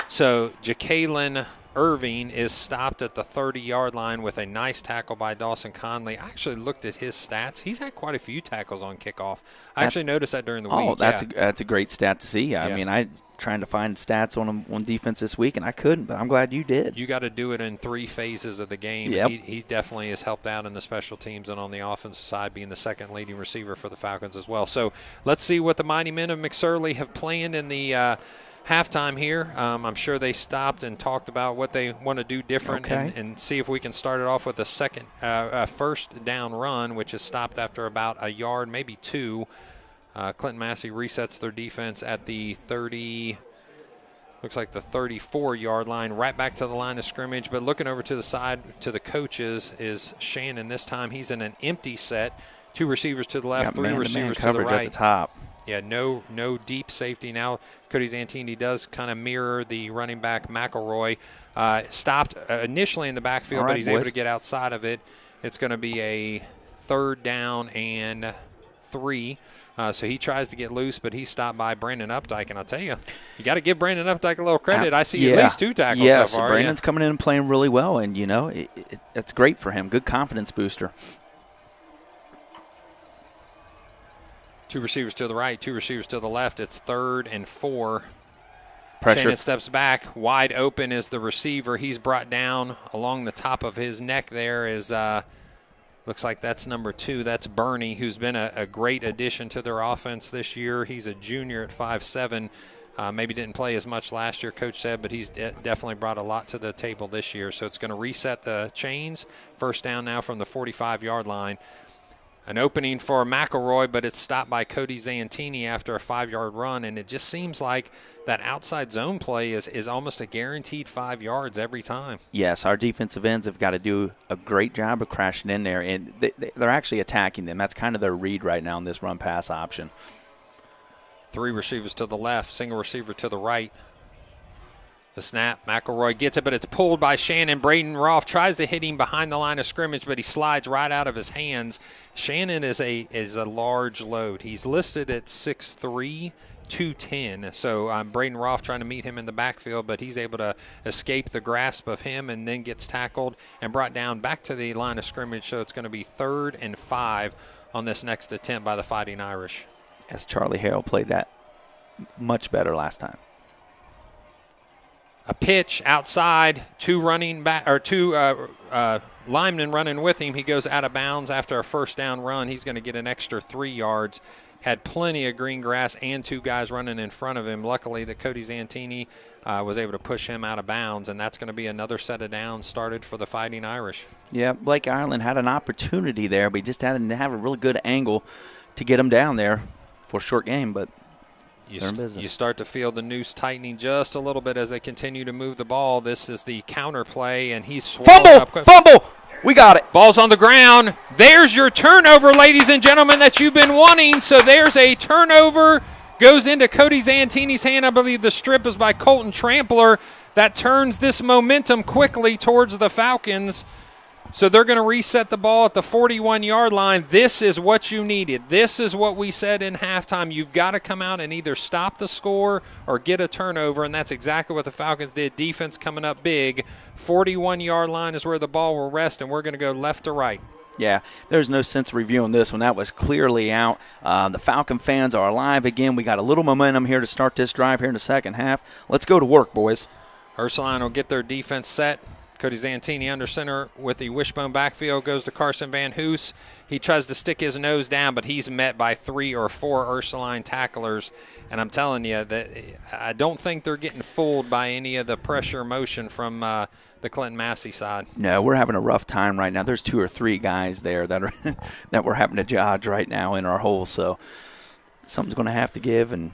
A: So Jacqueline Irving is stopped at the 30-yard line with a nice tackle by Dawson Conley. I actually looked at his stats. He's had quite a few tackles on kickoff. I actually noticed that during the week.
B: Oh, that's a great stat to see. I mean, I trying to find stats on defense this week, and I couldn't, but I'm glad you did.
A: You got to do it in 3 phases of the game.
B: Yep.
A: He definitely has helped out in the special teams and on the offensive side, being the second leading receiver for the Falcons as well. So let's see what the mighty men of McSorley have planned in the halftime here. I'm sure they stopped and talked about what they want to do different and see if we can start it off with a first down run, which is stopped after about a yard, maybe 2. Clinton-Massie resets their defense at the 34-yard line, right back to the line of scrimmage. But looking over to the side to the coaches is Shannon this time. He's in an empty set. 2 receivers to the left, 3 receivers to the right.
B: At the top.
A: Yeah, no deep safety. Now Cody Zantini does kind of mirror the running back McElroy. Stopped initially in the backfield, but he's able to get outside of it. It's going to be a 3rd down and 3. So he tries to get loose, but he's stopped by Brandon Updike. And I'll tell you, you got to give Brandon Updike a little credit. I see at least 2 tackles so far.
B: Brandon's coming in and playing really well, and, it's great for him. Good confidence booster.
A: 2 receivers to the right, 2 receivers to the left. It's 3rd and 4.
B: Pressure.
A: Shannon steps back. Wide open is the receiver. He's brought down along the top of his neck there is looks like that's number 2. That's Bernie, who's been a great addition to their offense this year. He's a junior at 5'7". Maybe didn't play as much last year, Coach said, but he's definitely brought a lot to the table this year. So it's going to reset the chains. First down now from the 45-yard line. An opening for McElroy, but it's stopped by Cody Zantini after a 5-yard run, and it just seems like that outside zone play is almost a guaranteed 5 yards every time.
B: Yes, our defensive ends have got to do a great job of crashing in there, and they're actually attacking them. That's kind of their read right now in this run-pass option.
A: 3 receivers to the left, single receiver to the right. The snap, McElroy gets it, but it's pulled by Shannon. Braden Roth tries to hit him behind the line of scrimmage, but he slides right out of his hands. Shannon is a large load. He's listed at 6'3", 210. So Braden Roth trying to meet him in the backfield, but he's able to escape the grasp of him and then gets tackled and brought down back to the line of scrimmage. So it's going to be 3rd and 5 on this next attempt by the Fighting Irish.
B: As Charlie Harrell played that much better last time.
A: A pitch outside, 2 linemen running with him. He goes out of bounds after a first down run. He's going to get an extra 3 yards. Had plenty of green grass and 2 guys running in front of him. Luckily, that Cody Zantini was able to push him out of bounds, and that's going to be another set of downs started for the Fighting Irish.
B: Yeah, Blake Ireland had an opportunity there, but he just had to have a really good angle to get him down there for a short game, but
A: you start to feel the noose tightening just a little bit as they continue to move the ball. This is the counter play, and he's
B: Fumble! We got it.
A: Ball's on the ground. There's your turnover, ladies and gentlemen, that you've been wanting. So there's a turnover. Goes into Cody Zantini's hand. I believe the strip is by Colton Trampler. That turns this momentum quickly towards the Falcons. So they're going to reset the ball at the 41-yard line. This is what you needed. This is what we said in halftime. You've got to come out and either stop the score or get a turnover, and that's exactly what the Falcons did. Defense coming up big. 41-yard line is where the ball will rest, and we're going to go left to right.
B: Yeah, there's no sense of reviewing this one. That was clearly out. The Falcon fans are alive again. We got a little momentum here to start this drive here in the second half. Let's go to work, boys.
A: Ursuline will get their defense set. Cody Zantini under center with the wishbone backfield, goes to Carson Van Hoos. He tries to stick his nose down, but he's met by 3 or 4 Ursuline tacklers. And I'm telling you that I don't think they're getting fooled by any of the pressure motion from the Clinton-Massie side.
B: No, we're having a rough time right now. There's 2 or 3 guys there that are that we're having to dodge right now in our hole. So something's going to have to give and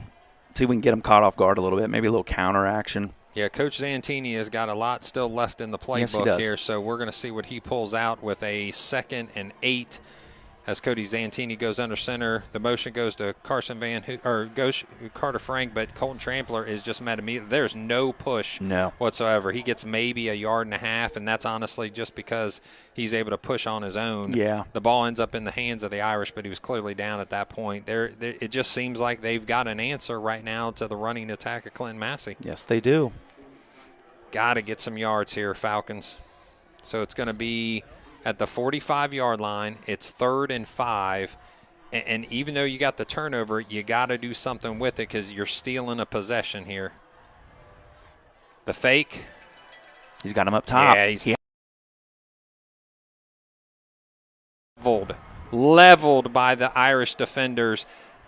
B: see if we can get them caught off guard a little bit, maybe a little counter action.
A: Yeah, Coach Zantini has got a lot still left in the playbook here, so we're going to see what he pulls out with a 2nd and 8 as Cody Zantini goes under center. The motion goes to Carter Frank, but Colton Trampler is just met immediately. There's no push whatsoever. He gets maybe a yard and a half, and that's honestly just because he's able to push on his own.
B: Yeah.
A: The ball ends up in the hands of the Irish, but he was clearly down at that point. It just seems like they've got an answer right now to the running attack of Clinton-Massie.
B: Yes, they do.
A: Got to get some yards here, Falcons. So it's going to be at the 45-yard line. It's 3rd and 5. And even though you got the turnover, you got to do something with it because you're stealing a possession here. The fake.
B: He's got him up top.
A: Yeah, he's leveled by the Irish defenders.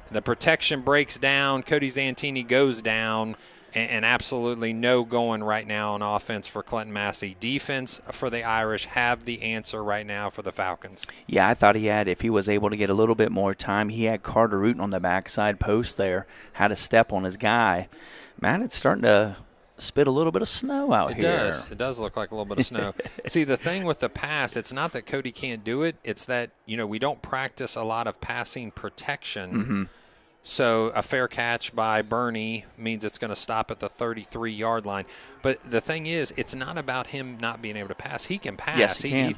A: The protection breaks down. Cody Zantini goes down. And absolutely no going right now on offense for Clinton-Massie. Defense for the Irish have the answer right now for the Falcons.
B: Yeah, I thought if he was able to get a little bit more time, he had Carter Uten on the backside post there, had a step on his guy. Man, it's starting to spit a little bit of snow out here.
A: It does look like a little bit of snow. See, the thing with the pass, it's not that Cody can't do it. It's that, we don't practice a lot of passing protection.
B: Mm-hmm.
A: So a fair catch by Bernie means it's going to stop at the 33-yard line. But the thing is, it's not about him not being able to pass. He can pass.
B: Yes, he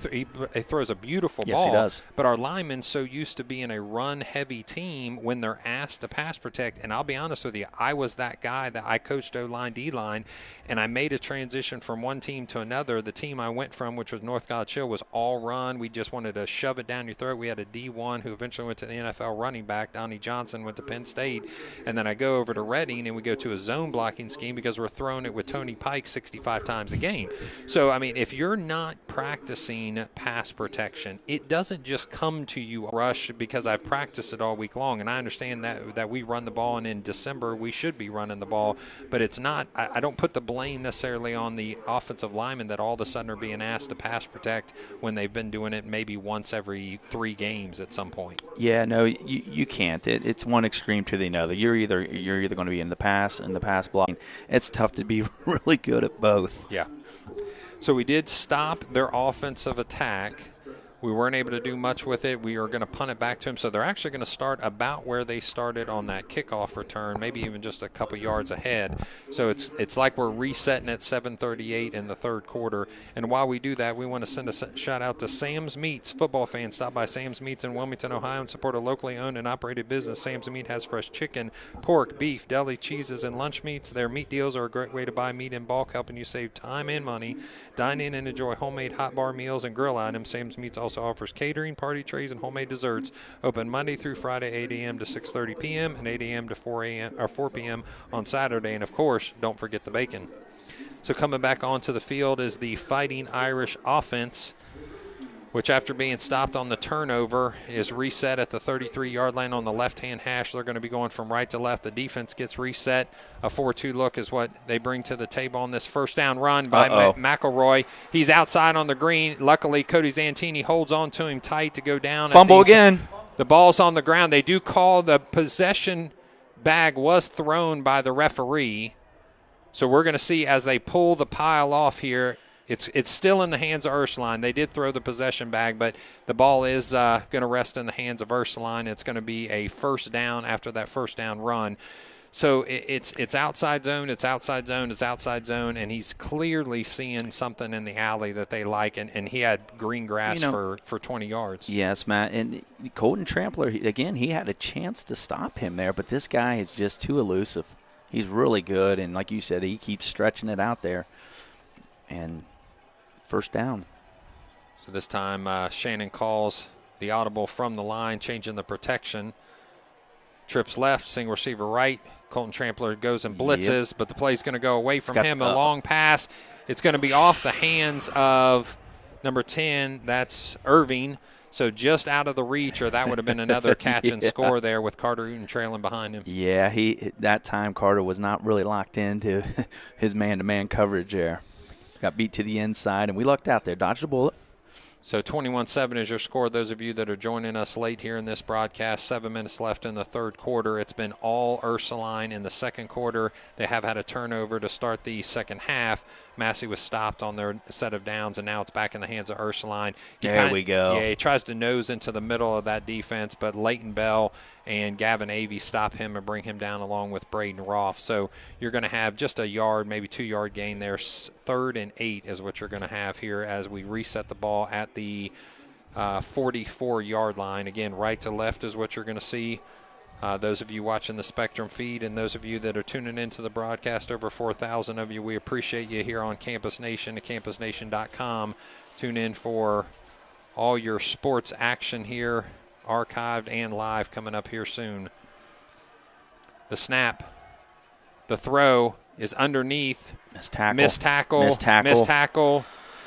A: throws a beautiful ball.
B: Yes, he does.
A: But our linemen so used to being a run-heavy team when they're asked to pass protect. And I'll be honest with you, I was that guy that I coached O-line, D-line, and I made a transition from one team to another. The team I went from, which was North College Hill, was all run. We just wanted to shove it down your throat. We had a D1 who eventually went to the NFL running back. Donnie Johnson went to Penn State. And then I go over to Reading, and we go to a zone blocking scheme because we're throwing it with Tony Pike 65 times a game. So, I mean, if you're not practicing pass protection, it doesn't just come to you rush because I've practiced it all week long. And I understand that we run the ball, and in December we should be running the ball. But it's not – I don't put the blame necessarily on the offensive linemen that all of a sudden are being asked to pass protect when they've been doing it maybe once every 3 games at some point.
B: Yeah, no, you can't. It's one extreme to the other. You're either going to be in the pass and the pass blocking. It's tough to be really good at both.
A: Yeah. So we did stop their offensive attack. We weren't able to do much with it. We are going to punt it back to them. So they're actually going to start about where they started on that kickoff return, maybe even just a couple yards ahead. So it's like we're resetting at 7:38 in the third quarter. And while we do that, we want to send a shout out to Sam's Meats. Football fans, stop by Sam's Meats in Wilmington, Ohio, and support a locally owned and operated business. Sam's Meat has fresh chicken, pork, beef, deli, cheeses, and lunch meats. Their meat deals are a great way to buy meat in bulk, helping you save time and money. Dine in and enjoy homemade hot bar meals and grill items. Sam's Meats also offers catering, party trays, and homemade desserts. Open Monday through Friday, 8 a.m. to 6:30 p.m. and 8 a.m. to 4 p.m. on Saturday. And, of course, don't forget the bacon. So coming back onto the field is the Fighting Irish offense, which after being stopped on the turnover is reset at the 33-yard line on the left-hand hash. They're going to be going from right to left. The defense gets reset. A 4-2 look is what they bring to the table on this first down run by McElroy. He's outside on the green. Luckily, Cody Zantini holds on to him tight to go down.
B: Fumble again.
A: The ball's on the ground. They do call the possession bag was thrown by the referee. So we're going to see as they pull the pile off here. It's still in the hands of Ursuline. They did throw the possession bag, but the ball is going to rest in the hands of Ursuline. It's going to be a first down after that first down run. So it's outside zone, it's outside zone, it's outside zone, and he's clearly seeing something in the alley that they like, and he had green grass for 20 yards.
B: Yes, Matt. And Colton Trampler, again, he had a chance to stop him there, but this guy is just too elusive. He's really good, and like you said, he keeps stretching it out there. And first down.
A: So this time Shannon calls the audible from the line, changing the protection. Trips left, single receiver right. Colton Trampler goes and blitzes, but the play's going to go away from him. A long pass. It's going to be off the hands of number 10. That's Irving. So just out of the reach, or that would have been another catch and score there with Carter Uten trailing behind him.
B: Yeah, that time Carter was not really locked into his man-to-man coverage there. Got beat to the inside, and we lucked out there, dodged a bullet.
A: So 21-7 is your score. Those of you that are joining us late here in this broadcast, 7 minutes left in the third quarter. It's been all Ursuline in the second quarter. They have had a turnover to start the second half. Massie was stopped on their set of downs, and now it's back in the hands of Ursuline.
B: There we go.
A: Yeah, he tries to nose into the middle of that defense, but Leighton Bell and Gavin Avey stop him and bring him down along with Braden Roth. So you're going to have just a yard, maybe 2-yard gain there. 3rd and 8 is what you're going to have here as we reset the ball at the 44-yard line. Again, right to left is what you're going to see. Those of you watching the Spectrum feed and those of you that are tuning into the broadcast, over 4,000 of you, we appreciate you here on Campus Nation at campusnation.com. Tune in for all your sports action here, archived and live, coming up here soon. The snap, the throw is underneath. Missed tackle.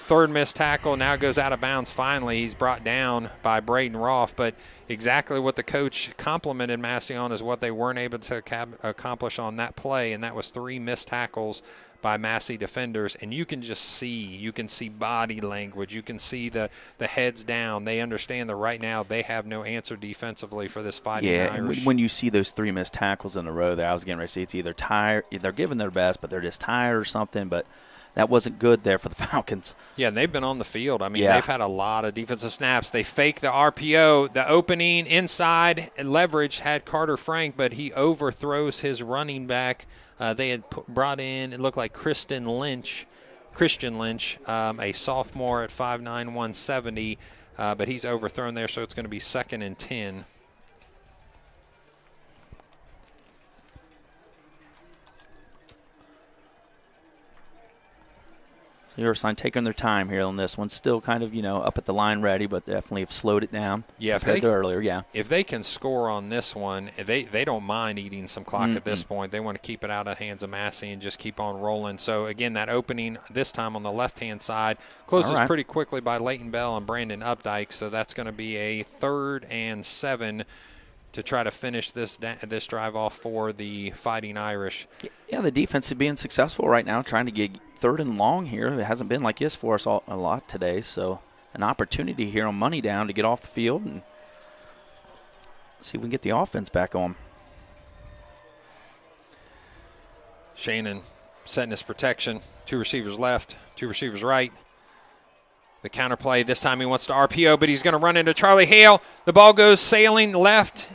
A: Third missed tackle, now goes out of bounds finally. He's brought down by Braden Roth, but exactly what the coach complimented Massie on is what they weren't able to accomplish on that play, and that was 3 missed tackles by Massie defenders. And you can just see, body language. You can see the heads down. They understand that right now they have no answer defensively for this Fighting Irish.
B: And when you see those 3 missed tackles in a row there, I was getting ready to say it's either tired, they're giving their best, but they're just tired or something, but that wasn't good there for the Falcons.
A: Yeah, and they've been on the field. I mean, they've had a lot of defensive snaps. They fake the RPO. The opening inside leverage had Carter Frank, but he overthrows his running back. They had brought in, it looked like Christian Lynch, a sophomore at 5'9", 170, but he's overthrown there, so it's going to be 2nd and 10.
B: Ursuline taking their time here on this one. Still kind of, up at the line ready, but definitely have slowed it down compared to earlier,
A: If they can score on this one, they don't mind eating some clock at this point. They want to keep it out of the hands of Massie and just keep on rolling. So, again, that opening this time on the left-hand side closes pretty quickly by Leighton Bell and Brandon Updike, so that's going to be a 3rd and 7 to try to finish this drive off for the Fighting Irish.
B: Yeah, the defense is being successful right now, trying to get 3rd and long here. It hasn't been like this for us a lot today, so an opportunity here on money down to get off the field and see if we can get the offense back on.
A: Shannon setting his protection. 2 receivers left, 2 receivers right. The counterplay, this time he wants to RPO, but he's going to run into Charlie Hale. The ball goes sailing left,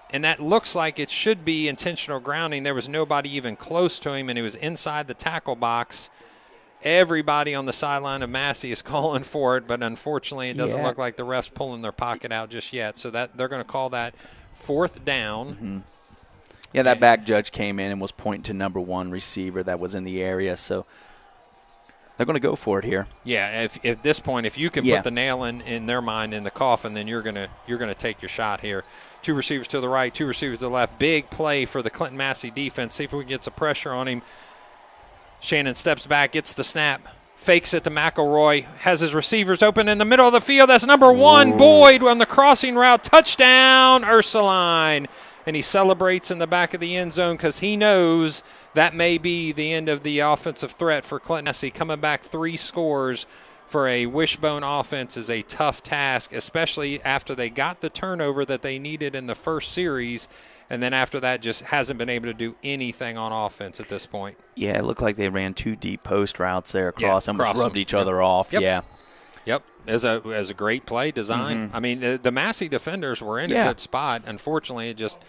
A: and that looks like it should be intentional grounding. There was nobody even close to him, and he was inside the tackle box. Everybody on the sideline of Massie is calling for it, but unfortunately it doesn't look like the refs pulling their pocket out just yet. So that they're going to call that 4th down.
B: Mm-hmm. Yeah, that back judge came in and was pointing to number 1 receiver that was in the area. So they're going to go for it here.
A: Yeah, if at this point, if you can put the nail in their mind in the coffin, then you're gonna take your shot here. 2 receivers to the right, 2 receivers to the left. Big play for the Clinton-Massie defense. See if we can get some pressure on him. Shannon steps back, gets the snap, fakes it to McElroy, has his receivers open in the middle of the field. That's number 1, Boyd, on the crossing route. Touchdown, Ursuline. And he celebrates in the back of the end zone because he knows that may be the end of the offensive threat for Clinton-Massie. Coming back 3 scores for a wishbone offense is a tough task, especially after they got the turnover that they needed in the first series. And then after that, just hasn't been able to do anything on offense at this point.
B: Yeah, it looked like they ran 2 deep post routes there across them, almost rubbed each other off.
A: Yep. As a great play design.
B: Mm-hmm.
A: I mean, the Massie defenders were in a good spot. Unfortunately, it just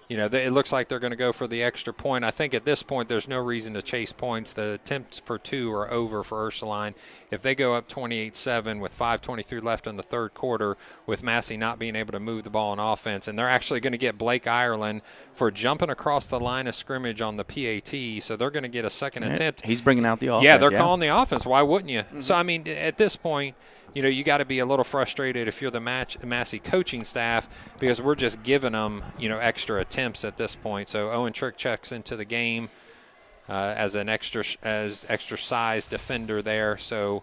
A: it looks like they're going to go for the extra point. I think at this point there's no reason to chase points. The attempts for 2 are over for Ursuline. If they go up 28-7 with 5:23 left in the third quarter, with Massie not being able to move the ball on offense, and they're actually going to get Blake Ireland for jumping across the line of scrimmage on the PAT, so they're going to get a second attempt.
B: He's bringing out the offense.
A: Yeah, they're calling the offense. Why wouldn't you? Mm-hmm. So, I mean, at this point, you got to be a little frustrated if you're the Massie coaching staff because we're just giving them, extra attempts at this point. So Owen Trick checks into the game as extra size defender there. So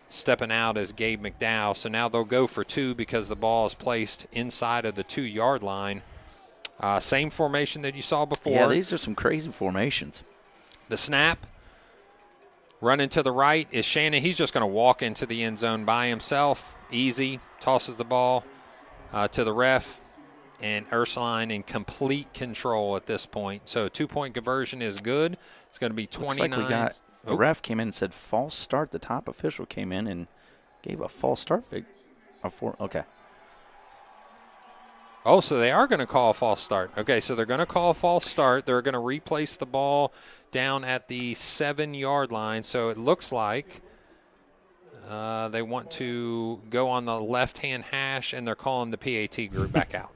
A: stepping out is Gabe McDowell. So now they'll go for 2 because the ball is placed inside of the 2-yard line. Same formation that you saw before.
B: Yeah, these are some crazy formations.
A: The snap. Running to the right is Shannon. He's just going to walk into the end zone by himself. easy, tosses the ball to the ref, and Ursuline in complete control at this point. So 2-point conversion is good. It's going to be 29.
B: Looks like we got the ref came in and said false start. The top official came in and gave a false start. Okay.
A: Oh, so they are going to call a false start. Okay, so they're going to call a false start. They're going to replace the ball down at the 7-yard line. So it looks like they want to go on the left-hand hash, and they're calling the PAT group back out.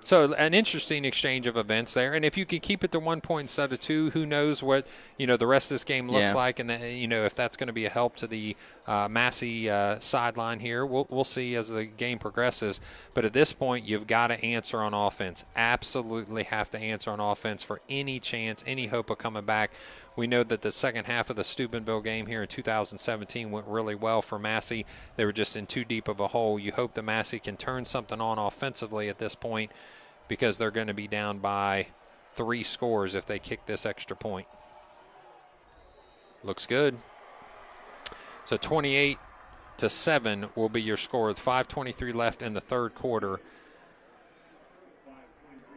A: So an interesting exchange of events there. And if you can keep it to 1 point instead of 2, who knows what, the rest of this game looks like. And, if that's going to be a help to the Massie sideline here, we'll see as the game progresses. But at this point, you've got to answer on offense. Absolutely have to answer on offense for any chance, any hope of coming back. We know that the second half of the Steubenville game here in 2017 went really well for Massie. They were just in too deep of a hole. You hope that Massie can turn something on offensively at this point, because they're going to be down by 3 scores if they kick this extra point. Looks good. So 28-7 will be your score with 5:23 left in the third quarter.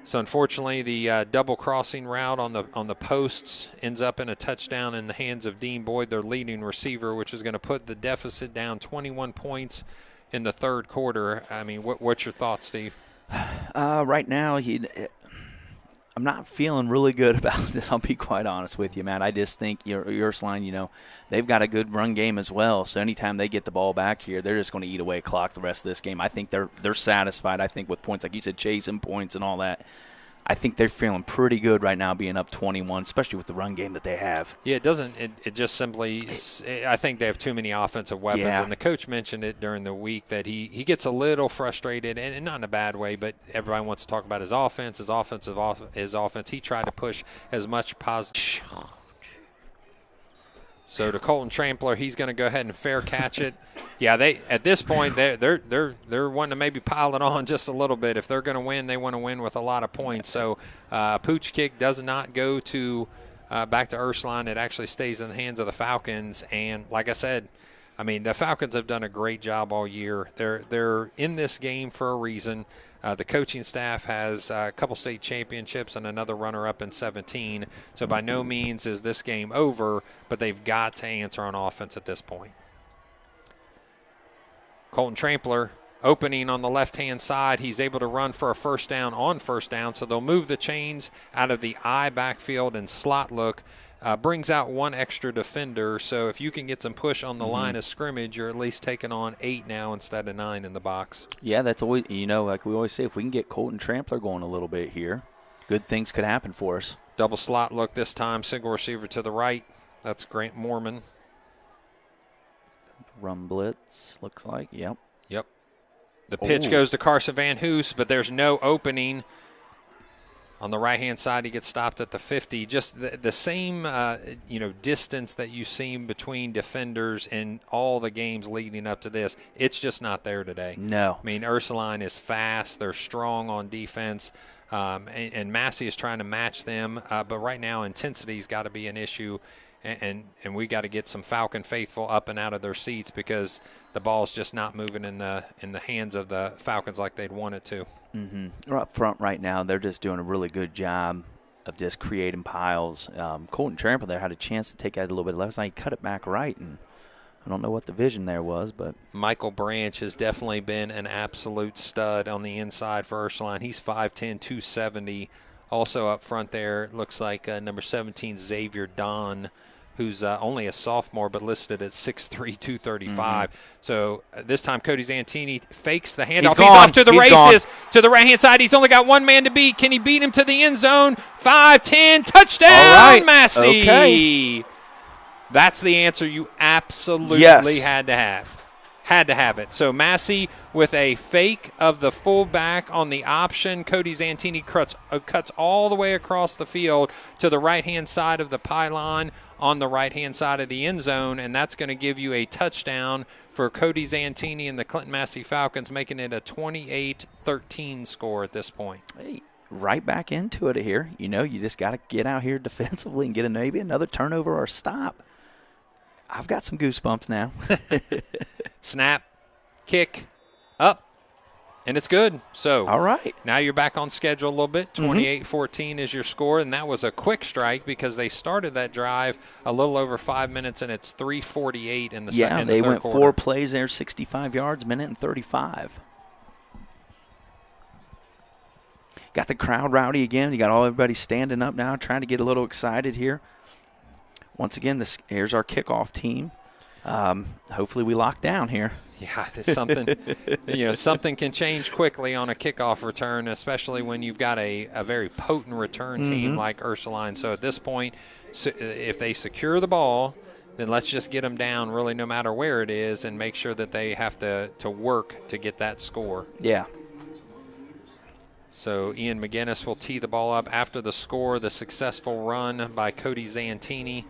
A: So unfortunately, the double crossing route on the posts ends up in a touchdown in the hands of Dean Boyd, their leading receiver, which is going to put the deficit down 21 points in the third quarter. I mean, what's your thoughts, Steve?
B: Right now, I'm not feeling really good about this. I'll be quite honest with you, Matt. I just think Ursuline, they've got a good run game as well. So anytime they get the ball back here, they're just going to eat away clock the rest of this game. I think they're satisfied. I think with points, like you said, chasing points and all that. I think they're feeling pretty good right now, being up 21, especially with the run game that they have.
A: Yeah, it just simply I think they have too many offensive weapons.
B: Yeah.
A: And the coach mentioned it during the week that he gets a little frustrated, and not in a bad way, but everybody wants to talk about his offense. He tried to push as much positive. So to Colton Trampler, he's going to go ahead and fair catch it. Yeah, at this point they're wanting to maybe pile it on just a little bit. If they're going to win, they want to win with a lot of points. So pooch kick does not go to back to Ursuline. It actually stays in the hands of the Falcons. And like I said, the Falcons have done a great job all year. They're in this game for a reason. The coaching staff has a couple state championships and another runner-up in 17. So by no means is this game over, but they've got to answer on offense at this point. Colton Trampler opening on the left-hand side. He's able to run for a first down on first down, so they'll move the chains out of the I backfield and slot look. Brings out one extra defender, so if you can get some push on the line of scrimmage, you're at least taking on 8 now instead of 9 in the box.
B: Yeah, that's always, like we always say, if we can get Colton Trampler going a little bit here, good things could happen for us.
A: Double slot look this time, single receiver to the right. That's Grant Mormon.
B: Run blitz, looks like, yep.
A: The pitch goes to Carson Van Hoos, but there's no opening. On the right-hand side, he gets stopped at the 50. Just the same, distance that you've seen between defenders in all the games leading up to this. It's just not there today.
B: No.
A: Ursuline is fast. They're strong on defense, and Massie is trying to match them. But right now, intensity's got to be an issue, and we got to get some Falcon faithful up and out of their seats because the ball's just not moving in the hands of the Falcons like they'd want it to.
B: They're up front right now. They're just doing a really good job of just creating piles. Colton Trampler there had a chance to take out a little bit left side. He cut it back right, and I don't know what the vision there was. But
A: Michael Branch has definitely been an absolute stud on the inside for Ursuline. He's 5'10", 270. Also up front there, looks like number 17, Xavier Don, who's only a sophomore but listed at 6'3", 235. So this time Cody Zantini fakes the handoff. He's off to the races to the right-hand side. He's only got one man to beat. Can he beat him to the end zone? 5-10, touchdown, all right. Massie.
B: Okay.
A: That's the answer you absolutely had to have. Had to have it. So Massie with a fake of the fullback on the option. Cody Zantini cuts all the way across the field to the right-hand side of the pylon on the right-hand side of the end zone, and that's going to give you a touchdown for Cody Zantini and the Clinton-Massie Falcons, making it a 28-13 score at this point.
B: Hey, right back into it here. You just got to get out here defensively and get maybe another turnover or stop. I've got some goosebumps now.
A: Snap. kick, up, and it's good. So
B: all right.
A: Now you're back on schedule a little bit. 28-14 is your score, and that was a quick strike because they started that drive a little over 5 minutes, and it's 3:48 in the second.
B: Yeah, they went
A: quarter.
B: 4 plays there, 65 yards, minute and 35. Got the crowd rowdy again. You got everybody standing up now, trying to get a little excited here. Once again, here's our kickoff team. Hopefully we lock down here.
A: Yeah, it's something. Something can change quickly on a kickoff return, especially when you've got a very potent return team like Ursuline. So at this point, if they secure the ball, then let's just get them down really no matter where it is and make sure that they have to work to get that score.
B: Yeah.
A: So Ian McGinnis will tee the ball up after the score, the successful run by Cody Zantini,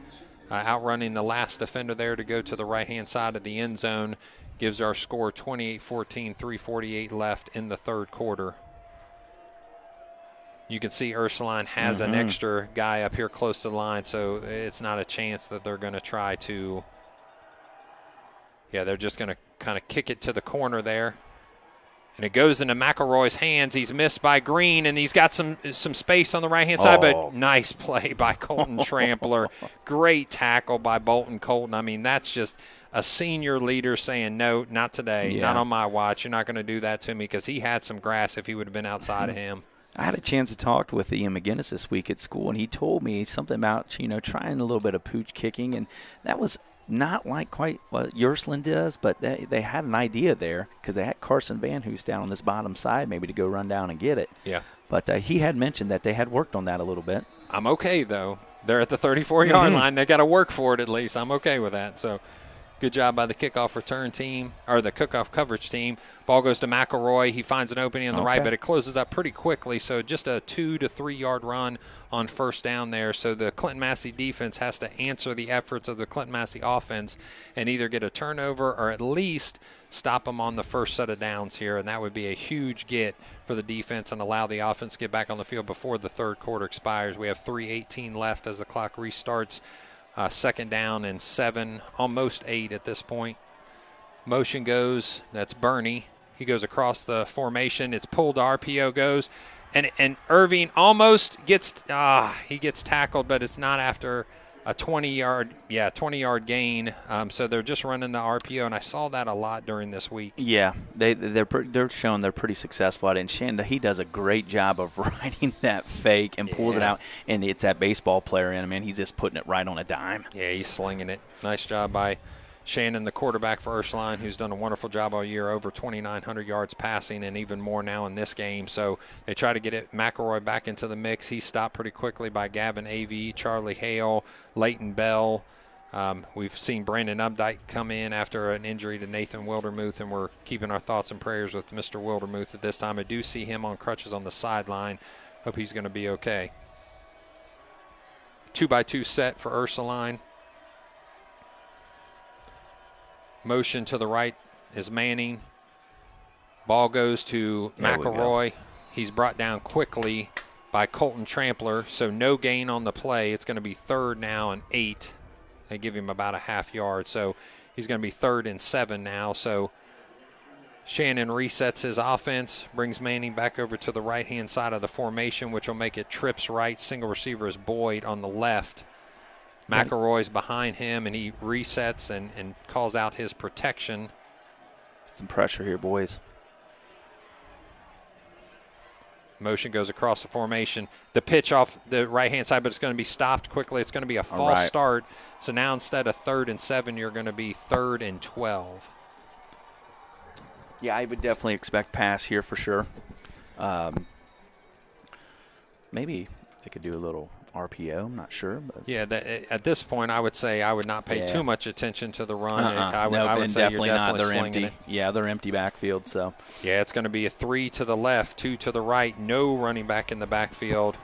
A: outrunning the last defender there to go to the right-hand side of the end zone, gives our score 28-14, 3:48 left in the third quarter. You can see Ursuline has an extra guy up here close to the line, so it's not a chance that they're going to try to – they're just going to kind of kick it to the corner there. And it goes into McElroy's hands. He's missed by Green, and he's got some space on the right-hand side, but nice play by Colton Trampler. Great tackle by Bolton Colton. I mean, that's just a senior leader saying, no, not today, not on my watch. You're not going to do that to me, because he had some grass if he would have been outside of him.
B: I had a chance to talk with Ian McGinnis this week at school, and he told me something about, trying a little bit of pooch kicking, and that was – not like quite what Ursuline does, but they had an idea there because they had Carson Van Hoos down on this bottom side maybe to go run down and get it.
A: Yeah.
B: But he had mentioned that they had worked on that a little bit.
A: I'm okay, though. They're at the 34-yard line. They got to work for it at least. I'm okay with that. So good job by the kickoff return team, or the kickoff coverage team. Ball goes to McElroy. He finds an opening on the right, but it closes up pretty quickly. So just a 2 to 3 yard run on first down there. So the Clinton-Massie defense has to answer the efforts of the Clinton-Massie offense and either get a turnover or at least stop them on the first set of downs here. And that would be a huge get for the defense and allow the offense to get back on the field before the third quarter expires. We have 3:18 left as the clock restarts. Second down and 7, almost 8 at this point. Motion goes. That's Bernie. He goes across the formation. It's pulled. RPO goes. And Irving almost gets he gets tackled, but it's not after a 20-yard gain. So they're just running the RPO, and I saw that a lot during this week.
B: Yeah, they're showing they're pretty successful at it. And Shanda, he does a great job of riding that fake and pulls it out, and it's that baseball player in him, and he's just putting it right on a dime.
A: Yeah, he's slinging it. Nice job by Shannon, the quarterback for Ursuline, who's done a wonderful job all year, over 2,900 yards passing and even more now in this game. So they try to get McElroy back into the mix. He's stopped pretty quickly by Gavin Avey, Charlie Hale, Leighton Bell. We've seen Brandon Updike come in after an injury to Nathan Wildermuth, and we're keeping our thoughts and prayers with Mr. Wildermuth at this time. I do see him on crutches on the sideline. Hope he's going to be okay. 2-by-2 set for Ursuline. Motion to the right is Manning. Ball goes to McElroy. He's brought down quickly by Colton Trampler, so no gain on the play. It's going to be 3rd now and 8. They give him about a half yard, so he's going to be 3rd and 7 now. So Shannon resets his offense, brings Manning back over to the right-hand side of the formation, which will make it trips right. Single receiver is Boyd on the left. McElroy's behind him, and he resets and calls out his protection.
B: Some pressure here, boys.
A: Motion goes across the formation. The pitch off the right-hand side, but it's going to be stopped quickly. It's going to be a false start. So now instead of 3rd and 7, you're going to be 3rd and 12.
B: Yeah, I would definitely expect pass here for sure. Maybe they could do a little RPO. I'm not sure. But.
A: Yeah, at this point, I would say I would not pay too much attention to the run. I would say
B: definitely
A: you're
B: not.
A: definitely
B: They're
A: slinging
B: empty.
A: it.
B: Yeah, they're empty backfield. So.
A: Yeah, it's going to be a 3 to the left, 2 to the right. No running back in the backfield.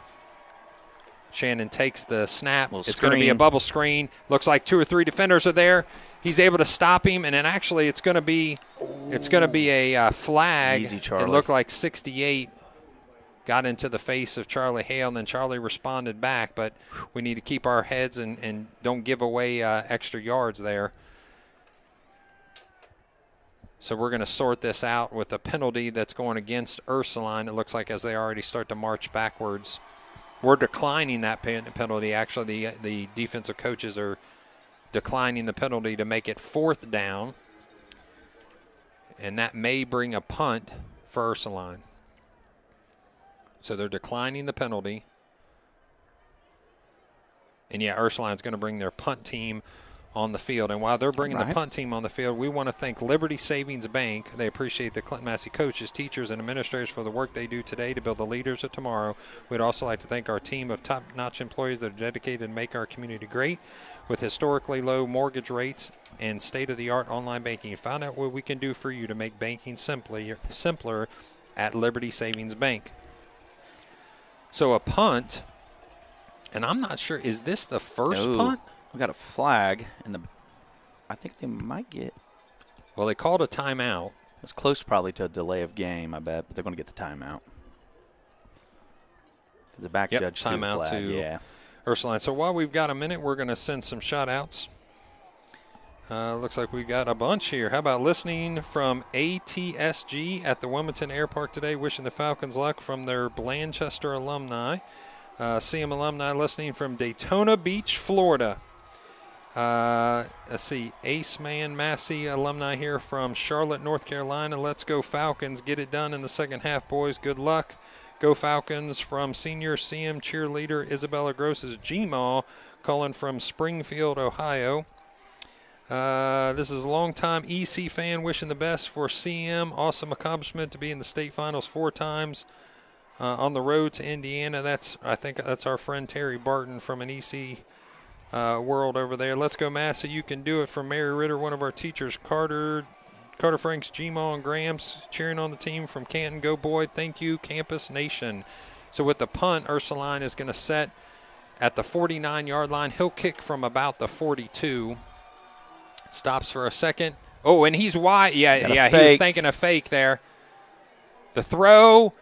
A: Shannon takes the snap. It's going to be a bubble screen. Looks like 2 or 3 defenders are there. He's able to stop him, and then actually it's going to be a flag.
B: Easy, Charlie.
A: It looked like 68 got into the face of Charlie Hale, and then Charlie responded back. But we need to keep our heads and don't give away extra yards there. So we're going to sort this out with a penalty that's going against Ursuline. It looks like as they already start to march backwards. We're declining that penalty. Actually, the defensive coaches are declining the penalty to make it 4th down. And that may bring a punt for Ursuline. So they're declining the penalty. And, yeah, Ursuline's going to bring their punt team on the field. And while they're bringing the punt team on the field, we want to thank Liberty Savings Bank. They appreciate the Clinton-Massie coaches, teachers, and administrators for the work they do today to build the leaders of tomorrow. We'd also like to thank our team of top-notch employees that are dedicated to make our community great. With historically low mortgage rates and state-of-the-art online banking, find out what we can do for you to make banking simpler at Liberty Savings Bank. So a punt, and I'm not sure, is this the first punt?
B: We got a flag, and I think they might get.
A: Well, they called a timeout.
B: It's close probably to a delay of game, I bet, but they're going to get the timeout. The back judge
A: timeout
B: flag,
A: to Ursuline. So while we've got a minute, we're going to send some shout-outs. Looks like we've got a bunch here. How about listening from ATSG at the Wilmington Air Park today, wishing the Falcons luck from their Blanchester alumni. CM alumni listening from Daytona Beach, Florida. Let's see, Ace Man Massey alumni here from Charlotte, North Carolina. Let's go Falcons. Get it done in the second half, boys. Good luck. Go Falcons from senior CM cheerleader Isabella Gross's Gmaw, calling from Springfield, Ohio. This is a longtime EC fan wishing the best for CM. Awesome accomplishment to be in the state finals 4 times on the road to Indiana. I think that's our friend Terry Barton from an EC world over there. Let's go Massey. You can do it from Mary Ritter, one of our teachers. Carter Franks, Gmaw, and Grams cheering on the team from Canton. Go Boyd. Thank you, Campus Nation. So with the punt, Ursuline is going to set at the 49-yard line. He'll kick from about the 42. Stops for a second. Oh, and he's wide. Yeah, he was thinking a fake there. The throw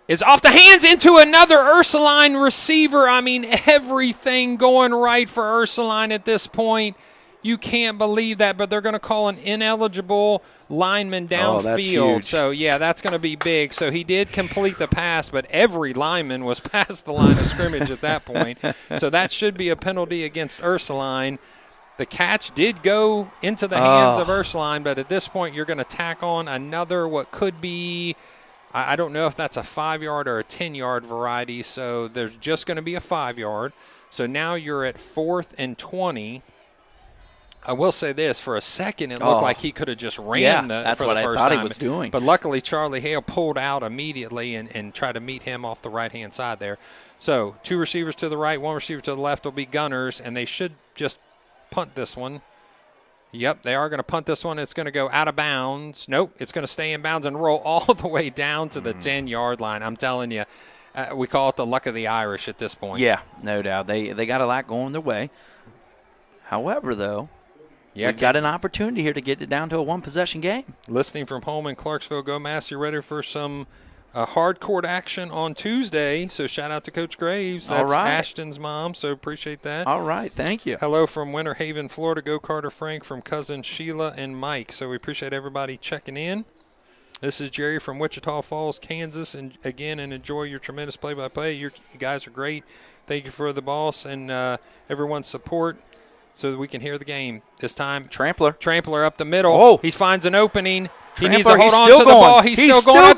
A: is off the hands into another Ursuline receiver. I mean, everything going right for Ursuline at this point. You can't believe that, but they're going to call an ineligible lineman downfield. So, yeah, that's going to be big. So he did complete the pass, but every lineman was past the line of scrimmage at that point. So that should be a penalty against Ursuline. The catch did go into the hands of Ursuline, but at this point you're going to tack on another what could be, I don't know if that's a 5-yard or a 10-yard variety, so there's just going to be a 5-yard. So now you're at 4th and 20. I will say this, for a second it looked like he could have just ran
B: that's
A: for
B: what
A: the first
B: I thought
A: time.
B: He was doing.
A: But luckily Charlie Hale pulled out immediately and tried to meet him off the right-hand side there. So 2 receivers to the right, 1 receiver to the left will be Gunners, and they should just punt this one. Yep, they are going to punt this one. It's going to go out of bounds. Nope, it's going to stay in bounds and roll all the way down to the 10-yard line. I'm telling you, we call it the luck of the Irish at this point.
B: Yeah, no doubt. They got a lot going their way. However, though, we've got an opportunity here to get it down to a 1-possession game.
A: Listening from home in Clarksville, go Mass. You ready for some hard court action on Tuesday? So shout out to Coach Graves. That's Ashton's mom, so appreciate that.
B: All right, thank you.
A: Hello from Winter Haven, Florida. Go Carter Frank from cousins Sheila and Mike. So we appreciate everybody checking in. This is Jerry from Wichita Falls, Kansas. And again, enjoy your tremendous play-by-play. You guys are great. Thank you for the boss and everyone's support so that we can hear the game. This time, Trampler up the middle.
B: Oh.
A: He finds an opening. He
B: Trampler,
A: needs to hold on to the ball. He's still going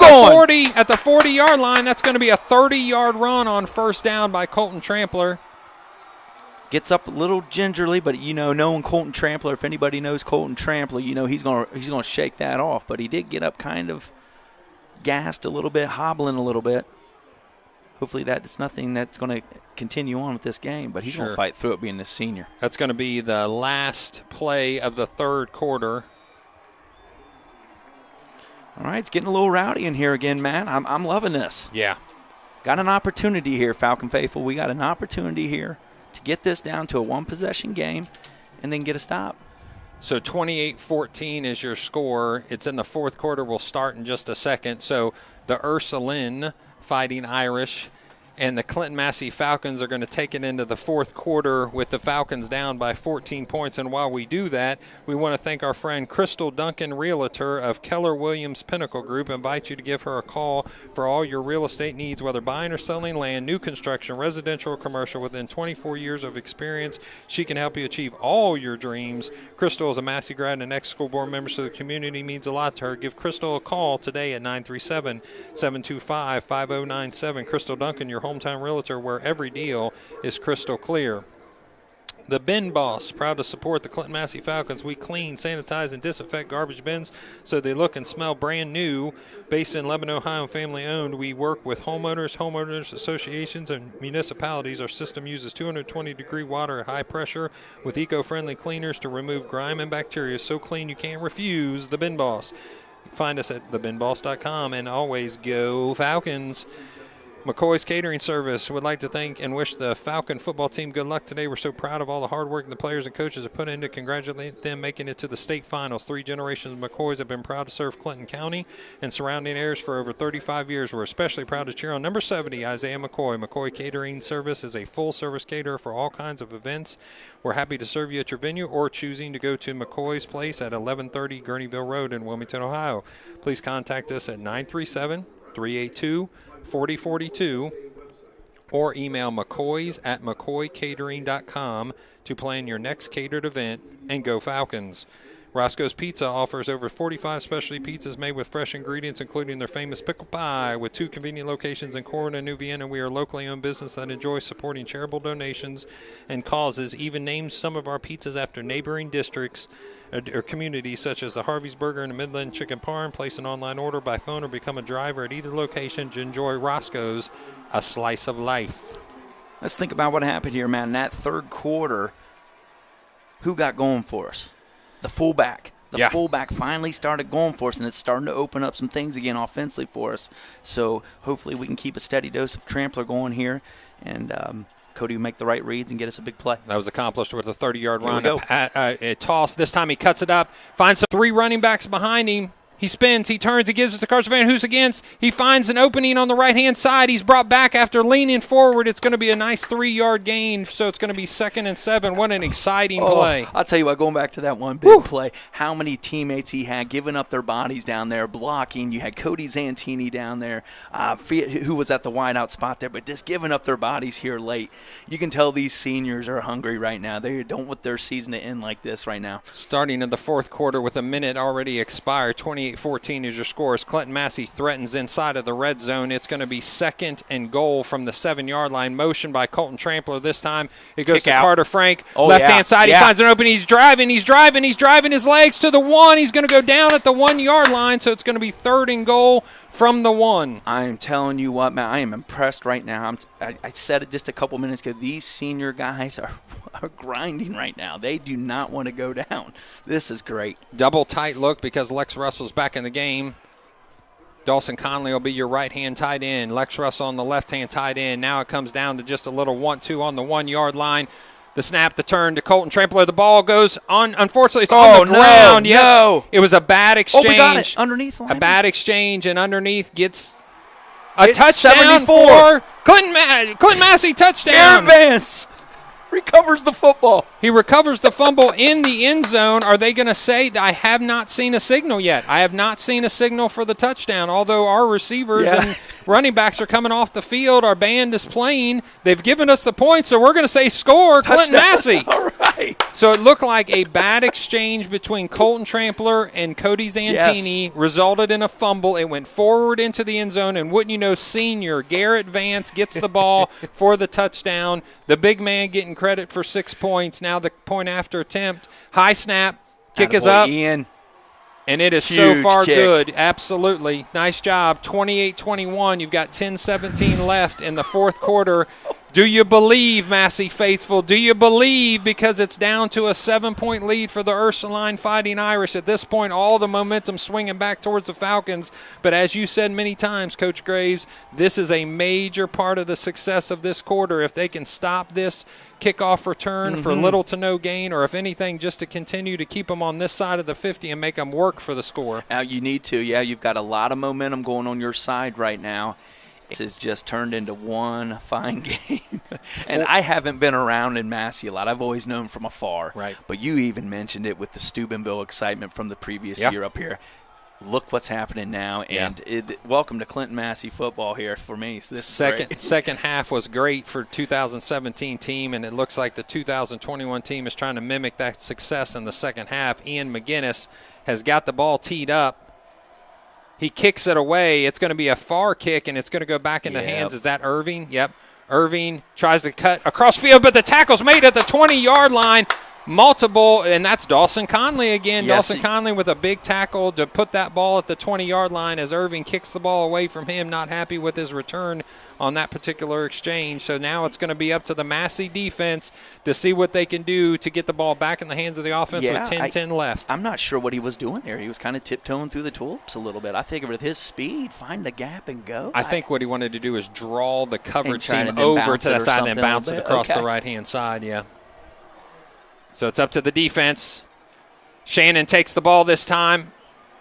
A: at the 40-yard line. That's going to be a 30-yard run on first down by Colton Trampler.
B: Gets up a little gingerly, but knowing Colton Trampler, if anybody knows Colton Trampler, he's going to shake that off. But he did get up kind of gassed a little bit, hobbling a little bit. Hopefully that's nothing that's going to continue on with this game, but he's going to fight through it being a senior.
A: That's going to be the last play of the third quarter.
B: All right, it's getting a little rowdy in here again, man. I'm loving this.
A: Yeah.
B: Got an opportunity here, Falcon Faithful. We got an opportunity here to get this down to a 1-possession game and then get a stop.
A: So 28-14 is your score. It's in the fourth quarter. We'll start in just a second. So the Ursuline Fighting Irish And the Clinton-Massie Falcons are going to take it into the fourth quarter with the Falcons down by 14 points. And while we do that, we want to thank our friend Crystal Duncan, realtor of Keller Williams Pinnacle Group. Invite you to give her a call for all your real estate needs, whether buying or selling land, new construction, residential or commercial. Within 24 years of experience, she can help you achieve all your dreams. Crystal is a Massey grad and an ex-school board member, so the community means a lot to her. Give Crystal a call today at 937-725-5097. Crystal Duncan, your hometown realtor, where every deal is crystal clear. The Bin Boss, proud to support the Clinton-Massie Falcons. We clean, sanitize, and disinfect garbage bins so they look and smell brand new. Based in Lebanon, Ohio, and family owned, we work with homeowners associations, and municipalities. Our system uses 220-degree water at high pressure with eco-friendly cleaners to remove grime and bacteria. So clean you can't refuse. The Bin Boss. Find us at thebinboss.com, and always go Falcons. McCoy's Catering Service would like to thank and wish the Falcon football team good luck today. We're so proud of all the hard work the players and coaches have put in to congratulate them making it to the state finals. 3 generations of McCoys have been proud to serve Clinton County and surrounding areas for over 35 years. We're especially proud to cheer on number 70, Isaiah McCoy. McCoy Catering Service is a full-service caterer for all kinds of events. We're happy to serve you at your venue or choosing to go to McCoy's Place at 1130 Gurneyville Road in Wilmington, Ohio. Please contact us at 937-382-4042 or email mccoys@mccoycatering.com to plan your next catered event, and go Falcons. Roscoe's Pizza offers over 45 specialty pizzas made with fresh ingredients, including their famous pickle pie. With 2 convenient locations in Corinth and New Vienna, we are a locally owned business that enjoys supporting charitable donations and causes. Even names some of our pizzas after neighboring districts or communities, such as the Harvey's Burger and the Midland Chicken Parm. Place an online order by phone or become a driver at either location to enjoy Roscoe's, a slice of life.
B: Let's think about what happened here, man. In that third quarter, who got going for us? The fullback. The fullback finally started going for us, and it's starting to open up some things again offensively for us. So hopefully we can keep a steady dose of trampler going here, and Cody will make the right reads and get us a big play.
A: That was accomplished with a 30-yard run. A toss. This time he cuts it up, finds some 3 running backs behind him. He spins, he turns, he gives it to Carson Van, who's against. He finds an opening on the right-hand side. He's brought back after leaning forward. It's going to be a nice 3-yard gain, so it's going to be 2nd and 7. What an exciting play.
B: I'll tell you what, going back to that one big play, how many teammates he had giving up their bodies down there, blocking. You had Cody Zantini down there, who was at the wideout spot there, but just giving up their bodies here late. You can tell these seniors are hungry right now. They don't want their season to end like this right now.
A: Starting in the fourth quarter with a minute already expired, 28-14 is your score. As Clinton-Massie threatens inside of the red zone, it's going to be 2nd and goal from the 7-yard line. Motion by Colton Trampler. This time it goes to Carter Frank. Left-hand side, he finds an opening. He's driving his legs to the 1. He's going to go down at the 1-yard line, so it's going to be 3rd and goal from the 1.
B: I am telling you what, man, I am impressed right now. I said it just a couple minutes ago. These senior guys are grinding right now. They do not want to go down. This is great.
A: Double tight look because Lex Russell's back in the game. Dawson Conley will be your right-hand tight end. Lex Russell on the left-hand tight end. Now it comes down to just a little 1-2 on the 1-yard line. The snap, the turn to Colton Trampler. The ball goes on. Unfortunately, it's on the ground.
B: No.
A: It was a bad exchange.
B: We got it. Underneath line.
A: A bad exchange, and underneath gets a touchdown
B: 74.
A: for Clinton-Massie touchdown.
B: Aaron Vance recovers the football.
A: He recovers the fumble in the end zone. Are they going to say, I have not seen a signal yet? I have not seen a signal for the touchdown. Although our receivers and running backs are coming off the field, our band is playing. They've given us the points, so we're going to say score, Clinton-Massie.
B: All right.
A: So it looked like a bad exchange between Colton Trampler and Cody Zantini resulted in a fumble. It went forward into the end zone, and wouldn't you know, senior Garrett Vance gets the ball for the touchdown. The big man getting credit for 6 points. Now the point after attempt. High snap. Kick is up.
B: Ian.
A: And it is
B: Huge
A: so far
B: kick.
A: good. Absolutely. Nice job. 28-21. You've got 10-17 left in the fourth quarter. Do you believe, Massey faithful? Do you believe, because it's down to a 7-point lead for the Ursuline Fighting Irish? At this point, all the momentum swinging back towards the Falcons. But as you said many times, Coach Graves, this is a major part of the success of this quarter. If they can stop this kickoff return for little to no gain, or if anything, just to continue to keep them on this side of the 50 and make them work for the score.
B: Now you need to. Yeah, you've got a lot of momentum going on your side right now. Has just turned into one fine game. And I haven't been around in Massie a lot. I've always known from afar.
A: Right.
B: But you even mentioned it with the Steubenville excitement from the previous year up here. Look what's happening now, and welcome to Clinton-Massie football here for me. So this
A: second half was great for 2017 team, and it looks like the 2021 team is trying to mimic that success in the second half. Ian McGinnis has got the ball teed up. He kicks it away. It's going to be a far kick, and it's going to go back in the hands. Is that Irving? Yep. Irving tries to cut across field, but the tackle's made at the 20-yard line. Multiple, and that's Dawson Conley again.
B: Yes,
A: Dawson Conley with a big tackle to put that ball at the 20-yard line as Irving kicks the ball away from him, not happy with his return on that particular exchange. So now it's going to be up to the Massie defense to see what they can do to get the ball back in the hands of the offense with 10-10 left.
B: I'm not sure what he was doing there. He was kind of tiptoeing through the tulips a little bit. I think with his speed, find the gap and go.
A: I think what he wanted to do is draw the coverage team over to the side and then bounce it across the right-hand side, So it's up to the defense. Shannon takes the ball this time.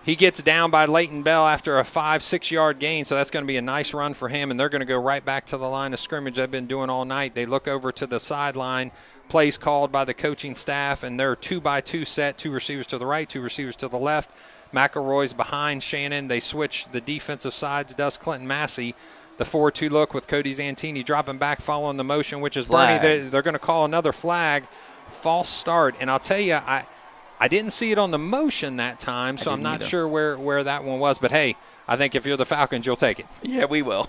A: He gets down by Leighton Bell after a 5-6 yard gain, so that's going to be a nice run for him, and they're going to go right back to the line of scrimmage they've been doing all night. They look over to the sideline. Plays called by the coaching staff, and they're 2-by-2 set, 2 receivers to the right, 2 receivers to the left. McElroy's behind Shannon. They switch the defensive sides, does Clinton-Massie. The 4-2 look with Cody Zantini dropping back following the motion, which is Bernie. They're going to call another flag. False start, and I'll tell you, I didn't see it on the motion that time, so I'm not sure where that one was. But, hey, I think if you're the Falcons, you'll take it.
B: Yeah, we will.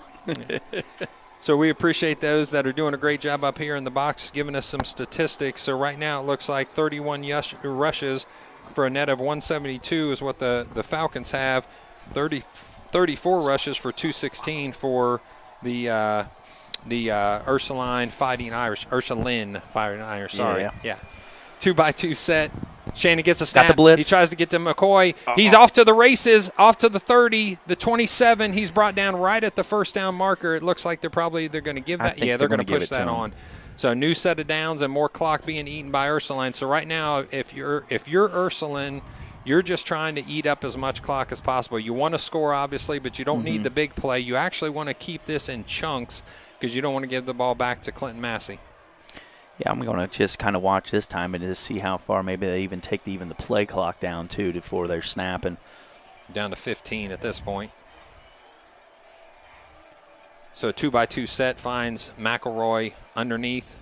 A: So we appreciate those that are doing a great job up here in the box, giving us some statistics. So right now it looks like 31 rushes for a net of 172 is what the Falcons have. 34 rushes for 216 for the Ursuline Fighting Irish, sorry. Yeah. 2-by-2 set. Shannon gets a snap.
B: Got the blitz.
A: He tries to get to McCoy. He's off to the races, off to the 30, the 27. He's brought down right at the first down marker. It looks like they're going to give that. Yeah, they're going to push that on. So new set of downs and more clock being eaten by Ursuline. So right now, if you're Ursuline, you're just trying to eat up as much clock as possible. You want to score, obviously, but you don't need the big play. You actually want to keep this in chunks because you don't want to give the ball back to Clinton-Massie.
B: Yeah, I'm going to just kind of watch this time and just see how far maybe they even take the play clock down, too, before they're snapping.
A: Down to 15 at this point. So a 2-by-2 set finds McElroy underneath.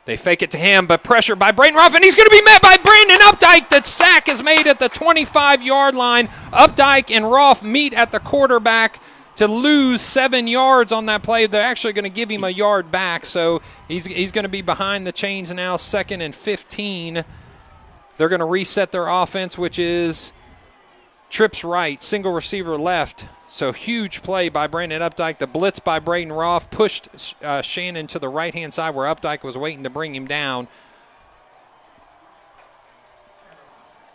A: They fake it to him, but pressure by Braden Ruff, and he's going to be met by Brandon Updike. The sack is made at the 25-yard line. Updike and Ruff meet at the quarterback to lose 7 yards on that play. They're actually going to give him a yard back, so he's going to be behind the chains now, 2nd and 15. They're going to reset their offense, which is trips right, single receiver left. So huge play by Brandon Updike. The blitz by Braden Ruff pushed Shannon to the right-hand side where Updike was waiting to bring him down.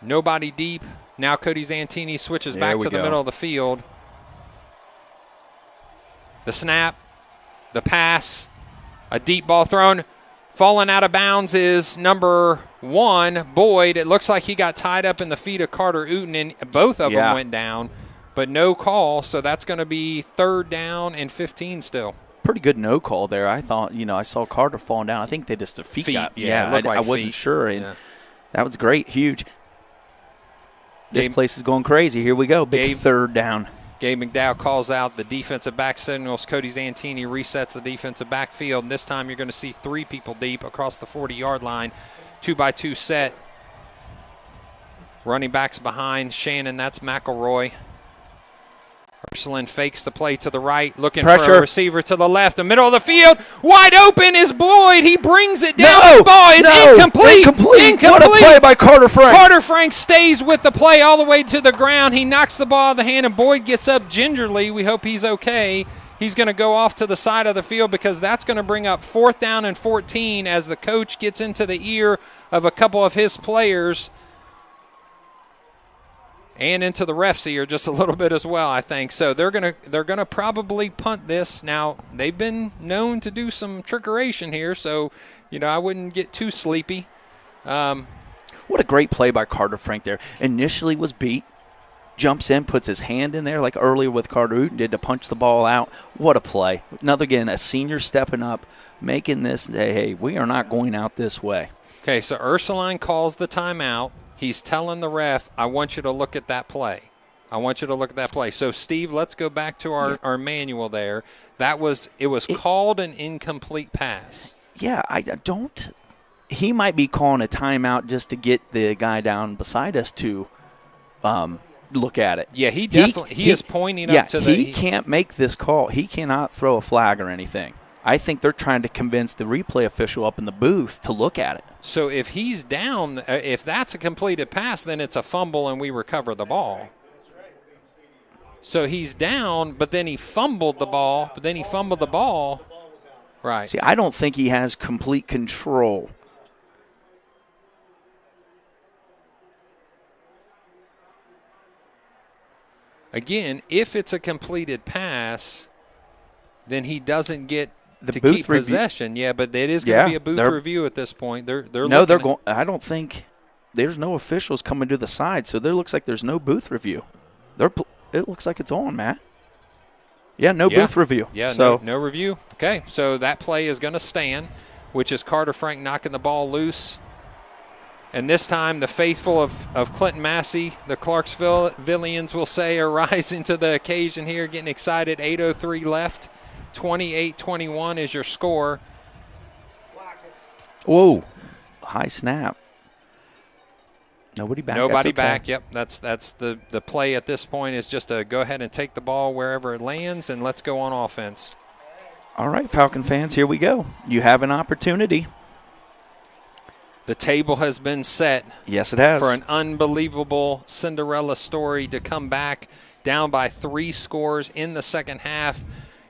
A: Nobody deep. Now Cody Zantini switches back to the middle of the field. The snap, the pass, a deep ball thrown. Falling out of bounds is number 1, Boyd. It looks like he got tied up in the feet of Carter Uten, and both of them went down, but no call, so that's going to be 3rd down and 15 still.
B: Pretty good no call there. I thought, I saw Carter falling down. I think they just the feet got, I wasn't sure, and that was great, huge. This place is going crazy. Here we go, big 3rd down.
A: Gabe McDowell calls out the defensive back signals. Cody Zantini resets the defensive backfield. And this time you're going to see 3 people deep across the 40-yard line. 2-by-2 set. Running backs behind Shannon. That's McElroy. Ursuline fakes the play to the right, looking for a receiver to the left. The middle of the field, wide open is Boyd. He brings it down. The ball is incomplete.
B: What a play by Carter Frank.
A: Carter Frank stays with the play all the way to the ground. He knocks the ball out of the hand, and Boyd gets up gingerly. We hope he's okay. He's going to go off to the side of the field because that's going to bring up 4th down and 14 as the coach gets into the ear of a couple of his players. And into the ref's ear just a little bit as well, I think. So they're gonna probably punt this. Now, they've been known to do some trickeration here, so I wouldn't get too sleepy.
B: What a great play by Carter Frank there. Initially was beat, jumps in, puts his hand in there like earlier with Carter Uten did to punch the ball out. What a play. Another, again, a senior stepping up, making this, hey, we are not going out this way.
A: Okay, so Ursuline calls the timeout. He's telling the ref, I want you to look at that play. I want you to look at that play. So, Steve, let's go back to our manual there. It was called an incomplete pass.
B: Yeah, he might be calling a timeout just to get the guy down beside us to look at it.
A: Yeah, he is pointing up to the –
B: he can't make this call. He cannot throw a flag or anything. I think they're trying to convince the replay official up in the booth to look at it.
A: So if he's down, if that's a completed pass, then it's a fumble and we recover the ball. So he's down, but then he fumbled the ball, Right.
B: See, I don't think he has complete control.
A: Again, if it's a completed pass, then he doesn't get to
B: booth
A: keep possession. Yeah, but it is going to be a booth review at this point. They're going.
B: I don't think there's no officials coming to the side, so there looks like there's no booth review. It looks like it's on, Matt. Yeah, no booth review.
A: Yeah, so no review. Okay, so that play is going to stand, which is Carter Frank knocking the ball loose. And this time the faithful of Clinton-Massie, the Clarksvillians will say, are rising to the occasion here, getting excited. 8:03 left. 28-21 is your score.
B: Whoa, high snap. Nobody back.
A: Nobody back. Yep, that's the play at this point is just to go ahead and take the ball wherever it lands, and let's go on offense.
B: All right, Falcon fans, here we go. You have an opportunity.
A: The table has been set.
B: Yes, it has.
A: For an unbelievable Cinderella story to come back down by 3 scores in the second half.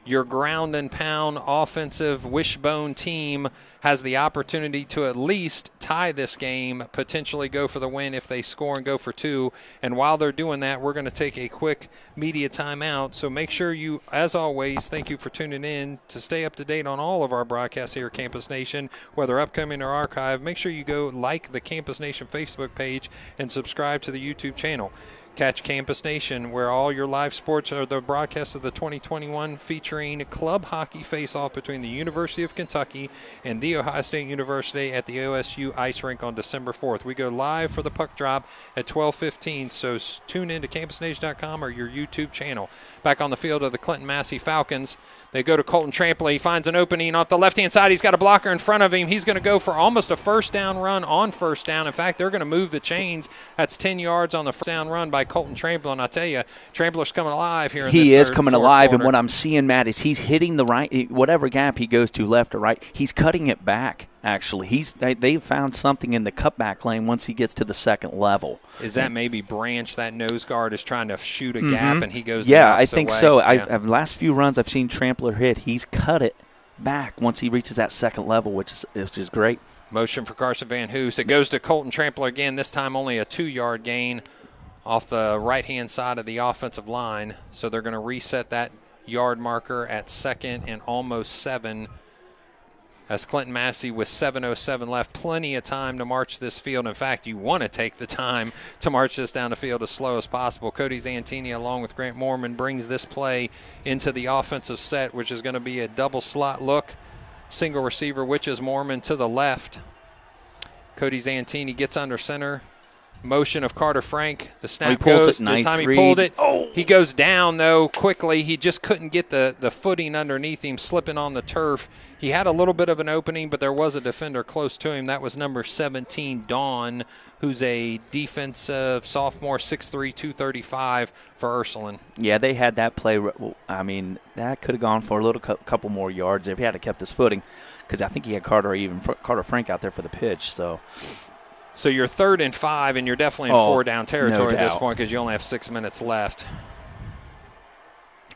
A: Your ground and pound offensive wishbone team has the opportunity to at least tie this game, potentially go for the win if they score and go for 2. And while they're doing that, we're going to take a quick media timeout. So make sure you, as always, thank you for tuning in. To stay up to date on all of our broadcasts here at Campus Nation, whether upcoming or archive, make sure you go like the Campus Nation Facebook page and subscribe to the YouTube channel. Catch Campus Nation, where all your live sports are the broadcast of the 2021 featuring club hockey face-off between the University of Kentucky and The Ohio State University at the OSU Ice Rink on December 4th. We go live for the puck drop at 12:15, so tune in to campusnation.com or your YouTube channel. Back on the field of the Clinton-Massie Falcons, they go to Colton Trampley. He finds an opening off the left-hand side. He's got a blocker in front of him. He's going to go for almost a first down run on first down. In fact, they're going to move the chains. That's 10 yards on the first down run by Colton Trampley. And I tell you, Trampler's coming alive here in this
B: He is coming alive,
A: quarter.
B: and what I'm seeing, Matt, is he's hitting the right, whatever gap he goes to, left or right, he's cutting it back, actually. They've found something in the cutback lane once he gets to the second level.
A: Is that maybe Branch, that nose guard, is trying to shoot a gap, and he goes
B: Yeah,
A: the
B: I think
A: way?
B: so.
A: Yeah.
B: Last few runs I've seen Trampler hit, he's cut it back once he reaches that second level, which is great.
A: Motion for Carson Van Hoos. It goes to Colton Trampler again, this time only a 2-yard gain off the right-hand side of the offensive line. So they're going to reset that yard marker at 2nd and almost 7 as Clinton-Massie with 7:07 left. Plenty of time to march this field. In fact, you want to take the time to march this down the field as slow as possible. Cody Zantini, along with Grant Mormon, brings this play into the offensive set, which is going to be a double slot look. Single receiver, which is Mormon to the left. Cody Zantini gets under center. Motion of Carter Frank. The snap goes.
B: Nice
A: this time he
B: read.
A: pulled it. Oh. He goes down, though, quickly. He just couldn't get the footing underneath him, slipping on the turf. He had a little bit of an opening, but there was a defender close to him. That was number 17, Dawn, who's a defensive sophomore, 6'3", 235 for Ursuline.
B: Yeah, they had that play. I mean, that could have gone for a little couple more yards if he had kept his footing, because I think he had Carter Frank out there for the pitch.
A: So you're 3rd and 5, and you're definitely in 4-down territory
B: no
A: at this
B: doubt.
A: point because you only have 6 minutes left.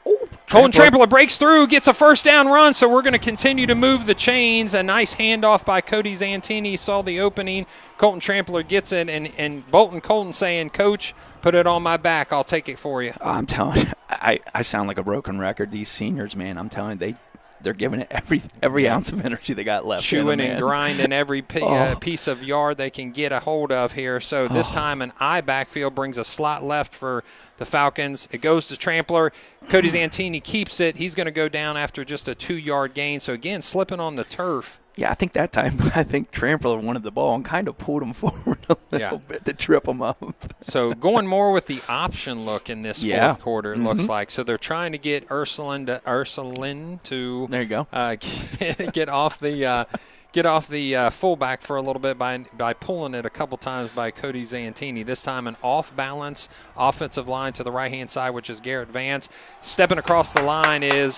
B: Oh,
A: Colton Trampler breaks through, gets a first down run, so we're going to continue to move the chains. A nice handoff by Cody Zantini. Saw the opening. Colton Trampler gets it, and Bolton Colton saying, Coach, put it on my back. I'll take it for you.
B: I'm telling you, I sound like a broken record. These seniors, man, I'm telling you, they're giving it every ounce of energy they got left.
A: Chewing and grinding every piece of yard they can get a hold of here. So this time an I backfield brings a slot left for the Falcons. It goes to Trampler. Cody Zantini keeps it. He's going to go down after just a 2-yard gain. So, again, slipping on the turf.
B: Yeah, I think that time, Trampler wanted the ball and kind of pulled him forward a little bit to trip him up.
A: So going more with the option look in this fourth quarter, it looks like. So they're trying to get Ursuline to
B: there you go.
A: Get off the fullback for a little bit by pulling it a couple times by Cody Zantini. This time an off-balance offensive line to the right-hand side, which is Garrett Vance. Stepping across the line is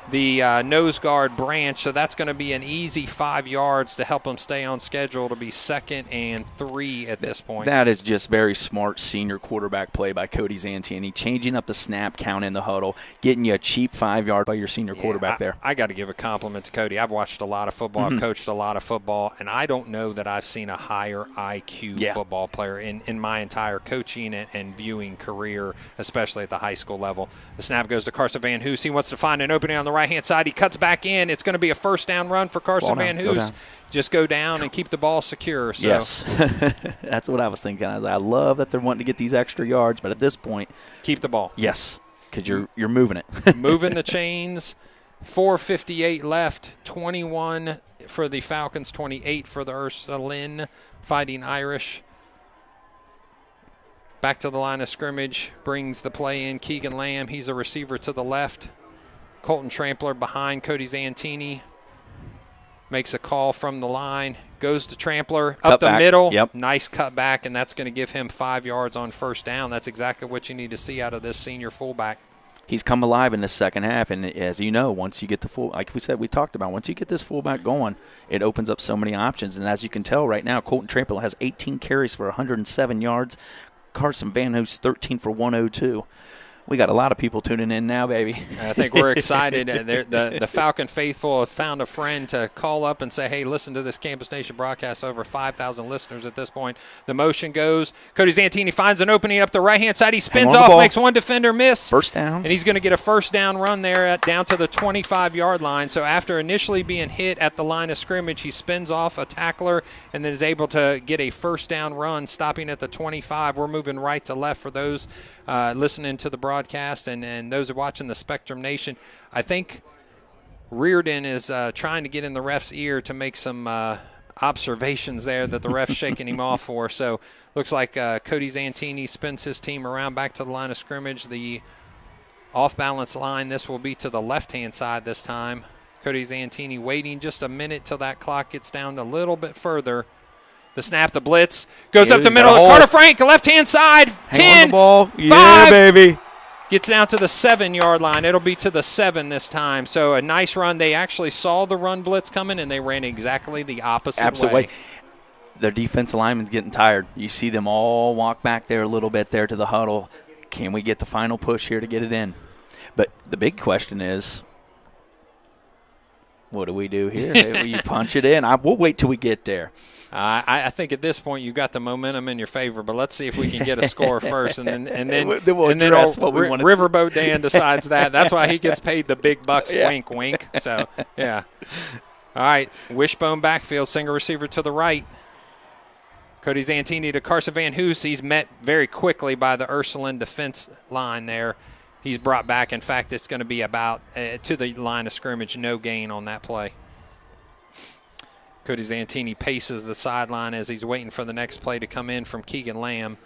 A: the nose guard Branch, so that's going to be an easy 5 yards to help them stay on schedule to be 2nd and 3 at this point.
B: That is just very smart senior quarterback play by Cody Zantini, changing up the snap count in the huddle, getting you a cheap 5 yard by your senior quarterback there.
A: I got to give a compliment to Cody. I've watched a lot of football. I've coached a lot of football, and I don't know that I've seen a higher IQ football player in my entire coaching and viewing career, especially at the high school level. The snap goes to Carson Van Hoos. He wants to find an opening on the right-hand side. He cuts back in. It's going to be a first down run for Carson Van Hoos. Just go down and keep the ball secure. So.
B: Yes, that's what I was thinking. I love that they're wanting to get these extra yards, but at this point,
A: keep the ball.
B: Yes, because you're moving it.
A: Moving the chains. 4:58 left. 21 for the Falcons, 28 for the Ursuline Fighting Irish. Back to the line of scrimmage. Brings the play in. Keegan Lamb. He's a receiver to the left. Colton Trampler behind Cody Zantini. Makes a call from the line. Goes to Trampler. Up the middle.
B: Yep.
A: Nice cutback, and that's going to give him 5 yards on first down. That's exactly what you need to see out of this senior fullback.
B: He's come alive in the second half, and as you know, once you get the like we talked about, once you get this fullback going, it opens up so many options. And as you can tell right now, Colton Trampler has 18 carries for 107 yards. Carson Van Hoos 13 for 102. We got a lot of people tuning in now, baby.
A: I think we're excited. The Falcon faithful have found a friend to call up and say, hey, listen to this Campus Nation broadcast. Over 5,000 listeners at this point. The motion goes. Cody Zantini finds an opening up the right-hand side. He spins off, makes one defender miss.
B: First down.
A: And he's going to get a first down run there down to the 25-yard line. So after initially being hit at the line of scrimmage, he spins off a tackler and then is able to get a first down run, stopping at the 25. We're moving right to left for those listening to the broadcast and those are watching the Spectrum Nation. I think Reardon is trying to get in the ref's ear to make some observations there that the ref's shaking him off for. So looks like Cody Zantini spins his team around back to the line of scrimmage. The off-balance line, this will be to the left-hand side this time. Cody Zantini waiting just a minute till that clock gets down a little bit further. The snap, the blitz, goes up the middle. Carter Frank, left-hand side, 10,
B: the ball.
A: 5.
B: Yeah, baby.
A: Gets down to the 7-yard line. It'll be to the 7 this time. So a nice run. They actually saw the run blitz coming, and they ran exactly the opposite way.
B: Their defensive linemen's getting tired. You see them all walk back there a little bit there to the huddle. Can we get the final push here to get it in? But the big question is, what do we do here? You punch it in. We'll wait till we get there.
A: I think at this point you've got the momentum in your favor, but let's see if we can get a score first, and then Riverboat Dan decides that. That's why he gets paid the big bucks. Yeah. Wink, wink. So yeah. All right, wishbone backfield, single receiver to the right. Cody Zantini to Carson Van Hoos. He's met very quickly by the Ursuline defense line there. He's brought back. In fact, it's going to be about to the line of scrimmage. No gain on that play. Cody Zantini paces the sideline as he's waiting for the next play to come in from Keegan Lamb.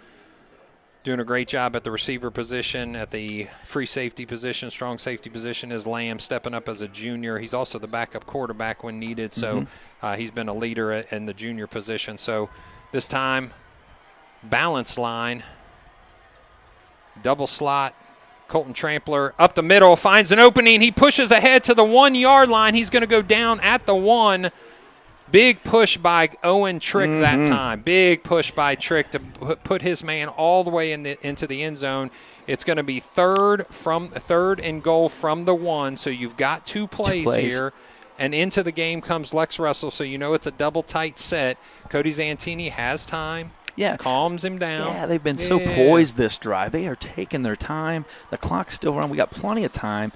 A: Doing a great job at the receiver position, at the free safety position, strong safety position is Lamb, stepping up as a junior. He's also the backup quarterback when needed, so he's been a leader in the junior position. So this time, balance line, double slot. Colton Trampler up the middle, finds an opening. He pushes ahead to the 1-yard line. He's going to go down at the 1. Big push by Owen Trick that time. Big push by Trick to put his man all the way into the end zone. It's going to be third and goal from the 1. So you've got two plays here. And into the game comes Lex Russell, so you know it's a double tight set. Cody Zantini has time.
B: Yeah.
A: Calms him down.
B: Yeah, they've been so poised this drive. They are taking their time. The clock's still running. We got plenty of time.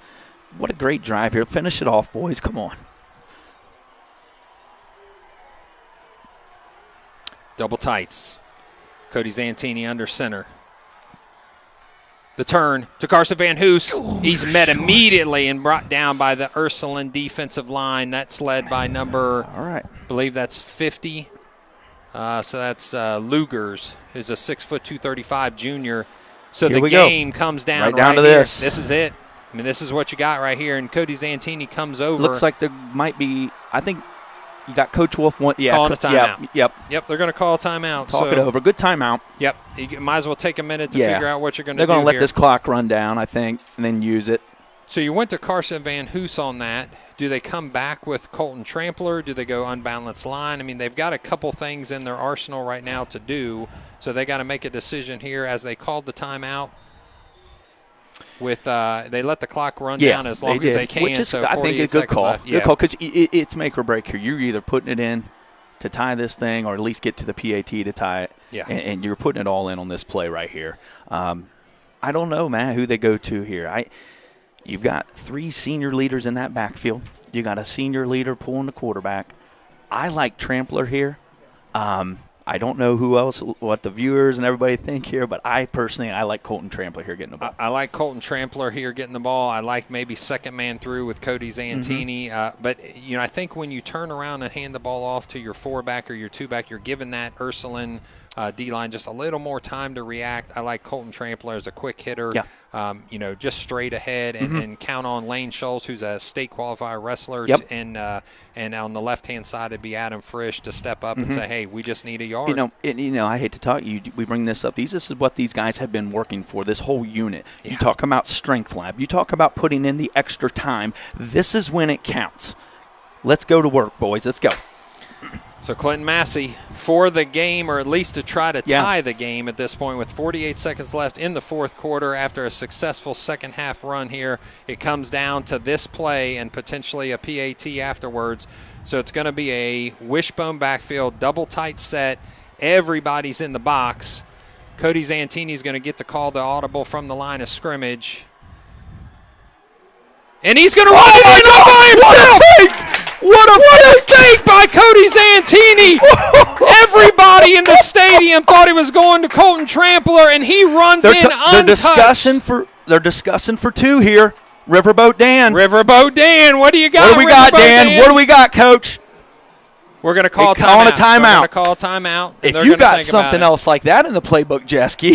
B: what a great drive here. Finish it off, boys. Come on.
A: Double tights. Cody Zantini under center. The turn to Carson Van Hoos. He's met immediately and brought down by the Ursuline defensive line. That's led by number, I believe that's 50. So that's Lugers, who's a 6', 235 junior. So the game comes down
B: right down to this.
A: This is it. I mean, this is what you got right here. And Cody Zantini comes over.
B: Looks like there might be, I think you got Coach Wolf. Calling
A: a timeout.
B: Yep,
A: they're going to call a timeout.
B: Talk it over. Good timeout.
A: Yep. You might as well take a minute to figure out what you're going to do.
B: They're going to let this clock run down, I think, and then use it.
A: So you went to Carson Van Hoos on that. Do they come back with Colton Trampler? Do they go unbalanced line? I mean, they've got a couple things in their arsenal right now to do, so they got to make a decision here as they called the timeout. They let the clock run down as long as they can.
B: Which is,
A: so
B: I think, a good call. Good call, because it's make or break here. You're either putting it in to tie this thing or at least get to the PAT to tie it, and you're putting it all in on this play right here. I don't know, man, who they go to here. You've got 3 senior leaders in that backfield. You got a senior leader pulling the quarterback. I like Trampler here. I don't know who else, what the viewers and everybody think here, but I like Colton Trampler here getting the ball.
A: I like Colton Trampler here getting the ball. I like maybe second man through with Cody Zantini. But, I think when you turn around and hand the ball off to your 4-back or your 2-back, you're giving that Ursuline D-line just a little more time to react. I like Colton Trampler as a quick hitter. Just straight ahead and count on Lane Schultz, who's a state qualifier wrestler, and on the left-hand side it'd be Adam Frisch to step up and say, hey, we just need a yard.
B: I hate to talk you. We bring this up. This is what these guys have been working for, this whole unit. You talk about strength lab. You talk about putting in the extra time. This is when it counts. Let's go to work, boys. Let's go.
A: So Clinton-Massie for the game, or at least to try to tie the game at this point with 48 seconds left in the fourth quarter after a successful second half run here. It comes down to this play and potentially a PAT afterwards. So it's going to be a wishbone backfield, double tight set. Everybody's in the box. Cody Zantini's going to get to call the audible from the line of scrimmage. And he's going to run it in all by himself! What a fake by Cody Zantini. Everybody in the stadium thought he was going to Colton Trampler, and he runs in untouched.
B: They're discussing for 2 here. Riverboat Dan.
A: What do you got?
B: What do we got, Dan? What do we got, Coach?
A: We're going to call
B: a timeout.
A: We're going to call a timeout.
B: If you got something else like that in the playbook, Jesky.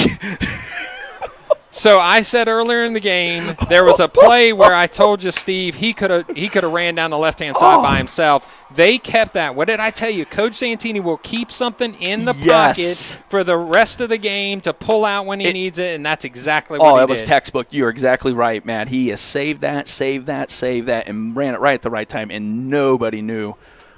A: So I said earlier in the game there was a play where I told you, Steve, he could have ran down the left-hand side by himself. They kept that. What did I tell you? Coach Zantini will keep something in the pocket for the rest of the game to pull out when he needs it, and that's exactly what he did.
B: That was textbook. You're exactly right, Matt. He has saved that, and ran it right at the right time, and nobody knew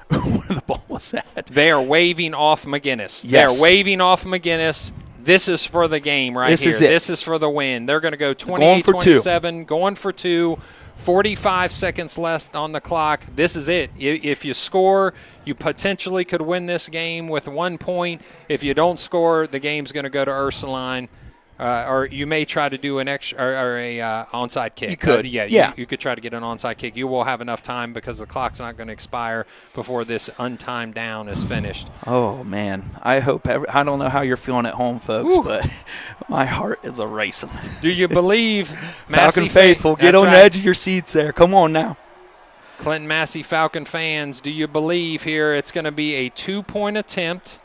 B: where the ball was at.
A: They are waving off McGinnis. They are waving off McGinnis. This is for the game here. This is for the win. They're going to go 28-27, going for 2, 45 seconds left on the clock. This is it. If you score, you potentially could win this game with 1 point. If you don't score, the game's going to go to Ursuline. Or you may try to do an extra or a onside kick.
B: You could,
A: you could try to get an onside kick. You will have enough time because the clock's not going to expire before this untimed down is finished.
B: Oh man, I hope. I don't know how you're feeling at home, folks, but my heart is a racing.
A: Do you believe
B: Falcon faithful? Get on the edge of your seats there. Come on now.
A: Clinton-Massie Falcon fans, do you believe here it's going to be a 2-point attempt?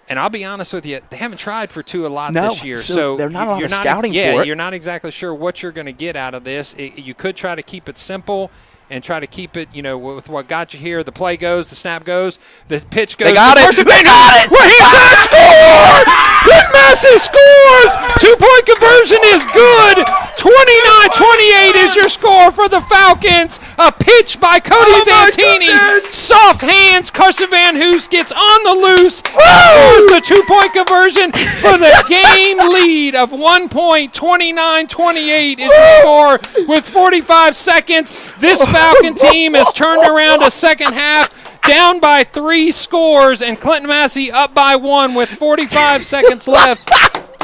A: And I'll be honest with you, they haven't tried for 2 a lot this year. So
B: they're not a lot of scouting for it.
A: You're not exactly sure what you're going to get out of this. You could try to keep it simple and try to keep it, with what got you here. The play goes, the snap goes, the pitch goes.
B: They got it. They got it.
A: Scored! Clinton-Massie scores! 2-point conversion is good. 29-28 is your score for the Falcons. A pitch by Cody Zantini. Soft hands. Carson Van Hoos gets on the loose. Scores the 2-point conversion for the game lead of 1 point. 29-28 is your score with 45 seconds. This Falcon team has turned around a second half. Down by 3 scores, and Clinton-Massie up by 1 with 45 seconds left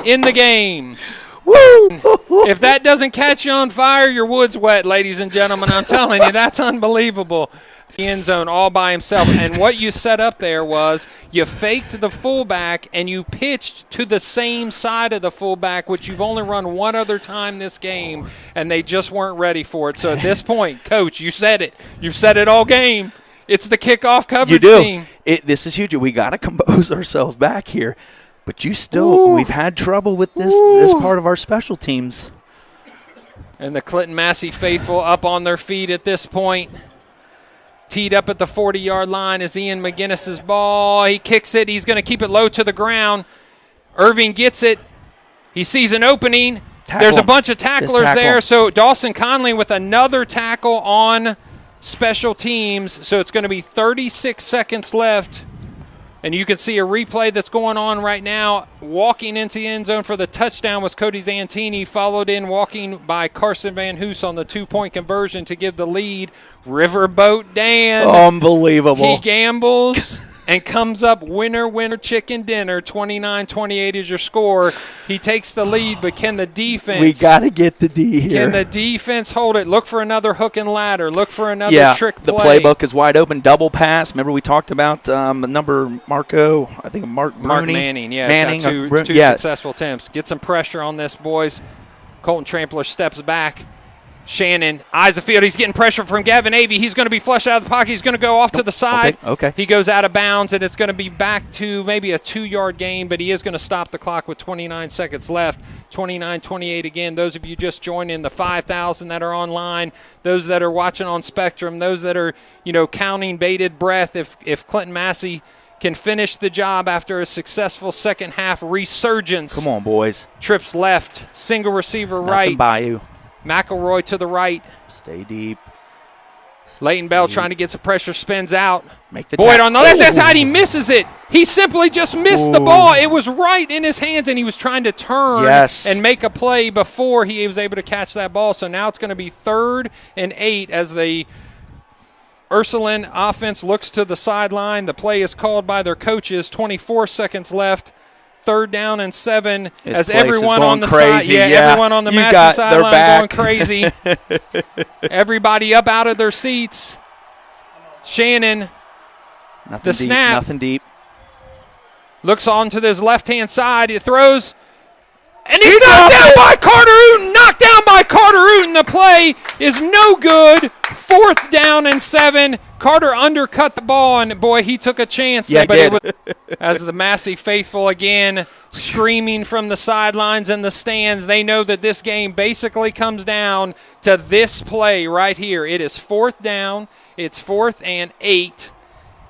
A: in the game.
B: Woo!
A: If that doesn't catch you on fire, your wood's wet, ladies and gentlemen. I'm telling you, that's unbelievable. End zone all by himself. And what you set up there was you faked the fullback and you pitched to the same side of the fullback, which you've only run one other time this game, and they just weren't ready for it. So at this point, Coach, you said it. You've said it all game. It's the kickoff coverage team.
B: This is huge. We got to compose ourselves back here. But we've had trouble with this part of our special teams.
A: And the Clinton-Massie faithful up on their feet at this point. Teed up at the 40-yard line is Ian McGinnis's ball. He kicks it. He's going to keep it low to the ground. Irving gets it. He sees an opening. There's a bunch of tacklers there. So Dawson Conley with another tackle on special teams. So it's going to be 36 seconds left. And you can see a replay that's going on right now. Walking into the end zone for the touchdown was Cody Zantini, followed in walking by Carson Van Hoos on the two-point conversion to give the lead. Riverboat Dan.
B: Unbelievable.
A: He gambles and comes up winner, chicken dinner. 29-28 is your score. He takes the lead, but can the defense?
B: We got to get the D here.
A: Can the defense hold it? Look for another hook and ladder. Look for another trick play.
B: The playbook is wide open. Double pass. Remember we talked about number Marco, I think Mark
A: Manning. Yeah, Manning, he's got two successful attempts. Get some pressure on this, boys. Colton Trampler steps back. Shannon eyes the field. He's getting pressure from Gavin Avey. He's going to be flushed out of the pocket. He's going to go off to the side.
B: Okay.
A: He goes out of bounds, and it's going to be back to maybe a 2-yard gain, but he is going to stop the clock with 29 seconds left. 29-28 again. Those of you just joined in, the 5,000 that are online, those that are watching on Spectrum, those that are, counting bated breath. If Clinton-Massie can finish the job after a successful second half resurgence.
B: Come on, boys.
A: Trips left, single receiver
B: Nothing
A: right.
B: by you.
A: McElroy to the right.
B: Stay deep.
A: Leighton Bell trying to get some pressure, spins out.
B: Boyd
A: on the left side, he misses it. He simply just missed the ball. It was right in his hands, and he was trying to turn and make a play before he was able to catch that ball. So now it's going to be 3rd and 8 as the Ursuline offense looks to the sideline. The play is called by their coaches. 24 seconds left. 3rd down and 7 as everyone on the side, everyone on the Massie sideline going crazy. Everybody up out of their seats. Shannon, snap.
B: Nothing deep.
A: Looks on to his left-hand side. He throws, and he's knocked down by Carter Uten. Knocked down by Carter Uten. The play is no good. 4th down and 7. Carter undercut the ball, and, boy, he took a chance. As the Massie faithful again screaming from the sidelines and the stands, they know that this game basically comes down to this play right here. It is 4th down. It's 4th and 8.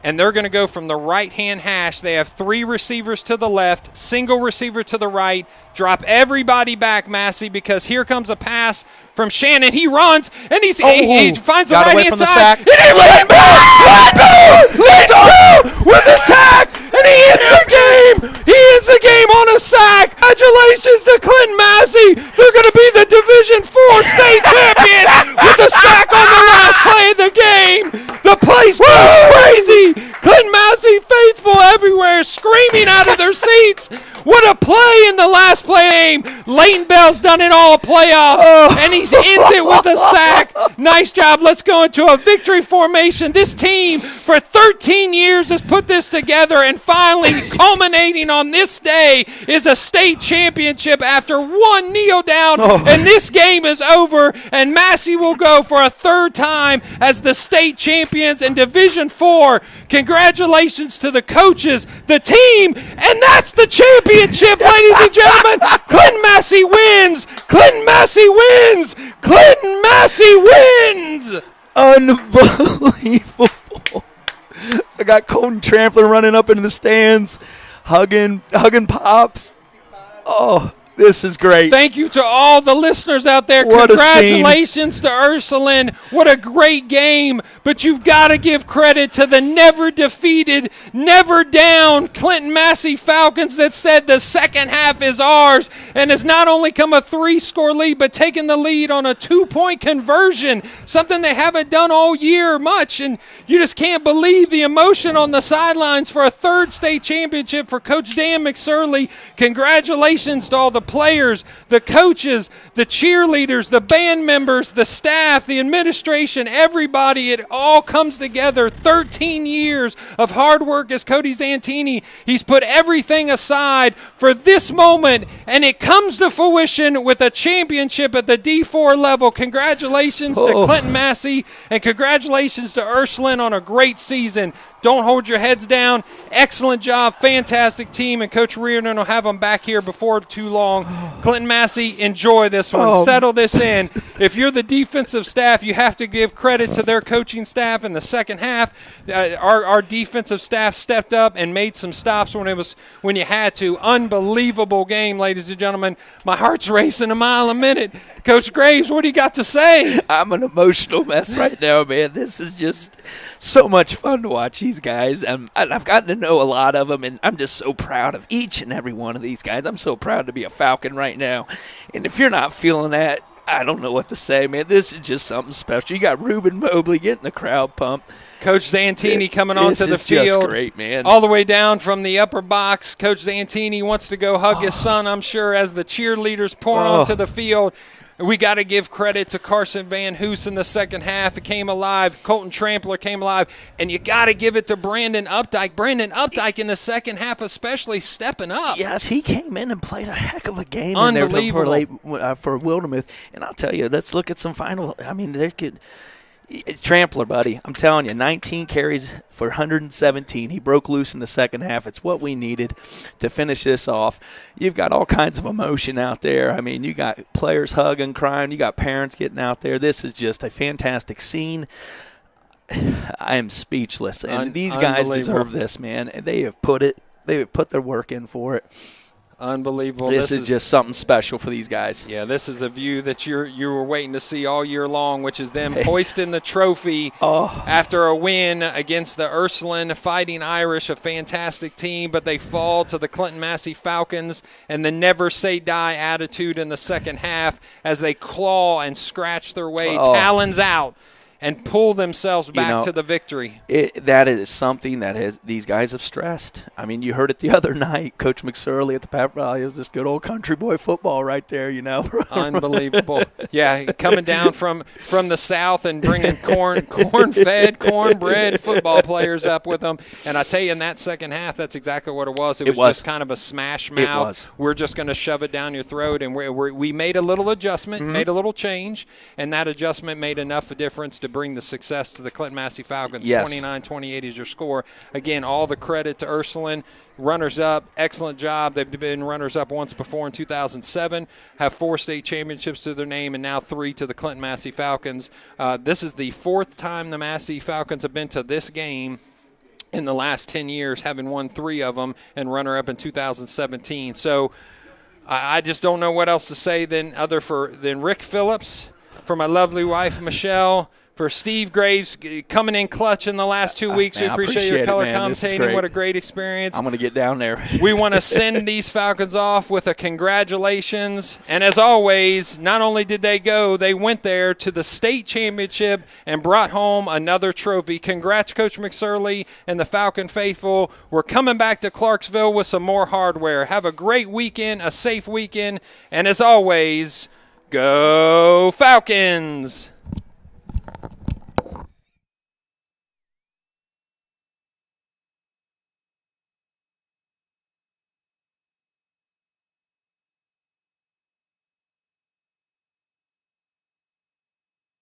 A: And they're going to go from the right-hand hash. They have 3 receivers to the left, single receiver to the right. Drop everybody back, Massie, because here comes a pass from Shannon. He runs, and he finds the right-hand side. And he Leighton Bell with the tack, and he ends the game. He ends the game on a sack. Congratulations to Clinton-Massie. They're going to be the Division IV state champion with a sack on the last play of the game. The place goes crazy. Clinton-Massie faithful everywhere screaming out of their seats. What a play in the last play game. Leighton Bell's done it all playoffs, and he ends it with a sack. Nice job. Let's go into a victory formation. This team for 13 years has put this together, and finally culminating on this day is a state championship after one kneel down, and this game is over, and Massie will go for a 3rd time as the state champions in Division IV. Congratulations to the coaches, the team, and that's the championship, ladies and gentlemen. Clinton-Massie wins. Clinton-Massie wins. Clinton-Massie wins.
B: Unbelievable. I got Colton Trampler running up into the stands, hugging Pops. Oh, this is great.
A: Thank you to all the listeners out there.
B: What
A: Congratulations to Ursuline. What a great game. But you've got to give credit to the never defeated, never down Clinton-Massie Falcons that said the second half is ours, and has not only come a 3-score lead, but taken the lead on a 2-point conversion, something they haven't done all year much. And you just can't believe the emotion on the sidelines for a 3rd state championship for Coach Dan McSorley. Congratulations to all the players, the coaches, the cheerleaders, the band members, the staff, the administration, everybody, it all comes together. 13 years of hard work as Cody Zantini. He's put everything aside for this moment, and it comes to fruition with a championship at the D4 level. Congratulations to Clinton-Massie, and congratulations to Ursuline on a great season. Don't hold your heads down. Excellent job. Fantastic team. And Coach Reardon will have them back here before too long. Clinton-Massie, enjoy this one. Settle this in. If you're the defensive staff, you have to give credit to their coaching staff in the second half. Our defensive staff stepped up and made some stops when you had to. Unbelievable game, ladies and gentlemen. My heart's racing a mile a minute. Coach Graves, what do you got to say?
C: I'm an emotional mess right now, man. This is just so much fun to watch these guys. I've gotten to know a lot of them, and I'm just so proud of each and every one of these guys. I'm so proud to be a Falcon right now. And if you're not feeling that, I don't know what to say, man. This is just something special. You got Ruben Mobley getting the crowd pumped.
A: Coach Zantini coming onto the field.
C: This is just great, man.
A: All the way down from the upper box. Coach Zantini wants to go hug his son, I'm sure, as the cheerleaders pour onto the field. We got to give credit to Carson Van Hoos in the second half. It came alive. Colton Trampler came alive. And you got to give it to Brandon Updike. Brandon Updike in the second half especially stepping up.
C: Yes, he came in and played a heck of a game
A: Unbelievable.
C: in there for Wildermuth. And I'll tell you, let's look at some final. I mean, it's Trampler, buddy. I'm telling you, 19 carries for 117. He broke loose in the second half. It's what we needed to finish this off. You've got all kinds of emotion out there. I mean, you got players hugging, crying. You got parents getting out there. This is just a fantastic scene. I am speechless. And these guys deserve this, man. And they have put their work in for it.
A: Unbelievable.
C: This is just something special for these guys.
A: Yeah, this is a view that you were waiting to see all year long, which is them hoisting the trophy after a win against the Ursuline Fighting Irish, a fantastic team, but they fall to the Clinton-Massie Falcons and the never say die attitude in the second half as they claw and scratch their way, talons out, and pull themselves back to the victory.
C: That is something that these guys have stressed. I mean, you heard it the other night. Coach McSorley at the Pep Rally, it was this good old country boy football right there,
A: Unbelievable. Yeah, coming down from the South and bringing corn-fed, cornbread football players up with them. And I tell you, in that second half, that's exactly what it was. It was just kind of a smash mouth. We're just going to shove it down your throat. And we made a little adjustment, made a little change, and that adjustment made enough of a difference to bring the success to the Clinton-Massie Falcons.
C: Yes.
A: 29-28 is your score. Again, all the credit to Ursuline. Runners-up, excellent job. They've been runners-up once before in 2007, have 4 state championships to their name, and now 3 to the Clinton-Massie Falcons. This is the 4th time the Massie Falcons have been to this game in the last 10 years, having won 3 of them and runner-up in 2017. So I just don't know what else to say than Rick Phillips, for my lovely wife, Michelle, for Steve Graves coming in clutch in the last 2 weeks. We appreciate your color commentating. What a great experience.
C: I'm going to get down there.
A: We want to send these Falcons off with a congratulations. And as always, not only did they go, they went there to the state championship and brought home another trophy. Congrats, Coach McSorley and the Falcon faithful. We're coming back to Clarksville with some more hardware. Have a great weekend, a safe weekend. And as always, go Falcons!